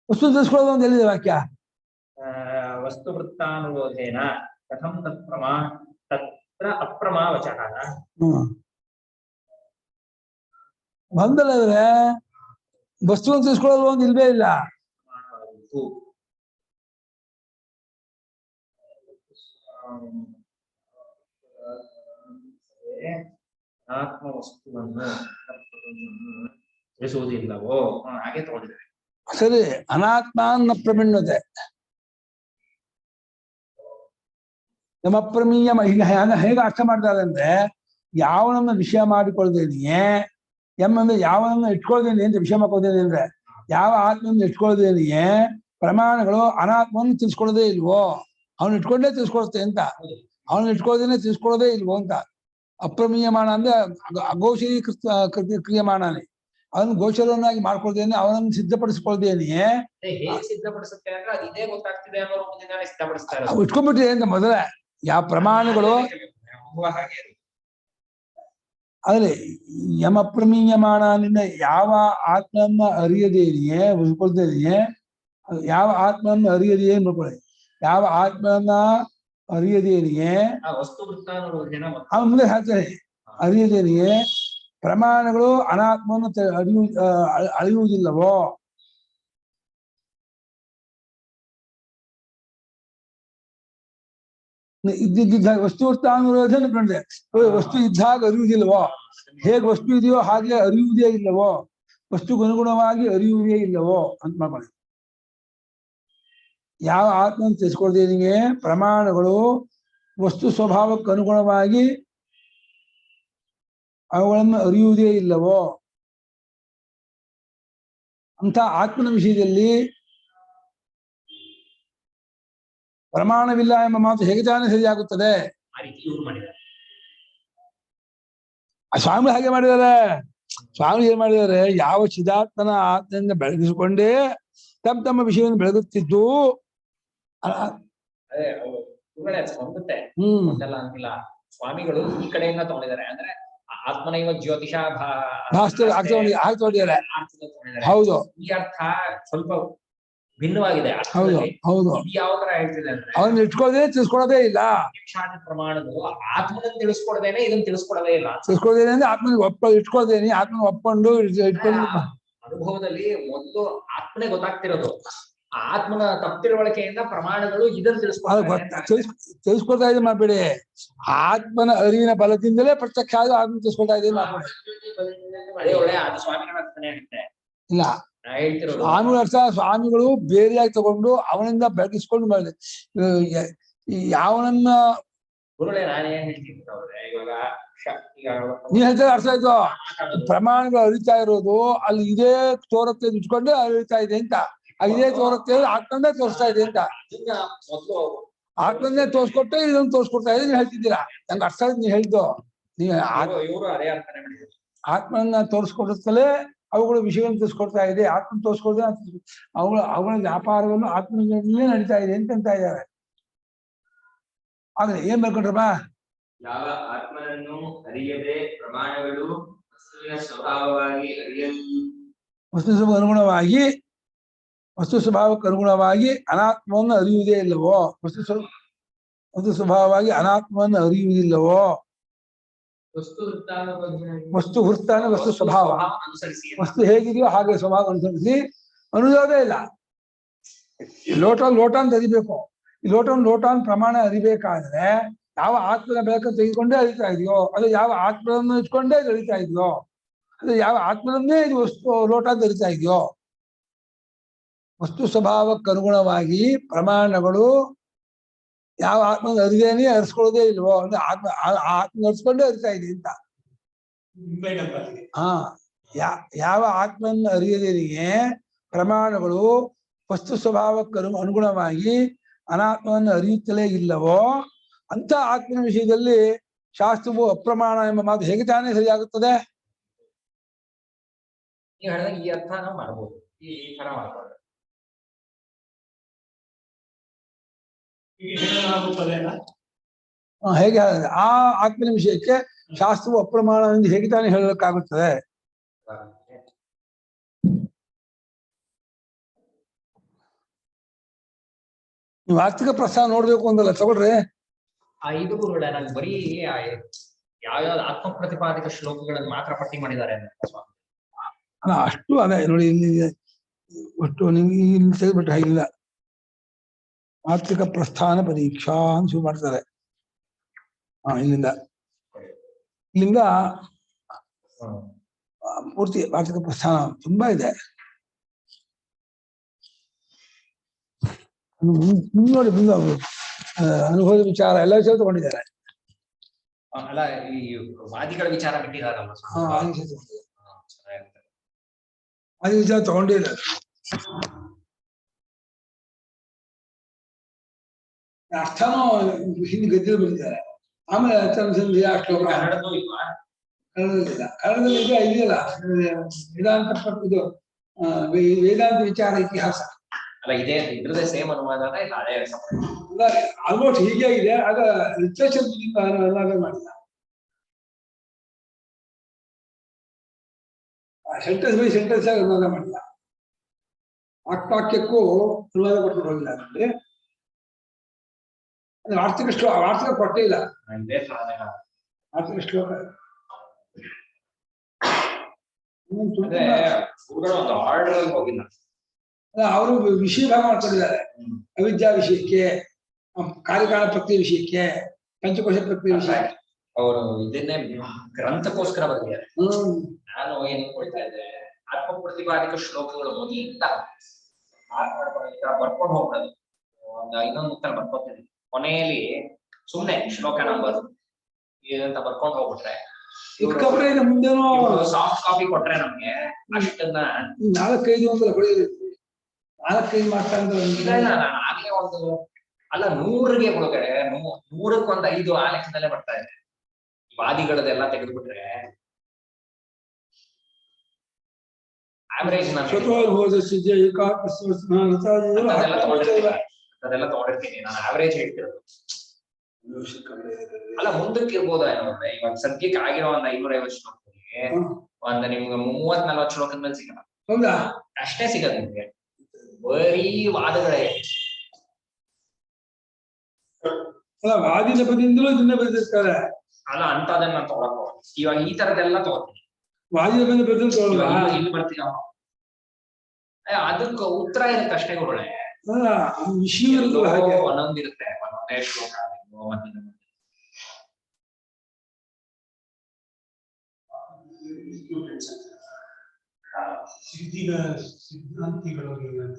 ವಸ್ತು ತಿಳಿಸ್ಕೊಳ್ಳೋದು ಅಂತ ಎಲ್ಲಿದೆ ವಾಕ್ಯ? ವಸ್ತು ವೃತ್ತಾನುರೋಧೇನ ಕಥಂ ತತ್ರ ಅಪ್ರಮಾವಚಃ. ಬಂದಲ್ಲ ಇವ್ರೆ ವಸ್ತುವನ್ನು ತಿಳಿಸ್ಕೊಳ್ಳೋದು ಒಂದು ಇಲ್ವೇ ಇಲ್ಲ. ಆತ್ಮ ವಸ್ತುವನ್ನು ತಿಳಿಸುವುದಿಲ್ಲವೋ ಹಾಗೆ ತಗೊಂಡಿದ್ದೇವೆ. ಸರಿ, ಅನಾತ್ಮಾನ್ನ ಪ್ರಮಿಣ್ಯತೆ ಯಮಪ್ರಮೀಯ ಹೇಗೆ ಅರ್ಥ ಮಾಡ್ತಾರೆ ಅಂದ್ರೆ ಯಾವನನ್ನ ವಿಷಯ ಮಾಡಿಕೊಳ್ದೇನಿಯೇ ಎಮ್ಮಂದ್ರೆ ಯಾವನನ್ನ ಇಟ್ಕೊಳ್ದೇನಿ ಅಂತ ವಿಷಯ ಮಾಡ್ಕೊಳ್ದೇನಿ ಅಂದ್ರೆ ಯಾವ ಆತ್ಮನ್ನ ಇಟ್ಕೊಳ್ದೇನಿಯೇ ಪ್ರಮಾಣಗಳು ಅನಾತ್ಮವನ್ನು ತಿಳಿಸ್ಕೊಳ್ಳೋದೇ ಇಲ್ವೋ. ಅವನು ಇಟ್ಕೊಂಡೇ ತಿಳಿಸ್ಕೊಡುತ್ತೆ ಅಂತ, ಅವನು ಇಟ್ಕೊಳ್ದೇನೆ ತಿಳಿಸ್ಕೊಳ್ಳೋದೇ ಇಲ್ವೋ ಅಂತ. ಅಪ್ರಮೀಯಮಾಣ ಅಂದ್ರೆ ಅಗೋಚರಿ ಕ್ರಿಯಮಾಣನೇ. ಅವನು ಗೋಚರವನ್ನಾಗಿ ಮಾಡ್ಕೊಳ್ದೇನೆ ಅವನನ್ನು ಸಿದ್ಧಪಡಿಸ್ಕೊಳ್ದೇನೆಯೇ. ಹೇಗೆ ಸಿದ್ಧಪಡಿಸುತ್ತೆ ಅಂದ್ರೆ ಅದು ಇದೇ ಗೊತ್ತಾಗ್ತಿದೆ ಅನ್ನೋ ರೂಪದಿಂದಾನೇ ಸಿದ್ಧಪಡಿಸ್ತಾ ಇರೋದು. ಇಟ್ಕೊಂಡ್ಬಿಟ್ರಿ ಅಂತ ಮೊದಲೇ ಯಾವ ಪ್ರಮಾಣಗಳು ಅದೇ ಯಮಪ್ರಮೀಯಮಾನದಿಂದ ಯಾವ ಆತ್ಮನ್ನ ಅರಿಯದೇನಿಯೇ ಉಳ್ಕೊಳ್ತೇನೆಯೇ, ಯಾವ ಆತ್ಮನ್ನ ಅರಿಯದೆಯೇ ನೋಡ್ಕೊಳ್ಳಿ. ಯಾವ ಆತ್ಮನ್ನ ಅರಿಯದೇನಿಯೇ ವಸ್ತು ವೃತ್ತಾನುರೋಧೇನ ಅವನ ಮುಂದೆ ಹೇಳ್ತಾರೆ ಅರಿಯದೇನಿಯೇ ಪ್ರಮಾಣಗಳು ಅನಾತ್ಮವನ್ನು ಅಳಿಯುವುದಿಲ್ಲವೋ. ಇದ್ದಿದ್ದಾಗ ವಸ್ತು ವೃತ್ತಾನುರೋಧನೆ ಕಂಡೆ ವಸ್ತು ಇದ್ದಾಗ ಅರಿಯುವುದಿಲ್ಲವೋ. ಹೇಗೆ ವಸ್ತು ಇದೆಯೋ ಹಾಗೆ ಅರಿಯುವುದೇ ಇಲ್ಲವೋ, ವಸ್ತುಗೆ ಅನುಗುಣವಾಗಿ ಅರಿಯುವುದೇ ಇಲ್ಲವೋ ಅಂತ ಮಾಡ್ಕೊಳ್ಳಿ. ಯಾವ ಆತ್ಮನ್ನು ತಿಳಿಸ್ಕೊಳ್ದೇನಿಗೆ ಪ್ರಮಾಣಗಳು ವಸ್ತು ಸ್ವಭಾವಕ್ಕೆ ಅನುಗುಣವಾಗಿ ಅವುಗಳನ್ನು ಅರಿಯುವುದೇ ಇಲ್ಲವೋ ಅಂತ ಆತ್ಮನ ವಿಷಯದಲ್ಲಿ ಪ್ರಮಾಣವಿಲ್ಲ ಎಂಬ ಮಾತು ಹೇಗೆ ತಾನೇ ಸರಿಯಾಗುತ್ತದೆ? ಆ ರೀತಿ ಇವ್ರು ಮಾಡಿದ್ದಾರೆ. ಸ್ವಾಮಿ ಹಾಗೆ ಮಾಡಿದ್ದಾರೆ. ಸ್ವಾಮಿ ಏನ್ ಮಾಡಿದ್ದಾರೆ, ಯಾವ ಚಿದಾತ್ಮನ ಆತ್ಮದಿಂದ ಬೆಳಗಿಸಿಕೊಂಡೇ ತಮ್ಮ ವಿಷಯವನ್ನು ಬೆಳಗುತ್ತಿದ್ದು ಹೊಂದುತ್ತೆ ಅಂತಿಲ್ಲ. ಸ್ವಾಮಿಗಳು ಈ ಕಡೆಯಿಂದ ತಗೊಂಡಿದ್ದಾರೆ. ಅಂದ್ರೆ ಆತ್ಮನೈವ ಜ್ಯೋತಿಷ ಹೌದು, ಈ ಅರ್ಥ ಸ್ವಲ್ಪ ಭಿನ್ನವಾಗಿದೆ. ಹೌದು ಹೌದು. ಯಾವ ತರ ಹೇಳ್ತಿದೆ ಅಂದ್ರೆ ಅವನ್ನ ಇಟ್ಕೊಳ್ಳೋದೇ ತಿಳಿಸ್ಕೊಡೋದೇ ಇಲ್ಲ. ಪ್ರಮಾಣಗಳು ಆತ್ಮನ ತಿಳಿಸ್ಕೊಡದೇನೆ ಇದನ್ನ ತಿಳಿಸ್ಕೊಡೋದೇ ಇಲ್ಲ. ತಿಳಿಸ್ಕೊಡೋದೇನೆ ಅಂದ್ರೆ ಆತ್ಮನ ಇಟ್ಕೊಳ್ದೇನೆ ಆತ್ಮನ ಒಪ್ಕೊಂಡು ಇಟ್ಕೊಂಡು ಅನುಭವದಲ್ಲಿ ಮೊದಲು ಆತ್ಮನೇ ಗೊತ್ತಾಗ್ತಿರೋದು. ಆತ್ಮನ ತಪ್ಪಿರುವಳಿಕೆಯಿಂದ ಪ್ರಮಾಣಗಳು ಇದನ್ನು ತಿಳಿಸ್ಕೊಳ್ತಾ ಇದೆ ಮಾಡ್ಬೇಡಿ. ಆತ್ಮನ ಅರಿವಿನ ಬಲದಿಂದಲೇ ಪ್ರತ್ಯಕ್ಷ ಆಗಿ ಆತ್ಮ ತಿಳಿಸ್ಕೊಳ್ತಾ ಇದೆ ಮಾಡ್ಬೇಡಿ. ಇಲ್ಲ, ಸ್ವಾಮಿಗಳ ಅರ್ಥ ಸ್ವಾಮಿಗಳು ಬೇರೆಯಾಗಿ ತಗೊಂಡು ಅವನಿಂದ ಬೆಳಗಿಸ್ಕೊಂಡು ಮಾಡಿದೆ. ಯಾವನನ್ನ ನೀವ್ ಹೇಳ್ತಾರೆ ಅರ್ಥ ಆಯ್ತು. ಪ್ರಮಾಣಗಳು ಅರಿತಾ ಇರೋದು ಅಲ್ಲಿ ಇದೇ ತೋರತ್ತೆ ಇಟ್ಕೊಂಡೆ ಅರಿತಾ ಇದೆ ಅಂತ. ಇದೇ ತೋರತ್ತೆ ಆತ್ಮಂದೇ ತೋರಿಸ್ತಾ ಇದೆ ಅಂತ. ಆತ್ಮಂದೇ ತೋರ್ಸ್ಕೊಟ್ಟೆ ಇದನ್ನು ತೋರ್ಸ್ಕೊಡ್ತಾ ಇದೆ. ನೀವು ಹೇಳ್ತಿದ್ದೀರಾ, ನಂಗೆ ಅರ್ಥ ಆಯ್ತು ನೀವು ಹೇಳಿದ್ದು. ನೀವು ಆತ್ಮನ್ನ ತೋರಿಸ್ಕೊಡುತ್ತಲೇ ಅವುಗಳ ವಿಷಯವನ್ನು ತಿಳಿಸ್ಕೊಡ್ತಾ ಇದೆ. ಆತ್ಮ ತೋರಿಸ್ಕೊಡ್ದೆ ಅವುಗಳ ವ್ಯಾಪಾರವನ್ನು ಆತ್ಮನೇ ನಡೀತಾ ಇದೆ ಅಂತ ಇದ್ದಾರೆ. ಆದ್ರೆ ಏನ್ ಬೇಕೊಂಡ್ರಮ್ಮ, ಯಾವ ಆತ್ಮನನ್ನು ಅರಿಯದೆ ಪ್ರಮಾಣಗಳು ವಸ್ತುವಿನ ಸ್ವಭಾವವಾಗಿ ವಸ್ತು ಸ್ವಭಾವಕ್ಕೆ ಅನುಗುಣವಾಗಿ ಅನಾತ್ಮವನ್ನು ಅರಿಯುವುದೇ ಇಲ್ಲವೋ. ವಸ್ತು ಸ್ವಭಾವವಾಗಿ ಅನಾತ್ಮವನ್ನು ಅರಿಯುವುದಿಲ್ಲವೋ. ವಸ್ತು ವೃತ್ತಾನೆ ವಸ್ತು ಸ್ವಭಾವ, ವಸ್ತು ಹೇಗಿದೆಯೋ ಹಾಗೆ ಸ್ವಭಾವ ಅನುಸರಿಸಿ ಅನುಯೋಗೇ ಇಲ್ಲ. ಲೋಟ ಅಂತ ಅರಿಬೇಕು. ಈ ಲೋಟ ಪ್ರಮಾಣ ಅರಿಬೇಕಾದ್ರೆ ಯಾವ ಆತ್ಮನ ಬೆಳಕನ್ನು ತೆಗೆದುಕೊಂಡೇ ಅರಿತಾ ಇದೆಯೋ, ಅದು ಯಾವ ಆತ್ಮನನ್ನು ಇಟ್ಕೊಂಡೇ ಅರಿತಾ ಇದೆಯೋ, ಅದು ಯಾವ ಆತ್ಮನನ್ನೇ ಇದು ವಸ್ತು ಲೋಟ ಅಂತ ಅರಿತಾ ಇದೆಯೋ. ವಸ್ತು ಸ್ವಭಾವಕ್ಕೆ ಅನುಗುಣವಾಗಿ ಪ್ರಮಾಣಗಳು ಯಾವ ಆತ್ಮನ ಅರಿದೇನೆ ಅರಿಸ್ಕೊಳ್ಳೋದೇ ಇಲ್ವೋ, ಅಂದ್ರೆ ಆತ್ಮ ಅರಿಸ್ಕೊಂಡೇ ಅರಿತಾ ಇದೆ ಅಂತ. ಯಾವ ಆತ್ಮನ ಅರಿಯದೇನಿಗೆ ಪ್ರಮಾಣಗಳು ವಸ್ತು ಸ್ವಭಾವಕ್ಕೆ ಅನುಗುಣವಾಗಿ ಅನಾತ್ಮವನ್ನು ಅರಿಯುತ್ತಲೇ ಇಲ್ಲವೋ ಅಂತ ಆತ್ಮನ ವಿಷಯದಲ್ಲಿ ಶಾಸ್ತ್ರವು ಅಪ್ರಮಾಣ ಎಂಬ ಮಾತು ಹೇಗೆ ತಾನೇ ಸರಿಯಾಗುತ್ತದೆ? ನೀವು ಹೇಳಿದಾಗ ಈ ಅರ್ಥ ನಾವು ಮಾಡ್ಬೋದು, ಈ ತರ ಮಾಡ್ಬೋದು. ಈಗ ಹೇಳಲಾಗುತ್ತದೆ ಅಲ್ಲ? ಹೇಗೆ ಆ ಆತ್ಮನ ವಿಷಯಕ್ಕೆ ಶಾಸ್ತ್ರವು ಅಪ್ರಮಾಣ ಎಂದು ಹೇಗೆ ತಾನೇ ಹೇಳಲಿಕ್ಕಾಗುತ್ತದೆ? ನೀವು ಆರ್ಥಿಕ ಪ್ರಸ್ಥಾನ ನೋಡ್ಬೇಕು ಅಂದಲ್ಲ, ತಗೊಳ್ರಿ. ಇದು ಗುರುಗಳೇ, ನಂಗೆ ಬರೀ ಯಾವ್ಯಾವ್ದು ಆತ್ಮ ಪ್ರತಿಪಾದಿಕ ಶ್ಲೋಕಗಳನ್ನು ಮಾತ್ರ ಪಟ್ಟಿ ಮಾಡಿದ್ದಾರೆ ಅಂತ ಸ್ವಾಮಿ. ಅಲ್ಲ, ಅಷ್ಟು ಅದೇ ನೋಡಿ, ಇಲ್ಲಿ ಒಟ್ಟು ನಿಮ್ಗೆ ಇಲ್ಲಿ ತೆಗೆದ್ಬಿಟ್ರೆ ಹಾಗಿಲ್ಲ. ಆರ್ಥಿಕ ಪ್ರಸ್ಥಾನ ಪರೀಕ್ಷಾ ಅಂತ ಶುರು ಮಾಡ್ತಾರೆ. ಇಲ್ಲಿಂದ ಪೂರ್ತಿ ಆರ್ಥಿಕ ಪ್ರಸ್ಥಾನ ತುಂಬಾ ಇದೆ. ನೋಡಿ, ಮುಂದೆ ಅನುಭವದ ವಿಚಾರ ಎಲ್ಲ ವಿಚಾರ ತಗೊಂಡಿದ್ದಾರೆ. ಅಲ್ಲ, ಈ ವಾದಿಗಳ ವಿಚಾರ ಬಿಟ್ಟಿದಾರಲ್ಲ ಅದು ವಿಚಾರ ತಗೊಂಡೇ ಇಲ್ಲ. ಅರ್ಥನೂ ಹಿಂದೆ ಗದ್ದೆ ಬಿಡ್ತಾರೆ. ಆಮೇಲೆ ಸಂಧ್ಯಾ ಶ್ಲೋಕ ಕನ್ನಡದೂ ಇಲ್ವಾ? ಕನ್ನಡದಲ್ಲಿಲ್ಲ. ಕನ್ನಡದಲ್ಲಿ ಇದೆಯಲ್ಲ, ವೇದಾಂತ ಇದು ವೇದಾಂತ ವಿಚಾರ ಇತಿಹಾಸ. ಅಲ್ಲ, ಇದ್ರದೇ ಸೇಮ್ ಅನುವಾದನ ಇಲ್ಲ, ಅದೇ ಆಲ್ಮೋಸ್ಟ್ ಹೀಗೆ ಇದೆ. ಆಗ ಲಿಟ್ರೇಚರ್ ಅನುವಾದ ಮಾಡಿಲ್ಲ. ಸೆಂಟೆನ್ಸ್ ಬೈ ಸೆಂಟೆನ್ಸ್ ಆಗಿ ಅನುವಾದ ಮಾಡಿಲ್ಲ. ವಾಕ್ಯಕ್ಕೂ ಅನುವಾದ ಕೊಟ್ಟು ಹೋಗಿಲ್ಲ. ಅಂದ್ರೆ ಆರ್ಥಿಕ ಕೊಟ್ಟೇ ಇಲ್ಲ. ಆರ್ಥಿಕ ಶ್ಲೋಕ ಆರ್ಡರ್ ಅಲ್ಲಿ ಹೋಗಿಲ್ಲ. ಅವರು ವಿಷಯ ಭಾಗ ಮಾಡ್ಕೊಂಡಿದ್ದಾರೆ. ಅವಿದ್ಯಾ ವಿಷಯಕ್ಕೆ, ಕಾರ್ಯಕಾರಣ ಪ್ರಕ್ರಿಯೆ ವಿಷಯಕ್ಕೆ, ಪಂಚಕೋಶ ಪ್ರಕ್ರಿಯೆ ವಿಷಯಕ್ಕೆ ಅವರು ಇದನ್ನೇ ಗ್ರಂಥಕ್ಕೋಸ್ಕರ ಬರ್ತಿದ್ದಾರೆ. ನಾನು ಏನ್ ಕೊಡ್ತಾ ಇದ್ದೆ, ಆತ್ಮ ಪ್ರತಿಪಾದಿಕ ಶ್ಲೋಕಗಳು ಮೊದಲಿಂದ ಬರ್ಕೊಂಡು ಹೋಗ್ಬೋದು. ಇನ್ನೊಂದು ಮುಕ್ತಲ್ಲಿ ಬರ್ಕೊತೀನಿ. ಕೊನೆಯಲ್ಲಿ ಸುಮ್ನೆ ಶ್ಲೋಕ ನಂಬರ್ ಅಂತ ಬರ್ಕೊಂಡು ಹೋಗ್ಬಿಟ್ರೆ, ಮುಂದೇನೋ ಸಾಫ್ಟ್ ಕಾಪಿ ಕೊಟ್ರೆ ನಮ್ಗೆ ಅಷ್ಟನ್ನ 4-5 ಅಂದ್ರೆ ಹೊಡೆಯೋದು. 4-5 ಮಾಡ್ತಾ ನಾನು ಆಗ್ಲೇ ಒಂದು ಅಲ್ಲ 100ಗೆ ಒಳಗಡೆ 100ಕ್ಕೆ ಒಂದು 5 ಆ ಲೆಕ್ಕದಲ್ಲೇ ಬರ್ತಾ ಇದೆ. ವಾದಿಗಳದೆಲ್ಲ ತೆಗೆದುಬಿಟ್ರೆ ಆವರೇಜ್ ಅದೆಲ್ಲ ತಗೊಂಡಿರ್ತೀನಿ ನಾನು. ಆವರೇಜ್ ಹೇಳ್ತಿರೋದು ಅಲ್ಲ, ಮುಂದಕ್ಕೆ ಇರ್ಬೋದ ಏನಂದ್ರೆ, ಇವಾಗ ಸದ್ಯಕ್ಕೆ ಆಗಿರೋ ಒಂದು 550 ಶ್ಲೋಕಗಳಿಗೆ ಒಂದು ನಿಮ್ಗೆ 30-40 ಶ್ಲೋಕದ ಮೇಲೆ ಸಿಗಲ್ಲ. ಹೌದಾ? ಅಷ್ಟೇ ಸಿಗದು ನಿಮ್ಗೆ. ಬರೀ ವಾದಗಳೇ. ಅಲ್ಲ, ವಾದಿ ನೆಪದಿಂದಲೂ ಇದನ್ನೇ ಬರೆದಿರ್ತಾರೆ. ಅಲ್ಲ, ಅಂತದನ್ನ ನಾನು ತಗೊಳಕ್ ಹೋಗ್ತೀನಿ. ಇವಾಗ ಈ ತರದೆಲ್ಲ ತಗೋತೀನಿ. ವಾದಿ ನೆಪದಿಂದ ಬರೆದಿರ್ತಾರಲ್ಲ, ಇಲ್ಲಿ ಬರ್ತೀವಿ ಅದಕ್ಕೆ ಉತ್ತರ ಇರುತ್ತೆ ಅಷ್ಟೇ ಗುರುಗಳೇ. ವಿಷಯ ಒಂದೊಂದಿರುತ್ತೆ, ಒಂದೊಂದೇ ಶ್ಲೋಕ.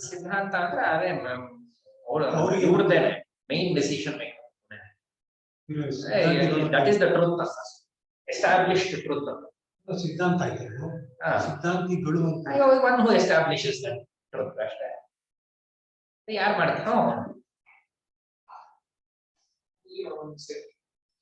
ಸಿದ್ಧಾಂತ ಅಂದ್ರೆ ಅದೇ ಇವ್ರದ್ದೇನೆ main decision maker. That is the truth, established truth. ಸಿದ್ಧಾಂತ ಆಯ್ತು, ಸಿದ್ಧಾಂತಿಗಳು one who establishes the truth ಅಷ್ಟೇ. ಯಾರು ಮಾಡ್ತಾರೋ